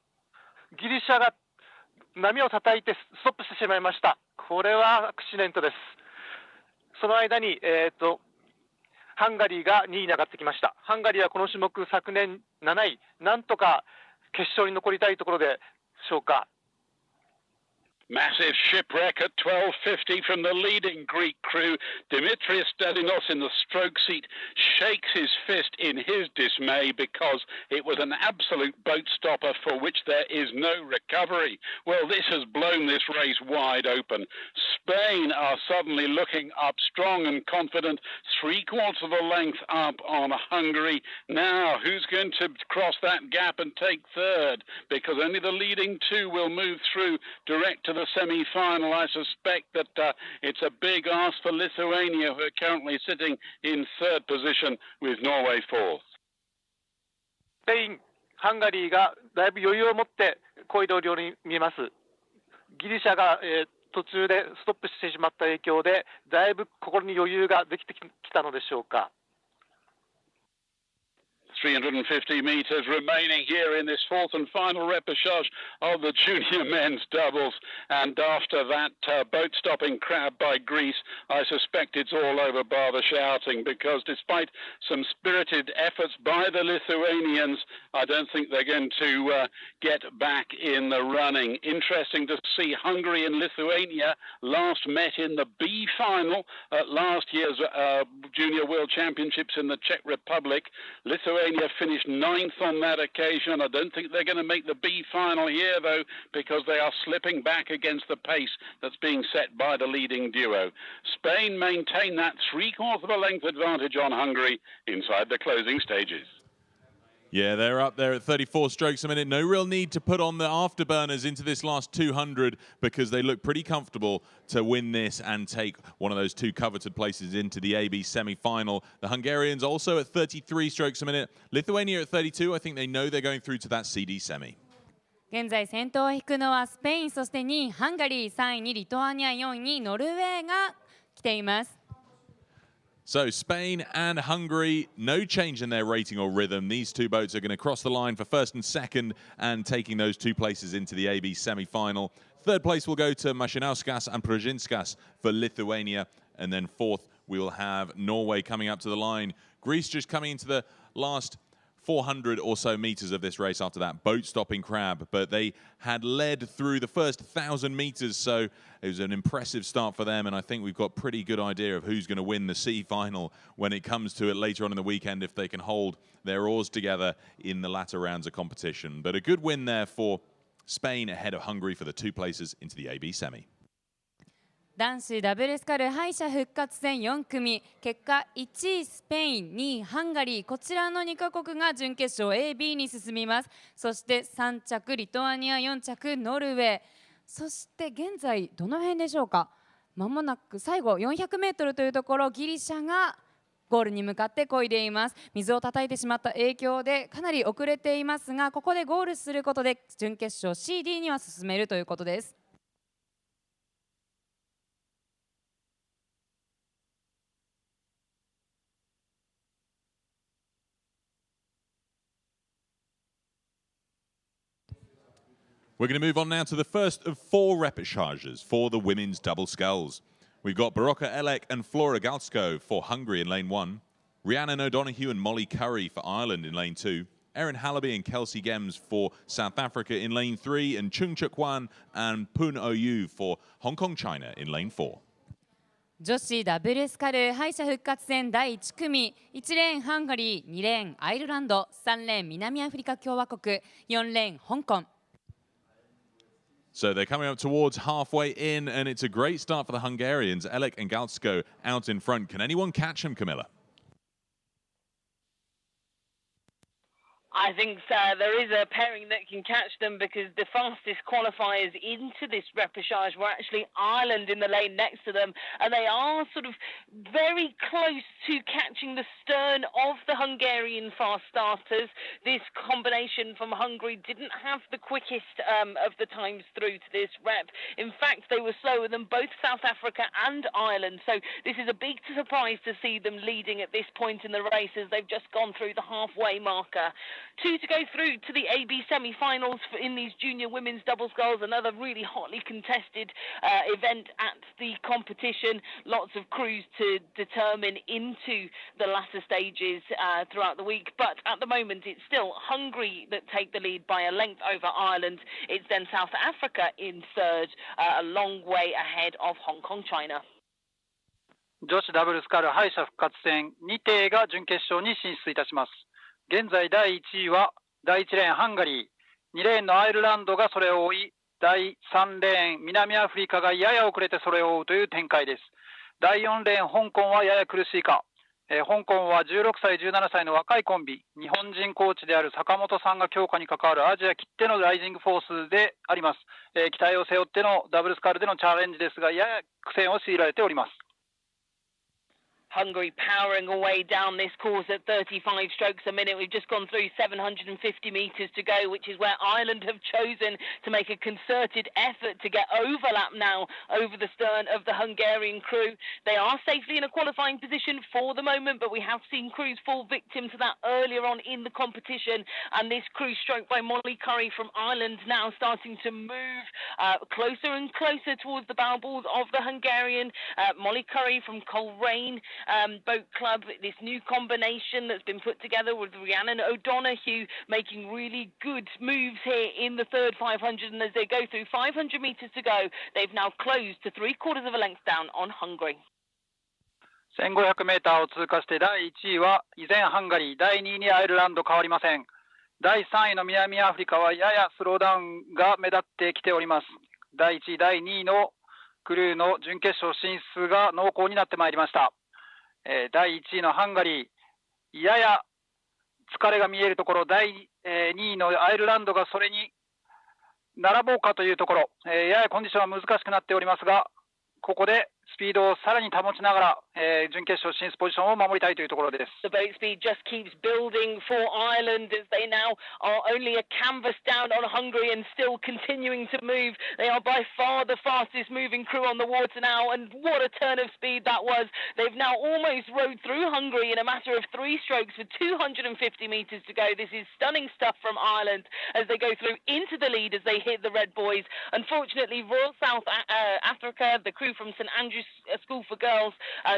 ギリシャが波を叩いてストップしてしまいました。これはアクシデントです。その間に、ハンガリーが2位に上がってきました。ハンガリーはこの種目昨年7位、なんとか決勝に残りたいところでしょうか。Massive shipwreck at 12:50 from the leading Greek crew. Dimitrios Stadinos in the stroke seat shakes his fist in his dismay because it was an absolute boat stopper for which there is no recovery. Well, this has blown this race wide open. Spain are suddenly looking up strong and confident, 3/4 of a length up on Hungary. Now, who's going to cross that gap and take third? Because only the leading 2 will move through direct to the semi-final. I suspect that it's a big ask for Lithuania, who are currently sitting in third position with Norway fourth. スペイン、ハンガリーがだいぶ余裕を持って漕いでおるように見えます。ギリシャが、途中でストップしてしまった影響でだいぶ心に余裕ができてきたのでしょうか。350 metres remaining here in this 4th and final repechage of the junior men's doubles. And after that boat stopping crab by Greece, I suspect it's all over bar the shouting, because despite some spirited efforts by the Lithuanians, I don't think they're going to get back in the running. Interesting to see Hungary and Lithuania last met in the B final at last year's Junior World Championships in the Czech Republic. Lithuania finished 9th on that occasion. I don't think they're going to make the B final here, though, because they are slipping back against the pace that's being set by the leading duo. Spain maintain that 3/4 of a length advantage on Hungary inside the closing stages. Yeah, they're up there at 34 strokes a minute. No real need to put on the afterburners into this last 200 because they look pretty comfortable to win this and take one of those 2 coveted places into the AB semi-final. The Hungarians also at 33 strokes a minute. Lithuania at 32. I think they know they're going through to that CD semi. 現在先頭を引くのはスペイン、そして2位ハンガリー、3位にリトアニア、4位にノルウェーが来ています。So Spain and Hungary, no change in their rating or rhythm. These 2 boats are going to cross the line for first and second and taking those 2 places into the AB semi-final. Third place will go to Mashinauskas and Prozinskas for Lithuania. And then fourth, we will have Norway coming up to the line. Greece just coming into the last 400 or so meters of this race after that boat stopping crab, but they had led through the first 1,000 meters, so it was an impressive start for them, and I think we've got a pretty good idea of who's going to win the C final when it comes to it later on in the weekend, if they can hold their oars together in the latter rounds of competition. But a good win there for Spain ahead of Hungary for the 2 places into the AB semi. 男子ダブルスカル敗者復活戦4組、結果1位スペイン、2位ハンガリー、こちらの2カ国が準決勝 AB に進みます。そして3着リトアニア、4着ノルウェー、そして現在どの辺でしょうか。まもなく最後400メートルというところ、ギリシャがゴールに向かって漕いでいます。水を叩いてしまった影響でかなり遅れていますが、ここでゴールすることで準決勝 CD には進めるということです。We're going to move on now to the first of 4 repechages for the women's double sculls. We've got Barocca Elek and Flora Galsko for Hungary in lane 1, Rhiannon O'Donoghue and Molly Curry for Ireland in lane 2, Erin Hallaby and Kelsey Gems for South Africa in lane 3, and Chung Chuk Wan and Pun Oyu for Hong Kong China in lane 4. 女子ダブルスカル敗者復活戦第1組、1レーンハンガリー、2レーンアイルランド、3レーン南アフリカ共和国、4レーン香港。So they're coming up towards halfway in, and it's a great start for the Hungarians. Elek and Galsko out in front. Can anyone catch him, Camilla? I think there is a pairing that can catch them, because the fastest qualifiers into this repechage were actually Ireland in the lane next to them, and they are sort of very close to catching the stern of the Hungarian fast starters. This combination from Hungary didn't have the quickest of the times through to this rep. In fact, they were slower than both South Africa and Ireland, so this is a big surprise to see them leading at this point in the race, as they've just gone through the halfway marker. 2 to go through to the AB semi-finals in these junior women's double sculls, another really hotly contested event at the competition. Lots of crews to determine into the latter stages throughout the week, but at the moment it's still Hungary that take the lead by a length over Ireland. It's then South Africa in third, a long way ahead of Hong Kong China. 女子ダブルスカル敗者復活戦2艇が準決勝に進出いたします。現在第1位は第1レーンハンガリー、2レーンのアイルランドがそれを追い、第3レーン南アフリカがやや遅れてそれを追うという展開です。第4レーン香港はやや苦しいか。香港は16歳、17歳の若いコンビ、日本人コーチである坂本さんが強化に関わるアジアきってのライジングフォースであります。期待を背負ってのダブルスカルでのチャレンジですが、やや苦戦を強いられております。Hungary powering away down this course at 35 strokes a minute. We've just gone through 750 metres to go, which is where Ireland have chosen to make a concerted effort to get overlap now over the stern of the Hungarian crew. They are safely in a qualifying position for the moment, but we have seen crews fall victim to that earlier on in the competition. And this crew stroke by Molly Curry from Ireland now starting to move closer and closer towards the bow balls of the Hungarian. Molly Curry from Coleraine Boat Club, this new combination that's been put together with Rhiannon O'Donoghue making really good moves here in the third 500, and as they go through 500 metres to go, they've now closed to 3/4 of a length down on Hungary. 1500メーターを通過して第1位は依然ハンガリー、第2位にアイルランド変わりません。第3位の南アフリカはややスローダウンが目立ってきております。第1位、第2位のクルーの準決勝進出が濃厚になってまいりました。第1位のハンガリー、やや疲れが見えるところ、第2位のアイルランドがそれに並ぼうかというところ、ややコンディションは難しくなっておりますが、ここでスピードをさらに保ちながら、準決勝進出ポジションを守りたいというところです。 The boat speed just keeps building for Ireland as they now are only a canvas down on Hungary and still continuing to move. They are by far the fastest moving crew on the water now, and what a turn of speed that was. They've now almost rode through Hungary in a matter of 3 strokes with 250 metres to go. This is stunning stuff from Ireland as they go through into the lead as they hit the red buoys. Unfortunately, Royal South Africa, the crew from St Andrews School for Girls,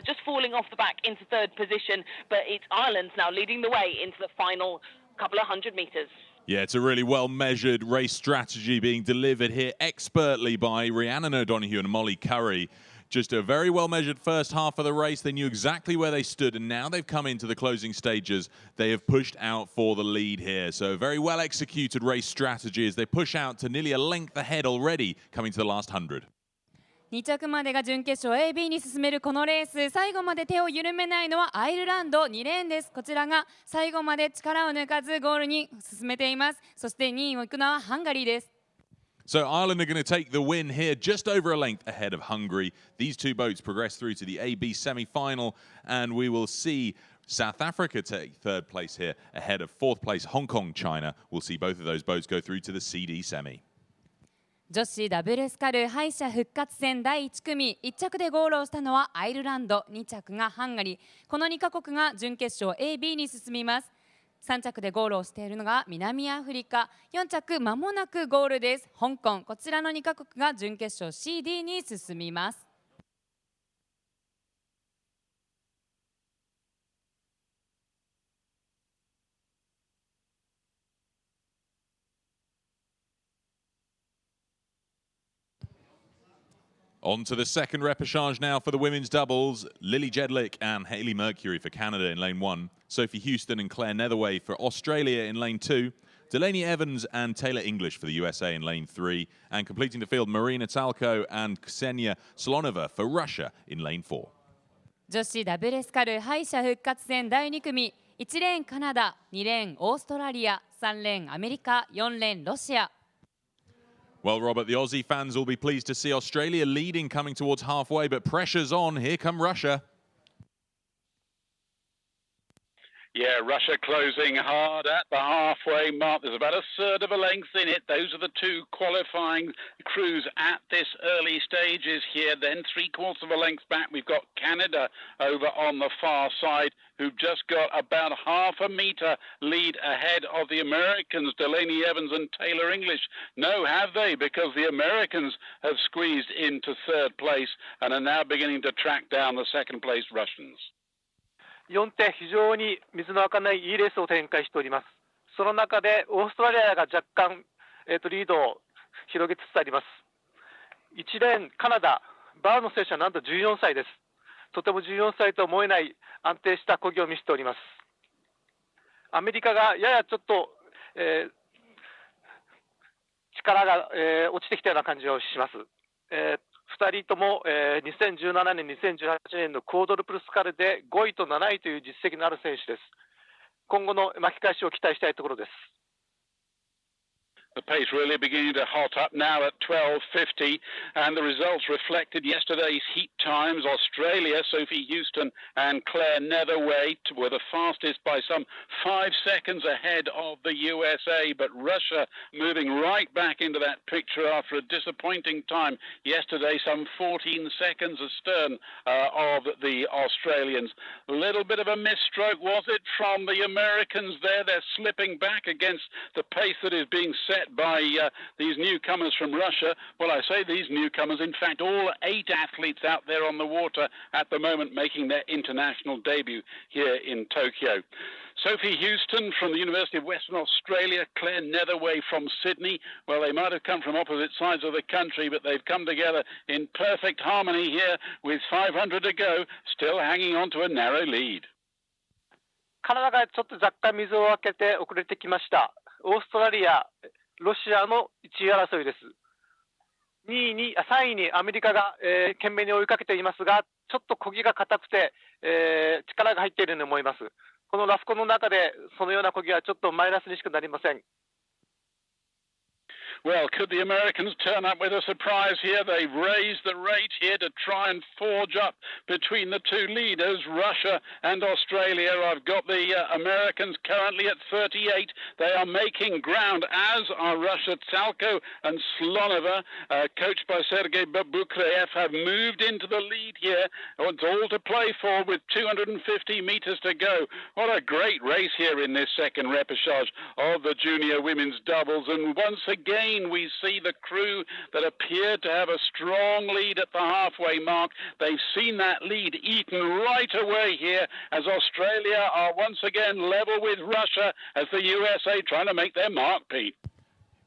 just falling off the back into third position, but it's Ireland now leading the way into the final couple of 100 metres. Yeah, it's a really well-measured race strategy being delivered here expertly by Rhiannon O'Donoghue and Molly Curry. Just a very well-measured first half of the race. They knew exactly where they stood, and now they've come into the closing stages. They have pushed out for the lead here. So a very well-executed race strategy as they push out to nearly a length ahead already, coming to the last 100. 2着までが準決勝 AB に進めるこのレース、最後まで手を緩めないのはアイルランド2レーンです。こちらが最後まで力を抜かずゴールに進めています。そして2位を行くのはハンガリーです。 So Ireland are going to take the win here, just over a length ahead of Hungary. These two boats progress through to the AB semi-final, and we will see South Africa take third place here ahead of fourth place Hong Kong China. We'll see both of those boats go through to the CD semi. 女子ダブルスカル敗者復活戦第1組、1着でゴールをしたのはアイルランド、2着がハンガリー。この2カ国が準決勝 AB に進みます。3着でゴールをしているのが南アフリカ、4着まもなくゴールです。香港、こちらの2カ国が準決勝 CD に進みます。On to the second repechage now for the women's doubles. Lily Jedlick and Hayley Mercury for Canada in lane 1. Sophie Houston and Claire Netherway for Australia in lane 2. Delaney Evans and Taylor English for the USA in lane 3. And completing the field, Marina Talko and Ksenia Solonova for Russia in lane 4. 女子ダブルスカル敗者復活戦第2組、1レーンカナダ、2レーンオーストラリア、3レーンアメリカ、4レーンロシア。Well, Robert, the Aussie fans will be pleased to see Australia leading coming towards halfway, but pressure's on. Here come Russia. Yeah, Russia closing hard at the halfway mark. There's about a third of a length in it. Those are the two qualifying crews at this early stages here. Then 3/4 of a length back, we've got Canada over on the far side, who've just got about half a metre lead ahead of the Americans, Delaney Evans and Taylor English. No, have they? Because the Americans have squeezed into third place and are now beginning to track down the second place Russians. 4手非常に水の開かないいいレースを展開しております。その中でオーストラリアが若干、リードを広げつつあります。1レーンカナダ、バーの選手はなんと14歳です。とても14歳と思えない安定した漕ぎを見せております。アメリカがややちょっと、力が、落ちてきたような感じをします。2人とも、2017年、2018年のクォードルプルスカルで5位と7位という実績のある選手です。今後の巻き返しを期待したいところです。The pace really beginning to hot up now at 12:50, and the results reflected yesterday's heat times. Australia, Sophie Houston and Claire Netherway were the fastest by some 5 seconds ahead of the USA, but Russia moving right back into that picture after a disappointing time yesterday, some 14 seconds astern of the Australians. A little bit of a misstroke, was it, from the Americans there? They're slipping back against the pace that is being set by these newcomers from Russia. Well, I say these newcomers, in fact, all 8 athletes out there on the water at the moment making their international debut here in Tokyo. Sophie Houston from the University of Western Australia, Claire Netherway from Sydney. Well, they might have come from opposite sides of the country, but they've come together in perfect harmony here with 500 to go, still hanging on to a narrow lead. カナダがちょっと若干水を開けて遅れてきました。オーストラリア、ロシアの1位争いです。3位にアメリカが、懸命に追いかけていますが、ちょっと漕ぎが硬くて、力が入っているように思います。このラスコの中でそのような漕ぎはちょっとマイナスにしかなりません。Well, could the Americans turn up with a surprise here? They've raised the rate here to try and forge up between the two leaders, Russia and Australia. I've got the Americans currently at 38. They are making ground, as are Russia. Talko and Slonova, coached by Sergei Bukreev, have moved into the lead here. It's all to play for with 250 metres to go. What a great race here in this second repechage of the junior women's doubles. And once again, we see the crew that appeared to have a strong lead at the halfway mark. They've seen that lead eaten right away here as Australia are once again level with Russia as the USA trying to make their mark, Pete.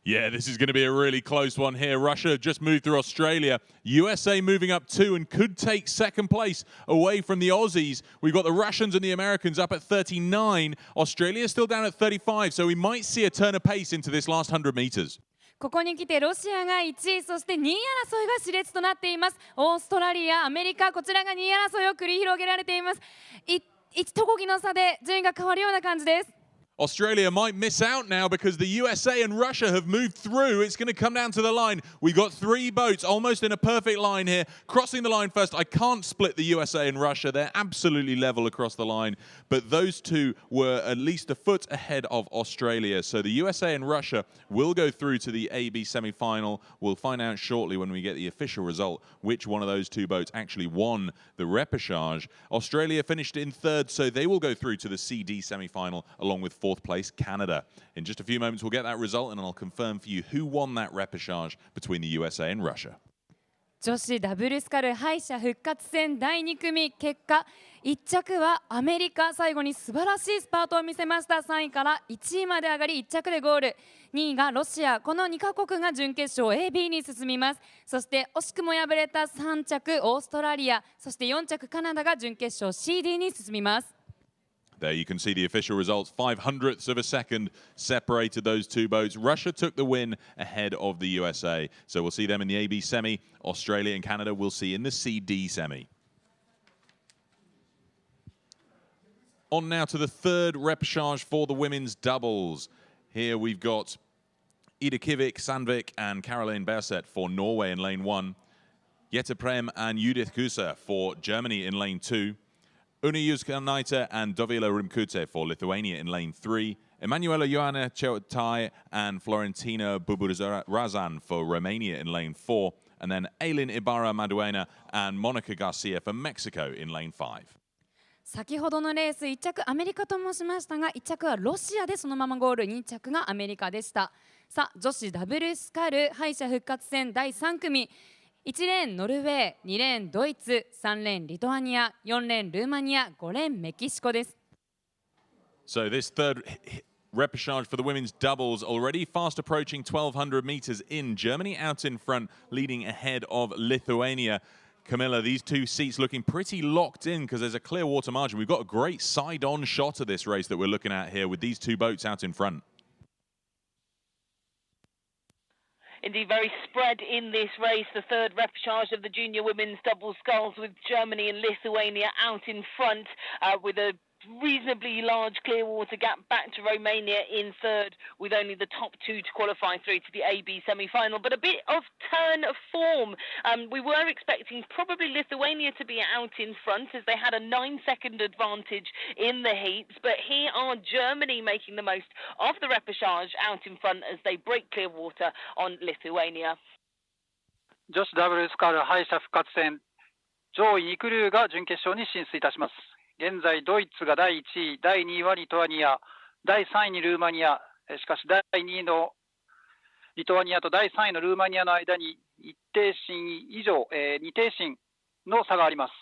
Yeah, this is going to be a really close one here. Russia just moved through Australia. USA moving up 2 and could take second place away from the Aussies. We've got the Russians and the Americans up at 39. Australia still down at 35, so we might see a turn of pace into this last 100 meters. ここに来てロシアが1位、そして2位争いが熾烈となっています。オーストラリア、アメリカ、こちらが2位争いを繰り広げられています。1漕ぎの差で順位が変わるような感じです。Australia might miss out now because the USA and Russia have moved through. It's going to come down to the line. We've got 3 boats almost in a perfect line here. Crossing the line first. I can't split the USA and Russia. They're absolutely level across the line. But those two were at least a foot ahead of Australia. So the USA and Russia will go through to the AB semi-final. We'll find out shortly when we get the official result which one of those 2 boats actually won the repechage. Australia finished in 3rd, so they will go through to the CD semi-final along with 4th place Canada. In just a few moments we'll get that result and I'll confirm for you who won that repechage between the USA and Russia. 女子ダブルスカル敗者復活戦第2組結果1着はアメリカ、最後に素晴らしいスパートを見せました。3位から1位まで上がり1着でゴール、2位がロシア、この2カ国が準決勝 AB に進みます。そして惜しくも敗れた3着オーストラリア、そして4着カナダが準決勝 CD に進みます。There you can see the official results. 500ths of a second separated those two boats. Russia took the win ahead of the USA. So we'll see them in the AB semi. Australia and Canada we'll see in the CD semi. On now to the third repechage for the women's doubles. Here we've got Ida Kivik, Sandvik and Caroline Berset for Norway in lane 1. Jette Prem and Judith Kusa for Germany in lane 2. Una Juskanaita and Dovila Rimkute for Lithuania in lane 3. Emanuela Ioana Cheutai and Florentina Buburazan for Romania in lane 4. And then Ailin Ibarra Maduena and Monica Garcia for Mexico in lane 5. 先ほどのレース1着アメリカと申しましたが1着はロシアでそのままゴール、2着がアメリカでした。さあ女子ダブルスカル敗者復活戦第3組、1レーンノルウェー、2レーンドイツ、3レーンリトアニア、4レーンルーマニア、5レーンメキシコです。 So this third repechage for the women's doubles already fast approaching 1200 meters in. Germany out in front, leading ahead of Lithuania. Camilla, these two seats looking pretty locked in because there's a clear water margin. We've got a great side-on shot of this race that we're looking at here with these two boats out in front. Indeed, very spread in this race. The third repechage of the junior women's double sculls with Germany and Lithuania out in front with a reasonably large clear water gap back to Romania in third, with only the top two to qualify through to the AB semi-final. But a bit of turn of form. We were expecting probably Lithuania to be out in front as they had a 9-second advantage in the heats. But here are Germany making the most of the repechage out in front as they break clear water on Lithuania. 女子ダブルスカル敗者復活戦上位2クルーが準決勝に進出いたします。現在ドイツが第1位、第2位はリトアニア、第3位にルーマニア、しかし第2位のリトアニアと第3位のルーマニアの間に1停進以上、2停進の差があります。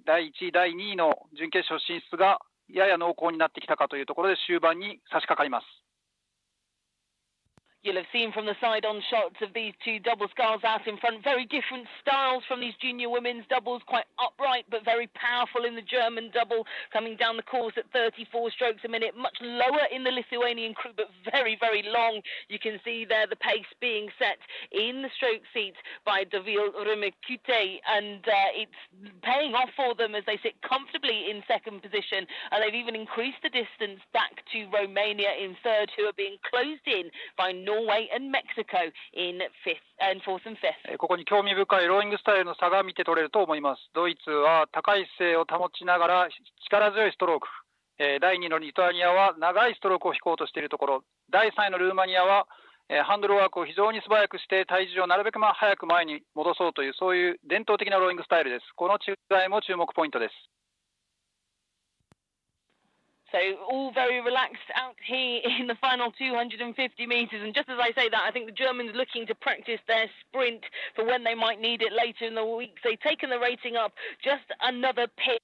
第1位、第2位の準決勝進出がやや濃厚になってきたかというところで終盤に差し掛かります。You'll have seen from the side-on shots of these two double sculls out in front, very different styles from these junior women's doubles, quite upright but very powerful in the German double, coming down the course at 34 strokes a minute, much lower in the Lithuanian crew but very, very long. You can see there the pace being set in the stroke seat by Dovile Rimkute, and it's paying off for them as they sit comfortably in second position, and they've even increased the distance back to Romania in third, who are being closed in by Norway and Mexico in fourth and fifth. ここに興味深いローイングスタイルの差が見て取れると思います。ドイツは高い姿勢を保ちながら力強いストローク、第2のリトアニアは長いストロークを引こうとしているところ、第3位のルーマニアはハンドルワークを非常に素早くして体重をなるべく早く前に戻そうというそういう伝統的なローイングスタイルです。この違いも注目ポイントです。So all very relaxed out here in the final 250 metres. And just as I say that, I think the Germans looking to practice their sprint for when they might need it later in the week. They've taken the rating up just another pip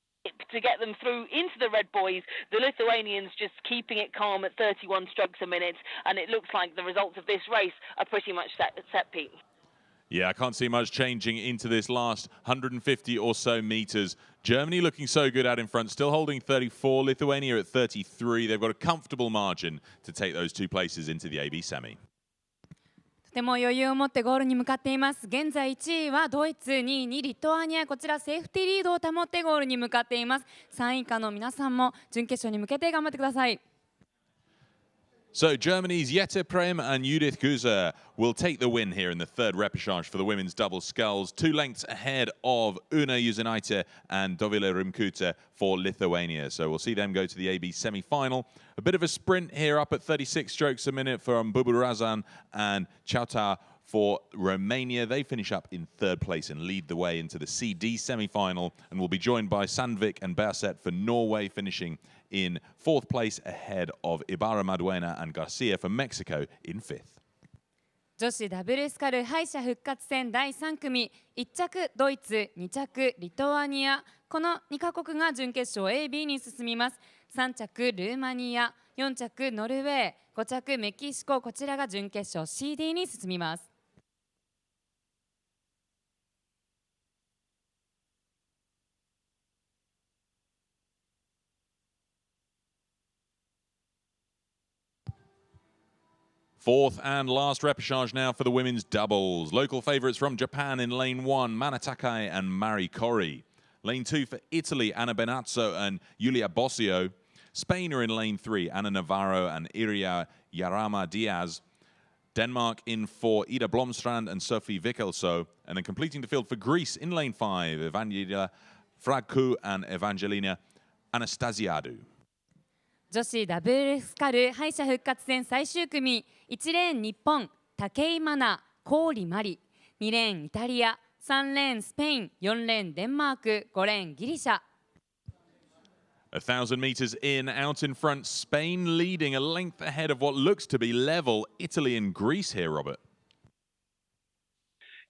to get them through into the red boys. The Lithuanians just keeping it calm at 31 strokes a minute. And it looks like the results of this race are pretty much set, Pete. Yeah, I can't see much changing into this last 150 or so meters. Germany looking so good out in front, still holding 34. Lithuania at 33. They've got a comfortable margin to take those two places into the AB semi. とても余裕を持ってゴールに向かっています。現在1位はドイツ、2位にリトアニア、こちらセーフティーリードを保ってゴールに向かっています。3位以下の皆さんも準決勝に向けて頑張ってください。So Germany's Jette Prem and Judith Kusa will take the win here in the third repechage for the women's double sculls, 2 lengths ahead of Una Juskanaita and Dovile Rimkute for Lithuania. So we'll see them go to the AB semi-final. A bit of a sprint here up at 36 strokes a minute from Buburazan and Chauta for Romania. They finish up in third place and lead the way into the CD semi-final, and will be joined by Sandvik and Berset for Norway, finishing in fourth place ahead of Ibarra Maduena and Garcia for Mexico in fifth. 女子ダブルスカル敗者復活戦第3組、1着ドイツ、2着リトアニア、この2カ国が準決勝 A、B に進みます。3着ルーマニア、4着ノルウェー、5着メキシコ、こちらが準決勝 CD に進みます。Fourth and last repechage now for the women's doubles. Local favourites from Japan in lane 1, Manatakai and Mari Kori. Lane 2 for Italy, Anna Benazzo and Yulia Bossio. Spain are in lane 3, Anna Navarro and Iria Yarama Diaz. Denmark in 4, Ida Blomstrand and Sophie Vikelso. And then completing the field for Greece in lane 5, Evangelina Fragku and Evangelina Anastasiadou. 女子ダブルスカル敗者復活戦最終組、1レーン日本、武井真奈、郡真理、2レーンイタリア、3レーンスペイン、4レーンデンマーク、5レーンギリシャ。1,000 metres in, out in front, Spain leading a length ahead of what looks to be level Italy and Greece here, Robert.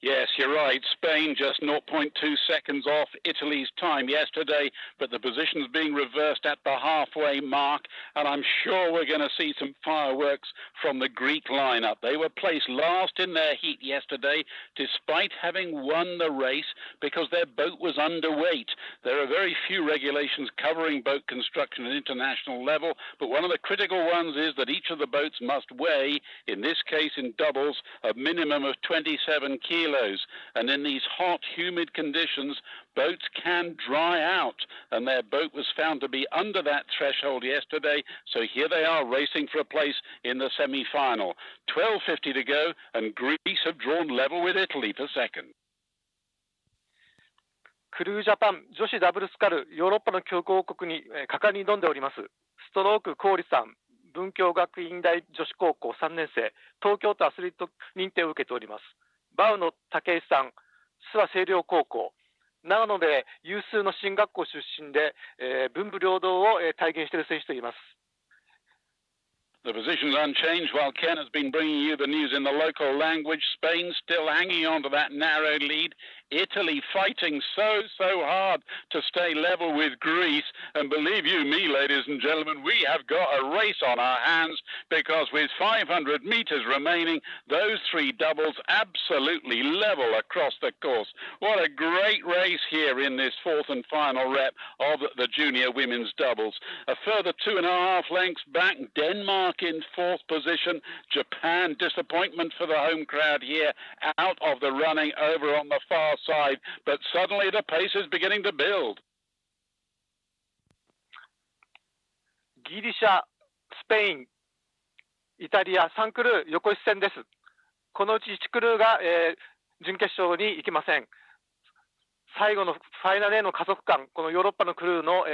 Yes, you're right. Spain just 0.2 seconds off Italy's time yesterday, but the position's being reversed at the halfway mark, and I'm sure we're going to see some fireworks from the Greek lineup. They were placed last in their heat yesterday, despite having won the race because their boat was underweight. There are very few regulations covering boat construction at international level, but one of the critical ones is that each of the boats must weigh, in this case in doubles, a minimum of 27 kilos. And in these hot, humid conditions, boats can dry out. And their boat was found to be under that threshold yesterday. So here they are racing for a place in the semi-final. 12:50 to go, and Greece have drawn level with Italy for second. クルージャパン女子ダブルスカルヨーロッパの強豪国に果敢に挑んでおります。ストローク郡さん、文京学院大女子高校3年生、東京都アスリート認定を受けております。バウの武井さん、諏訪清涼高校、長野で有数の進学校出身で、文武両道を体現している選手といます。The position's unchanged while Ken has been bringing you the news in the local language. Spain still hanging on to that narrow lead. Italy fighting so hard to stay level with Greece. And believe you me, ladies and gentlemen, we have got a race on our hands because with 500 metres remaining, those three doubles absolutely level across the course. What a great race here in this fourth and final rep of the junior women's doubles. A further 2.5 lengths back, Denmark in fourth position. Japan, disappointment for the home crowd here, out of the running over on the far side, but suddenly the pace is beginning to build. ギリシャ、スペイン、イタリア3クルー横一線です。このうち1クルーが、準決勝に行きません。最後のファイナルへの加速感、このヨーロッパのクルーの、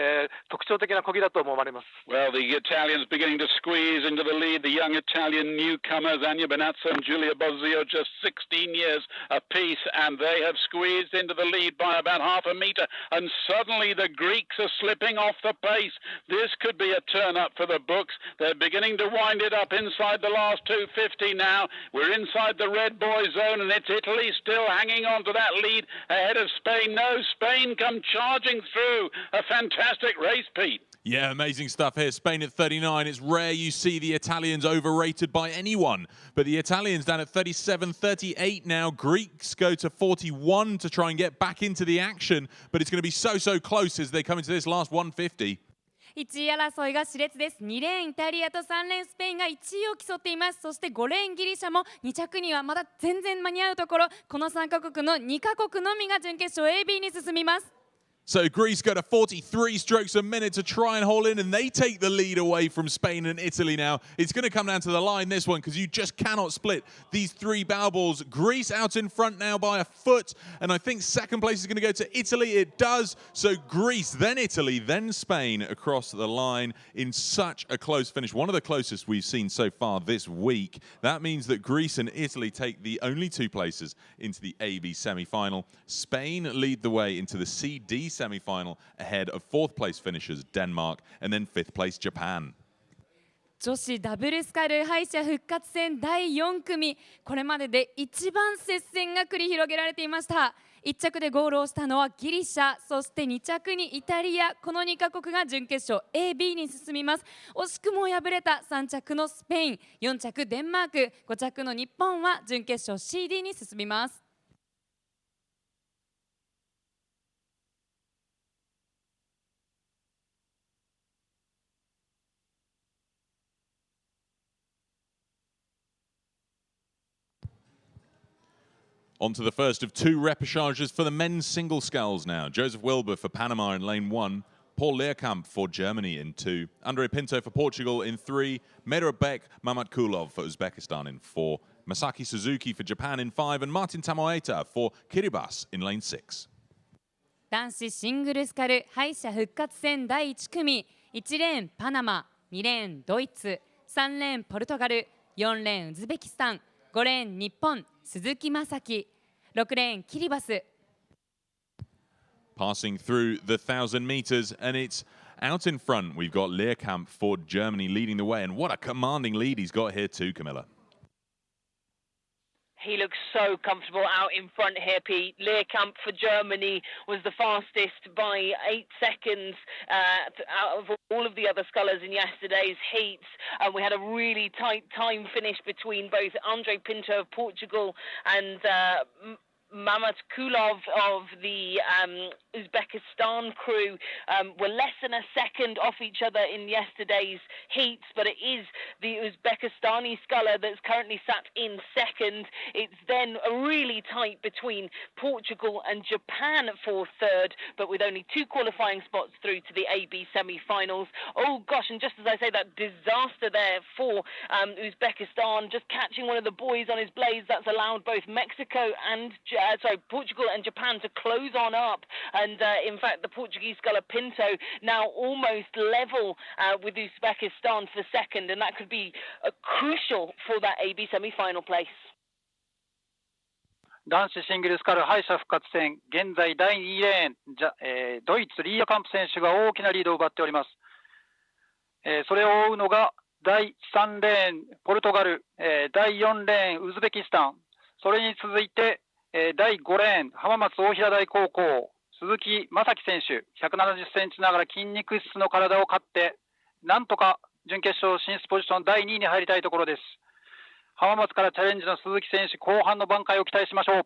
特徴的な漕ぎだと思われます。Well, the Italians beginning to squeeze into the lead. The young Italian newcomers, Anya Benazzo and Giulia Bozzio, just 16 years apiece, and they have squeezed into the lead by about half a metre. And suddenly the Greeks are slipping off the pace. This could be a turn up for the books. They're beginning to wind it up inside the last 250 now. We're inside the red boy zone, and it's Italy still hanging on to that lead ahead of Spain. No, Spain come charging through. A fantastic race, Pete. Yeah, amazing stuff here. Spain at 39. It's rare you see the Italians overrated by anyone. But the Italians down at 37, 38 now. Greeks go to 41 to try and get back into the action. But it's going to be so close as they come into this last 150. 1位争いが熾烈です。2レーンイタリアと3レーンスペインが1位を競っています。そして5レーンギリシャも2着にはまだ全然間に合うところ、この3カ国の2カ国のみが準決勝 AB に進みます。So Greece go to 43 strokes a minute to try and hold in, and they take the lead away from Spain and Italy now. It's going to come down to the line, this one, because you just cannot split these three bow balls. Greece out in front now by a foot, and I think second place is going to go to Italy. It does. So Greece, then Italy, then Spain across the line in such a close finish. One of the closest we've seen so far this week. That means that Greece and Italy take the only two places into the AB semi-final. Spain lead the way into the CD semi-final ahead of fourth place finishers Denmark and then fifth place Japan. 女子ダブルスカル敗者復活戦第4組、これまでで一番接戦が繰り広げられていました。1着でゴールをしたのはギリシャ、そして2着にイタリア、この2カ国が準決勝 A、B に進みます。惜しくも敗れた3着のスペイン、4着デンマーク、5着の日本は準決勝 CD に進みます。On to the first of two repechages for the men's single sculls now. Joseph Wilbur for Panama in lane 1, Paul Leerkamp for Germany in 2, Andre Pinto for Portugal in 3, Medrebek Mamatkulov for Uzbekistan in 4, Masaki Suzuki for Japan in 5, and Martin Tamoeta for Kiribati in lane 6. 男子シングルスカル敗者復活戦第1組、1レーンパナマ、2レーンドイツ、3レーンポルトガル、4レーンウズベキスタン、5レーン日本鈴木雅樹、6レーンキリバス。 Passing through the 1,000 meters, and it's out in front. We've got Leerkamp for Germany leading the way, and what a commanding lead he's got here too, Camilla. He looks so comfortable out in front here, Pete. Leerkamp for Germany was the fastest by 8 seconds out of all of the other scullers in yesterday's heats. We had a really tight time finish between both Andre Pinto of Portugal and Mamatkulov of the Uzbekistan crew were less than a second off each other in yesterday's heats, but it is the Uzbekistani sculler that's currently sat in second. It's then really tight between Portugal and Japan for third, but with only 2 qualifying spots through to the AB semi-finals. Oh gosh, and just as I say, that disaster there for Uzbekistan, just catching one of the boys on his blades, that's allowed both Mexico and Portugal and Japan to close on up, and in fact the Portuguese sculler Pinto now almost level with Uzbekistan for second, and that could be crucial for that AB semi-final place. 男子シングルスカル敗者復活戦、現在第2レーン、ドイツリーアカンプ選手が大きなリードを奪っております。それを追うのが第3レーンポルトガル、第4レーンウズベキスタン、それに続いて第5レーン浜松大平台高校鈴木雅樹選手、170センチながら筋肉質の体を買ってなんとか準決勝進出ポジション第2位に入りたいところです。浜松からチャレンジの鈴木選手、後半の挽回を期待しましょう。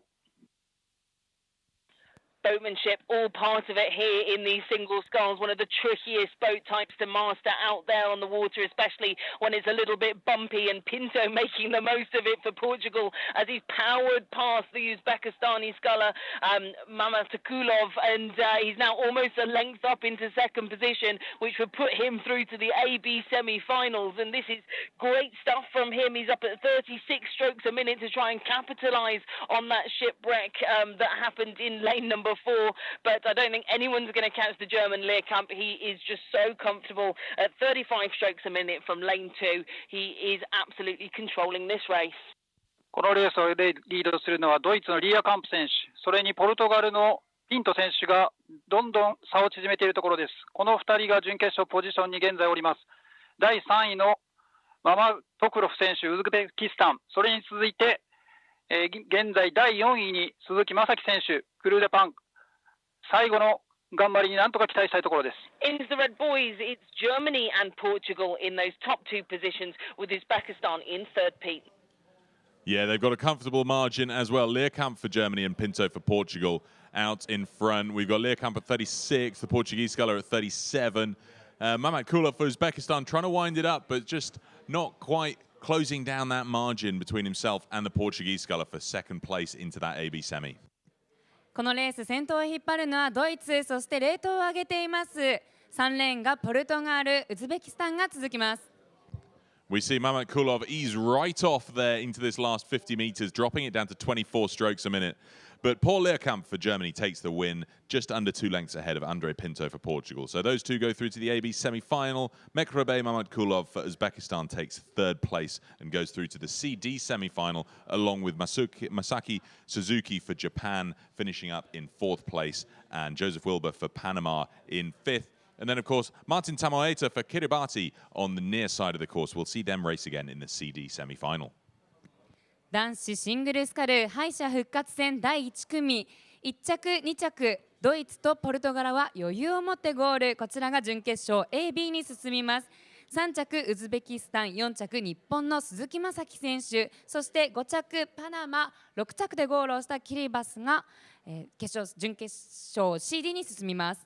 Boatmanship, all part of it here in these single sculls. One of the trickiest boat types to master out there on the water, especially when it's a little bit bumpy, and Pinto making the most of it for Portugal as he's powered past the Uzbekistani sculler Mamatkulov, and he's now almost a length up into second position, which would put him through to the AB semi-finals, and this is great stuff from him. He's up at 36 strokes a minute to try and capitalise on that shipwreck that happened in lane number 4, but I don't think anyone's going to catch the German Leerkamp. He is just so comfortable at 35 strokes a minute from lane 2. He is absolutely controlling this race. このレースをリードするのはドイツのリーアカンプ選手、それにポルトガルのピント選手がどんどん差を縮めているところです。この2人が準決勝ポジションに現在おります。第3位のママトクロフ選手、ウズベキスタン、それに続いて、現在第4位に鈴木雅樹選手、クルーデパン、最後の頑張りになんとか期待したいところです。In the Red Boys, it's Germany and Portugal in those top 2 positions, with Uzbekistan in third, Pete. Yeah, they've got a comfortable margin as well. Leerkamp for Germany and Pinto for Portugal out in front. We've got Leerkamp at 36, the Portuguese sculler at 37. Mamatkulov for Uzbekistan trying to wind it up, but just not quite closing down that margin between himself and the Portuguese sculler for second place into that AB semi. このレース先頭を引っ張るのはドイツ、そしてレートを上げています。3レーンがポルトガル、ウズベキスタンが続きます。We see Mamatkulov ease right off there into this last 50 meters, dropping it down to 24 strokes a minute. But Paul Leerkamp for Germany takes the win, just under 2 lengths ahead of Andre Pinto for Portugal. So those two go through to the AB semi-final. Mekrebe Mamatkulov for Uzbekistan takes third place and goes through to the CD semi-final, along with Masaki Suzuki for Japan finishing up in 4th place, and Joseph Wilbur for Panama in 5th. And then, of course, Martin Tamoeta for Kiribati on the near side of the course. We'll see them race again in the CD semi-final. 男子シングルスカル敗者復活戦第1組1着2着ドイツとポルトガルは余裕を持ってゴール。こちらが準決勝 AB に進みます。3着ウズベキスタン、4着日本の鈴木雅樹選手、そして5着パナマ、6着でゴールをしたキリバスが、準決勝 CD に進みます。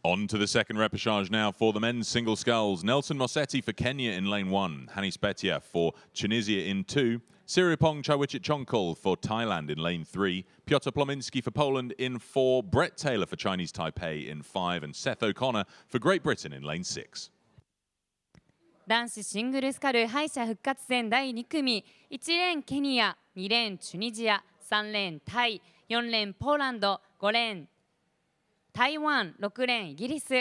On to the second repechage now for the men's single sculls. Nelson Mossetti for Kenya in lane 1. Hannes Petia for Tunisia in 2. Siripong Chawichinchonkul for Thailand in lane 3. Piotr Plominski for Poland in 4. Brett Taylor for Chinese Taipei in 5. And Seth O'Connor for Great Britain in lane 6. 男子シングルスカル敗者復活戦第2組1レーンケニア、2レーンチュニジア、3レーンタイ、4レーンポーランド、5レーン台湾、6レーンイギリス。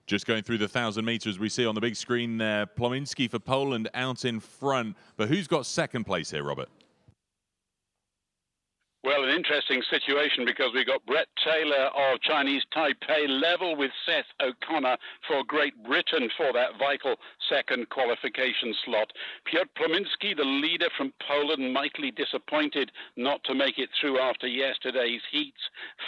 Just going through the 1,000 meters we see on the big screen there. Plominski for Poland out in front. But who's got second place here, Robert? Well, an interesting situation because we've got Brett Taylor of Chinese Taipei level with Seth O'Connor for Great Britain for that vital second qualification slot. Piotr Plominski, the leader from Poland, mightily disappointed not to make it through after yesterday's heats.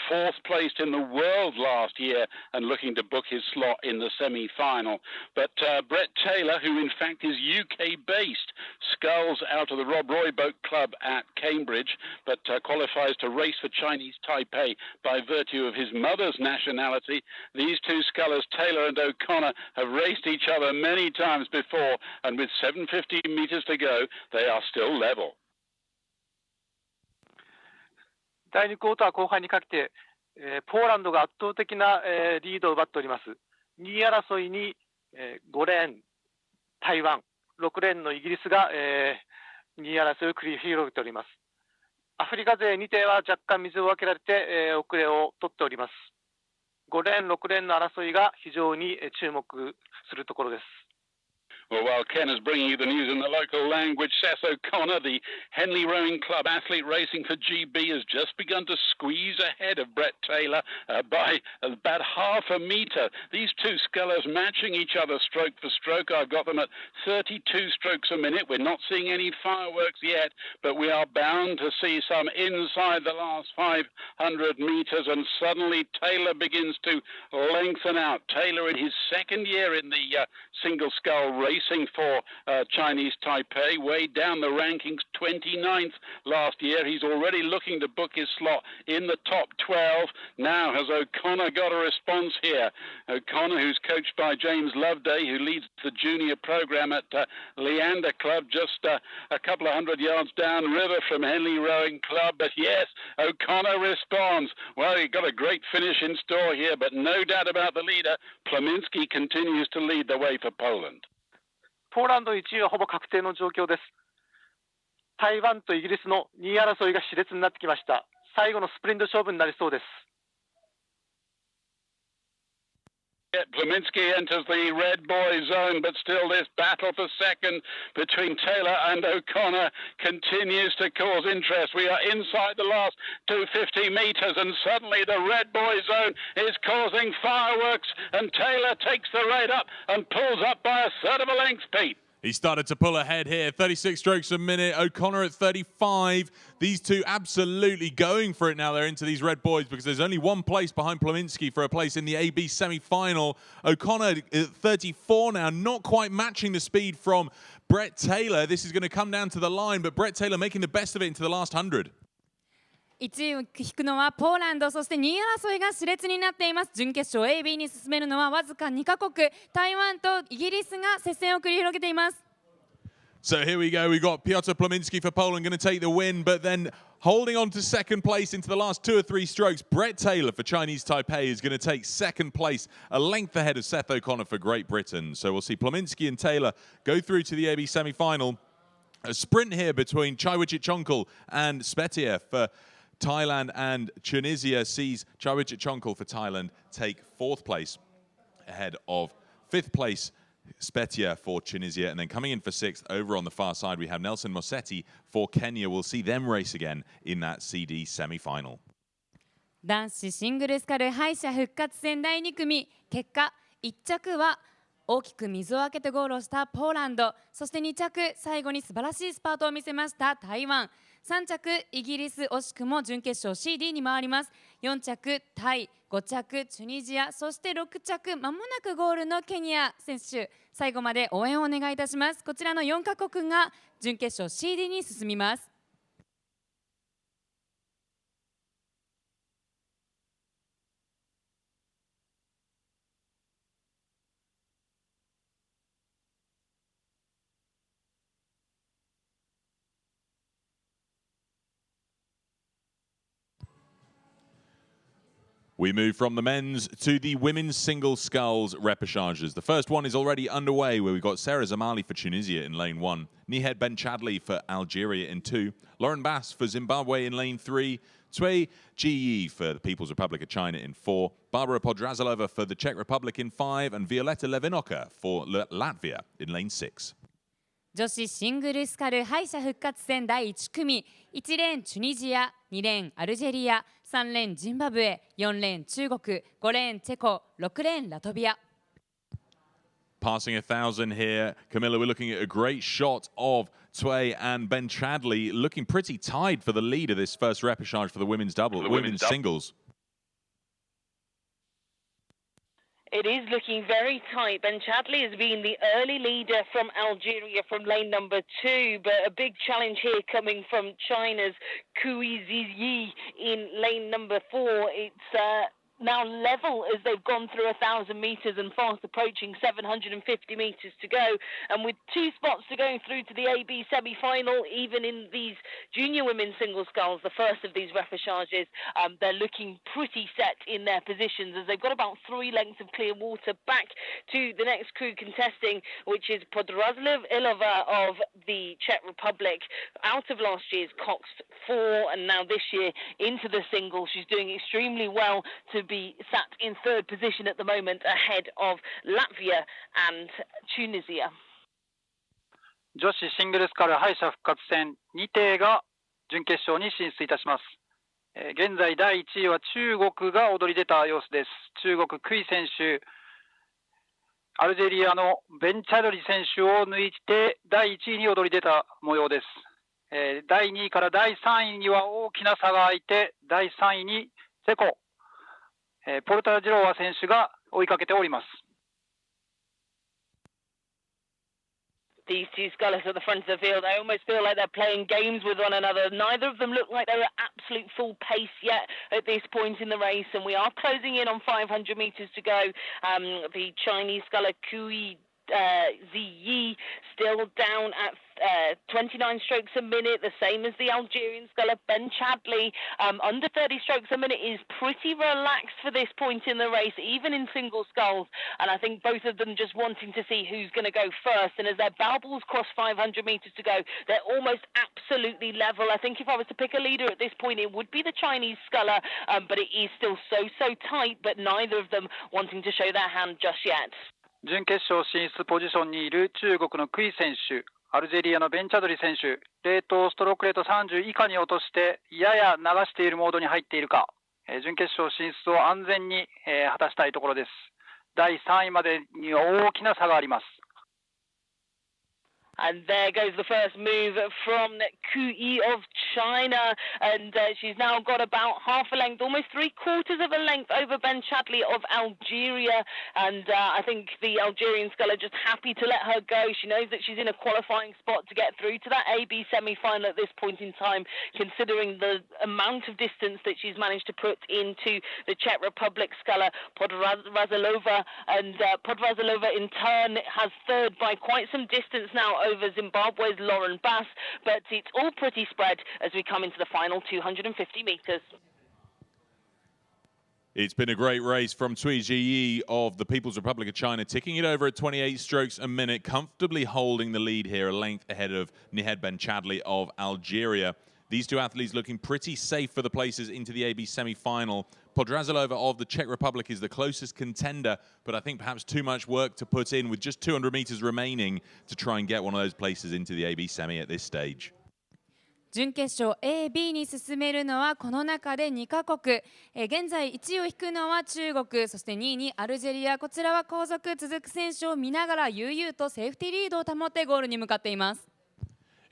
Fourth placed in the world last year and looking to book his slot in the semi-final. But Brett Taylor, who in fact is UK-based, Sculls out of the Rob Roy Boat Club at Cambridge, but qualifies to race for Chinese Taipei by virtue of his mother's nationality. These two scullers, Taylor and O'Connor, have raced each other many times before, and with 750 meters to go, they are still level. 第2クォーター後半にかけて、ポーランドが圧倒的な、リードを奪っております。2位争いに、5レーン台湾、6レーンのイギリスが、2位争いを繰り広げております。アフリカ勢2艇は若干水を分けられて、遅れを取っております。5レーン、6レーンの争いが非常に注目するところです。 Well, while Ken is bringing you the news in the local language, Seth O'Connor, the Henley Rowing Club athlete racing for GB, has just begun to squeeze ahead of Brett Taylor by about half a metre. These two scullers matching each other stroke for stroke. I've got them at 32 strokes a minute. We're not seeing any fireworks yet, but we are bound to see some inside the last 500 metres, and suddenly Taylor begins to lengthen out. Taylor in his second year in the single scull racing for Chinese Taipei, way down the rankings, 29th last year. He's already looking to book his slot in the top 12. Now has O'Connor got a response here? O'Connor, who's coached by James Loveday, who leads the junior program at Leander Club, just a couple of hundred yards downriver from Henley Rowing Club. But yes, O'Connor responds. Well, he got a great finish in store here, but no doubt about the leader. Plominski continues to lead the way for Poland. ポーランド1位はほぼ確定の状況です。台湾とイギリスの2位争いが熾烈になってきました。最後のスプリント勝負になりそうです。Plominski enters the red boy zone, but still this battle for second between Taylor and O'Connor continues to cause interest. We are inside the last 250 metres, and suddenly the red boy zone is causing fireworks, and Taylor takes the raid up and pulls up by a third of a length, Pete. He started to pull ahead here, 36 strokes a minute. O'Connor at 35. These two absolutely going for it now. They're into these red boys because there's only one place behind Plominski for a place in the AB semi-final. O'Connor at 34 now, not quite matching the speed from Brett Taylor. This is going to come down to the line, but Brett Taylor making the best of it into the last 100. 1位を引くのはポーランド、そして2位争いが熾烈になっています。準決勝 AB に進めるのはわずか2カ国、台湾とイギリスが接戦を繰り広げています。 So here we go. We've got Piotr Plominski for Poland going to take the win, but then holding on to second place into the last 2 or 3 strokes, Brett Taylor for Chinese Taipei is going to take second place, a length ahead of Seth O'Connor for Great Britain. So we'll see Plominski and Taylor go through to the AB semi-final. A sprint here between Chawichinchonkul and Spetiev for Thailand, and Tunisia sees Chawichinchonkul for Thailand take 4th place ahead of Fifth place, Spetia for Tunisia. And then coming in for sixth, over on the far side, we have Nelson Mosetti for Kenya. We'll see them race again in that CD semi-final. 男子シングルスカル敗者復活戦第2組、結果1着は大きく水を開けてゴールをしたポーランド、そして2着最後に素晴らしいスパートを見せました台湾、3着イギリス、惜しくも準決勝 CD に回ります。4着タイ、5着チュニジア、そして6着まもなくゴールのケニア選手、最後まで応援をお願いいたします。こちらの4カ国が準決勝 CD に進みます。We move from the men's to the women's single sculls repechages. The first one is already underway, where we've got Sarah Zamali for Tunisia in lane 1, Nihed Ben Chadli for Algeria in 2, Lauren Bass for Zimbabwe in lane 3, Cui Ji for the People's Republic of China in 4, Barbara Podrazalova for the Czech Republic in 5, and Violeta Levinoka for Latvia in lane 6. 女子シングルスカル敗者復活戦第1組、1レーンチュニジア、2レーンアルジェリア、3レーンジンバブエ、4レーン中国、5レーンチェコ、6レーンラトビア。 Passing 1,000 here, Camilla, we're looking at a great shot of Cui and Ben Chadli, looking pretty tied for the lead of this first repechage for the women's double, women's singles. It is looking very tight. Ben Chadli has been the early leader from Algeria from lane number 2, but a big challenge here coming from China's Kui Ziyi in lane number 4. It's now level as they've gone through 1,000 metres and fast approaching 750 metres to go. And with 2 spots to go through to the AB semi-final, even in these junior women's single sculls, the first of these repechages, they're looking pretty set in their positions as they've got about 3 lengths of clear water back to the next crew contesting, which is Podrazalova Ilova of the Czech Republic, out of last year's Coxed 4, and now this year into the single. She's doing extremely well to be sat in 3rd position at the moment, ahead of Latvia and Tunisia. 女子シングルスカル敗者復活戦2艇が準決勝に進出いたします。現在第1位は中国が躍り出た様子です。中国クイ選手、アルジェリアのベンチャドリ選手を抜いて第1位に躍り出た模様です。第2位から第3位には大きな差が開いて、第3位にチェコ、ポルタジロワ選手が追いかけております。These 2 scullers at the front of the field, I almost feel like they're playing games with one another. Neither of them look like they're at absolute full pace yet at this point in the race, and we are closing in on 500 metres to go. The Chinese sculler Kui Ziyi still down at 29 strokes a minute, the same as the Algerian sculler Ben Chadli. Under 30 strokes a minute is pretty relaxed for this point in the race, even in single sculls. And I think both of them just wanting to see who's going to go first. And as their bow balls cross 500 metres to go, they're almost absolutely level. I think if I was to pick a leader at this point, it would be the Chinese sculler, but it is still so tight, but neither of them wanting to show their hand just yet. 準決勝進出ポジションにいる中国のクイ選手、アルジェリアのベンチャドリ選手、レートをストロークレート30以下に落としてやや流しているモードに入っているか、準決勝進出を安全に果たしたいところです。第3位までには大きな差があります。And there goes the first move from Kui of China. And she's now got about half a length, almost 3/4 of a length over Ben Chadli of Algeria. And I think the Algerian sculler just happy to let her go. She knows that she's in a qualifying spot to get through to that AB semi-final at this point in time, considering the amount of distance that she's managed to put into the Czech Republic sculler Podrazalova. And Podrazalova in turn has 3rd by quite some distance now over Zimbabwe's Lauren Bass, but it's all pretty spread as we come into the final 250 metres. It's been a great race from Cui Ji of the People's Republic of China, ticking it over at 28 strokes a minute, comfortably holding the lead here, a length ahead of Nihed Ben Chadli of Algeria. These two athletes looking pretty safe for the places into the AB semi-final. Podrazilova of the Czech Republic is the closest contender, but I think perhaps too much work to put in with just 200 meters remaining to try and get one of those places into the AB semi at this stage. 準決勝 A、B に進めるのはこの中で2カ国、現在1位を引くのは中国、そして2位にアルジェリア、こちらは後続続く選手を見ながら悠々とセーフティーリードを保ってゴールに向かっています。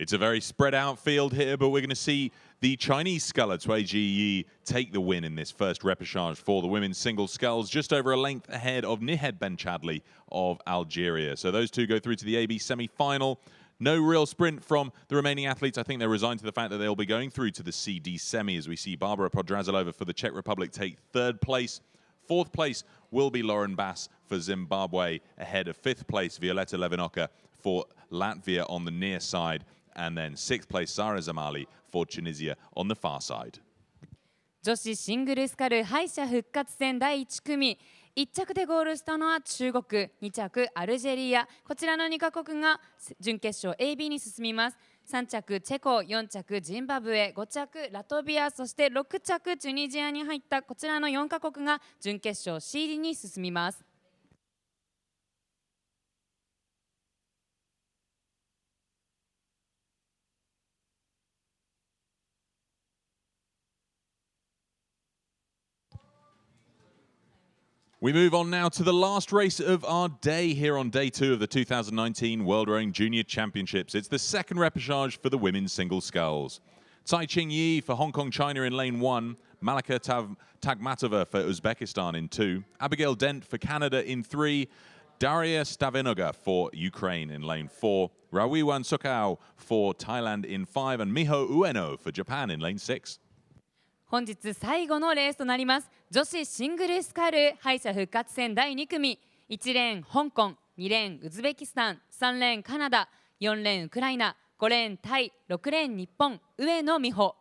It's a very spread out field here, but we're going to see the Chinese sculler Cui Jiyi take the win in this first repechage for the women's single sculls, just over a length ahead of Nihed Benchadli of Algeria. So those two go through to the AB semi-final. No real sprint from the remaining athletes. I think they're resigned to the fact that they'll be going through to the CD semi as we see Barbara Podrazilova for the Czech Republic take third place. Fourth place will be Lauren Bass for Zimbabwe, ahead of fifth place Violeta Levinoka for Latvia on the near side. And then sixth place Sara Zamali for Tunisia on the far side. 女子シングルスカル敗者復活戦第1組、1着でゴールしたのは中国、2着アルジェリア、こちらの2カ国が準決勝 AB に進みます。3着チェコ、4着ジンバブエ、5着ラトビア、そして6着チュニジアに入ったこちらの4カ国が準決勝 CD に進みます。We move on now to the last race of our day here on day 2 of the 2019 World Rowing Junior Championships. It's the second repechage for the women's single sculls. Tsai Ching-yi for Hong Kong, China in lane 1. Malika Tagmatova for Uzbekistan in 2. Abigail Dent for Canada in 3. Daria Stavinoga for Ukraine in lane 4. Rawiwan Sukao for Thailand in 5. And Miho Ueno for Japan in lane 6. 本日最後のレースとなります。女子シングルスカル敗者復活戦第2組、1レーン香港、2レーンウズベキスタン、3レーンカナダ、4レーンウクライナ、5レーンタイ、6レーン日本、上野美穂。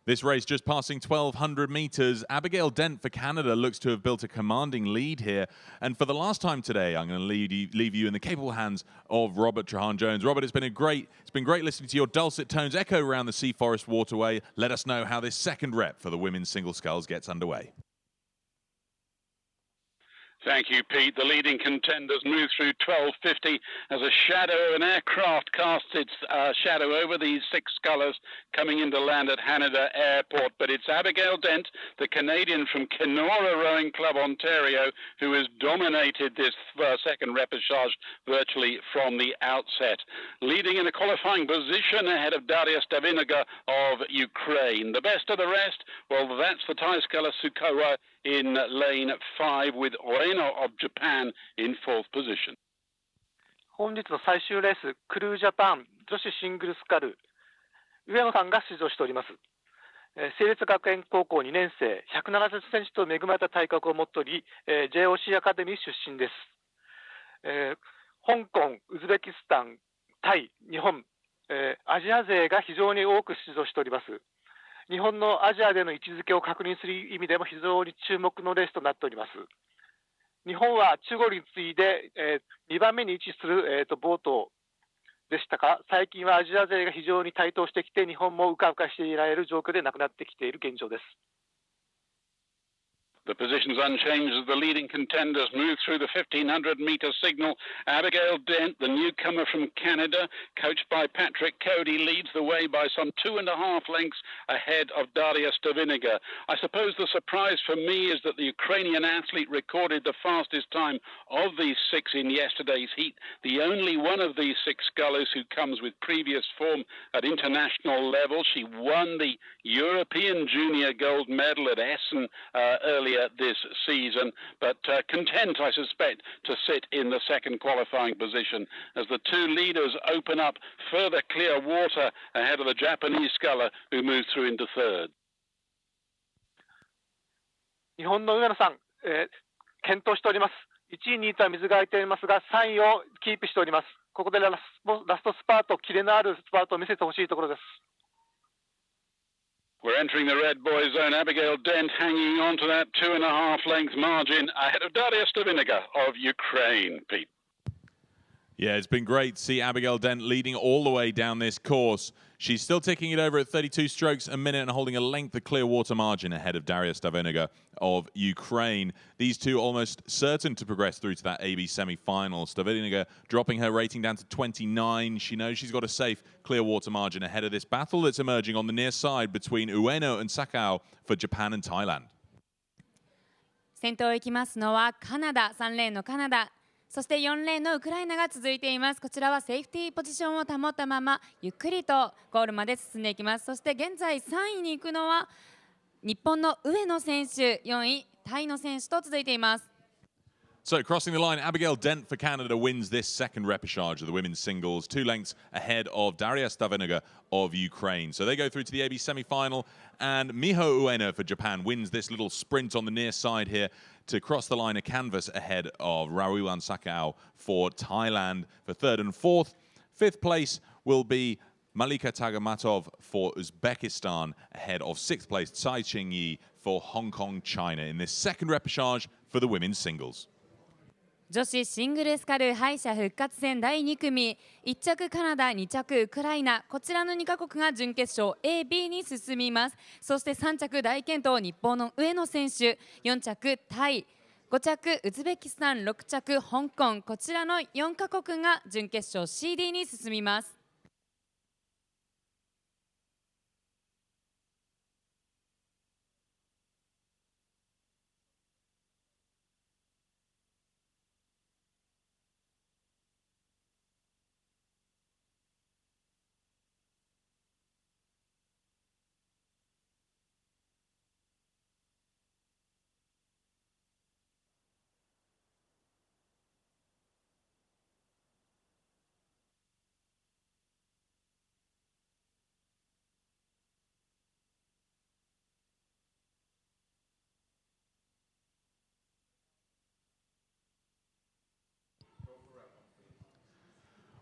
This race just passing 1,200 meters. Abigail Dent for Canada looks to have built a commanding lead here. And for the last time today, I'm going to leave you in the capable hands of Robert Trahan-Jones. Robert, it's been great listening to your dulcet tones echo around the Sea Forest waterway. Let us know how this second rep for the women's single sculls gets underway. Thank you, Pete. The leading contenders move through 12:50 as a shadow, an aircraft casts its shadow over these 6 scullers coming into land at Haneda Airport. But it's Abigail Dent, the Canadian from Kenora Rowing Club, Ontario, who has dominated this second repechage virtually from the outset. Leading in a qualifying position ahead of Daria Stavinoga of Ukraine. The best of the rest, well, that's the Thai sculler Sukawa in lane 5 with Ueno of Japan in 4th position. 本日の最終レース、クルージャパン女子シングルスカル、上野さんが出場しております。成立学園高校2年生、170センチと恵まれた体格を持っており、JOC アカデミー出身です。香港、ウズベキスタン、タイ、日本、アジア勢が非常に多く出場しております。日本のアジアでの位置づけを確認する意味でも非常に注目のレースとなっております。日本は中国に次いで、2番目に位置する、ボートでしたが、最近はアジア勢が非常に台頭してきて、日本もうかうかしていられる状況でなくなってきている現状です。The position's unchanged as the leading contenders move through the 1,500-meter signal. Abigail Dent, the newcomer from Canada, coached by Patrick Cody, leads the way by some 2.5 lengths ahead of Daria Stavinoga. I suppose the surprise for me is that the Ukrainian athlete recorded the fastest time of these 6 in yesterday's heat. The only one of these 6 scullers who comes with previous form at international level. She won the European Junior Gold Medal at Essen earlier this season, but content, I suspect, to sit in the second qualifying position as the 2 leaders open up further clear water ahead of the Japanese sculler who moves through into third. 日本の上野さん、健闘しております。1位、2位とは水が空いていますが、3位をキープしております。ここでラストスパート、キレのあるスパートを見せてほしいところです。We're entering the red boy zone. Abigail Dent hanging on to that 2.5 length margin ahead of Daria Stavinoga of Ukraine, Pete. Yeah, it's been great to see Abigail Dent leading all the way down this course. She's still ticking it over at 32 strokes a minute and holding a length of clear water margin ahead of Daria Staveniga of Ukraine. These two almost certain to progress through to that AB semi-final. Staveniga dropping her rating down to 29. She knows she's got a safe clear water margin ahead of this battle that's emerging on the near side between Ueno and Sakao for Japan and Thailand. 先頭を行きますのはカナダ、3レーンのカナダ、そして4レーンのウクライナが続いています。こちらはセーフティーポジションを保ったままゆっくりとゴールまで進んでいきます。そして現在3位に行くのは日本の上野選手、4位タイの選手と続いています。So crossing the line, Abigail Dent for Canada wins this second repechage of the women's singles, 2 lengths ahead of Daria Staveniga of Ukraine. So they go through to the AB semi-final, and Miho Ueno for Japan wins this little sprint on the near side here to cross the line, a canvas ahead of Raruan Sakao for Thailand for 3rd and 4th. 5th place will be Malika Tagamatov for Uzbekistan ahead of 6th place Tsai Ching-yi for Hong Kong, China in this second repechage for the women's singles. 女子シングルスカル敗者復活戦第2組、1着カナダ、2着ウクライナ、こちらの2カ国が準決勝 A、B に進みます。そして3着大健闘、日本の上野選手、4着タイ、5着ウズベキスタン、6着香港、こちらの4カ国が準決勝 CD に進みます。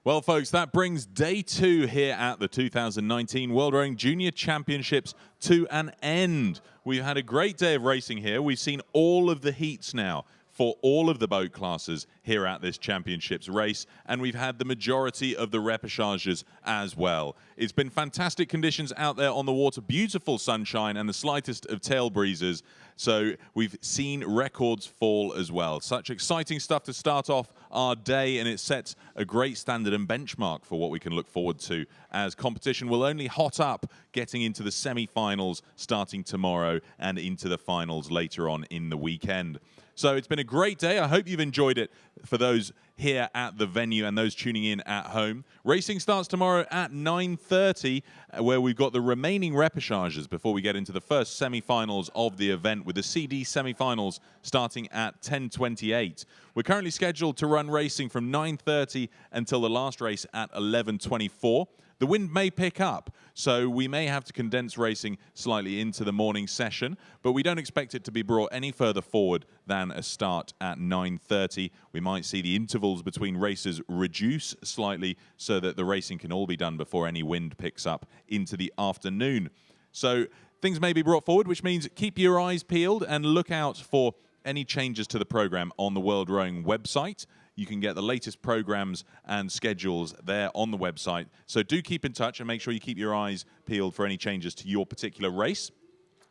Well, folks, that brings day 2 here at the 2019 World Rowing Junior Championships to an end. We've had a great day of racing here. We've seen all of the heats now for all of the boat classes here at this championships race, and we've had the majority of the repechages as well. It's been fantastic conditions out there on the water, beautiful sunshine and the slightest of tail breezes, so we've seen records fall as well. Such exciting stuff to start off our day, and it sets a great standard and benchmark for what we can look forward to as competition will only hot up getting into the semi-finals starting tomorrow and into the finals later on in the weekend. So it's been a great day. I hope you've enjoyed it for those here at the venue and those tuning in at home. Racing starts tomorrow at 9:30, where we've got the remaining repechages before we get into the first semi-finals of the event, with the CD semi-finals starting at 10:28. We're currently scheduled to run racing from 9:30 until the last race at 11:24. The wind may pick up, so we may have to condense racing slightly into the morning session, but we don't expect it to be brought any further forward than a start at 9:30. We might see the intervals between races reduce slightly so that the racing can all be done before any wind picks up into the afternoon. So things may be brought forward, which means keep your eyes peeled and look out for any changes to the program on the World Rowing website. You can get the latest programs and schedules there on the website. So do keep in touch and make sure you keep your eyes peeled for any changes to your particular race.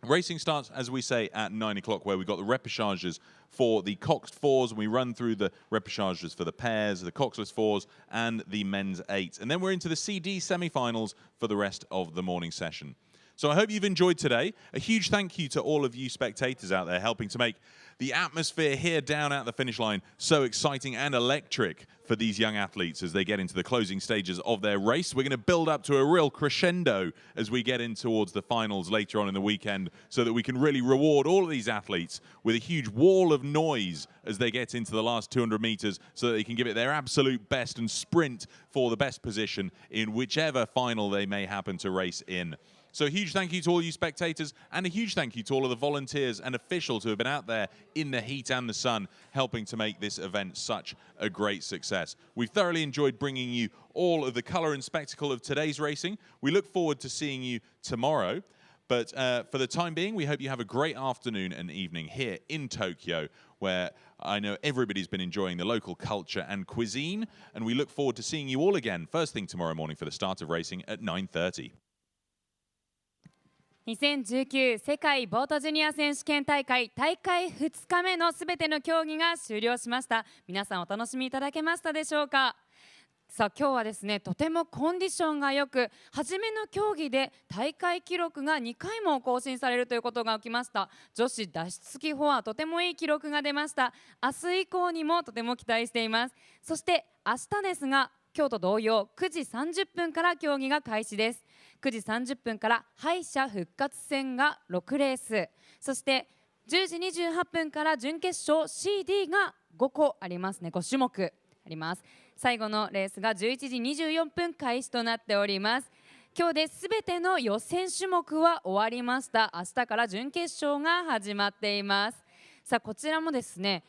Racing starts, as we say, at 9 o'clock, where we've got the repechages for the Coxed 4s, and we run through the repechages for the pairs, the Coxless 4s, and the men's 8s. And then we're into the CD semi-finals for the rest of the morning session. So I hope you've enjoyed today. A huge thank you to all of you spectators out there helping to make the atmosphere here down at the finish line so exciting and electric for these young athletes as they get into the closing stages of their race. We're going to build up to a real crescendo as we get in towards the finals later on in the weekend, so that we can really reward all of these athletes with a huge wall of noise as they get into the last 200 meters, so that they can give it their absolute best and sprint for the best position in whichever final they may happen to race in. So a huge thank you to all you spectators, and a huge thank you to all of the volunteers and officials who have been out there in the heat and the sun helping to make this event such a great success. We've thoroughly enjoyed bringing you all of the colour and spectacle of today's racing. We look forward to seeing you tomorrow. But for the time being, we hope you have a great afternoon and evening here in Tokyo, where I know everybody's been enjoying the local culture and cuisine, and we look forward to seeing you all again first thing tomorrow morning for the start of racing at 9:30. 2019世界ボートジュニア選手権大会2日目のすべての競技が終了しました。皆さんお楽しみいただけましたでしょうか。さあ今日はですね、とてもコンディションが良く、初めの競技で大会記録が2回も更新されるということが起きました。女子脱出機フォア、とてもいい記録が出ました。明日以降にもとても期待しています。そして明日ですが、今日と同様9時30分から競技が開始です。9時30分から敗者復活戦が6レース、そして10時28分から準決勝 CD が5個ありますね。5種目あります。最後のレースが11時24分開始となっております。今日で全ての予選種目は終わりました。明日から準決勝が始まっています。さあこちらもですね、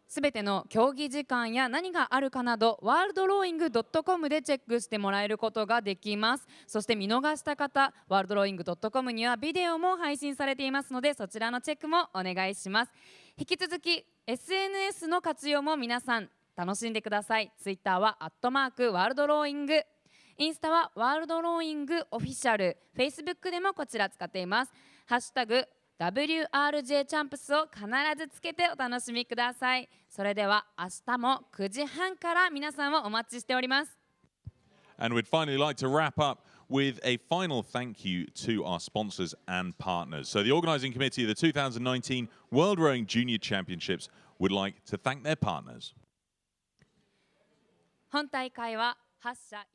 すべての競技時間や何があるかなどワールドローイング .com でチェックしてもらえることができます。そして見逃した方、ワールドローイング .com にはビデオも配信されていますので、そちらのチェックもお願いします。引き続き SNS の活用も皆さん楽しんでください。ツイッターはワールドローイング、インスタはワールドローイングオフィシャル、フェイスブックでもこちら使っています。ハッシュタグWRJ チャンプスを必ずつけてお楽しみください。それでは明日も9時半から皆さんをお待ちしております。And we'd finally like to wrap up with a final thank you to our sponsors and partners. So the organising committee of the 2019 World Rowing Junior Championships would like to thank their partners. 本大会は8社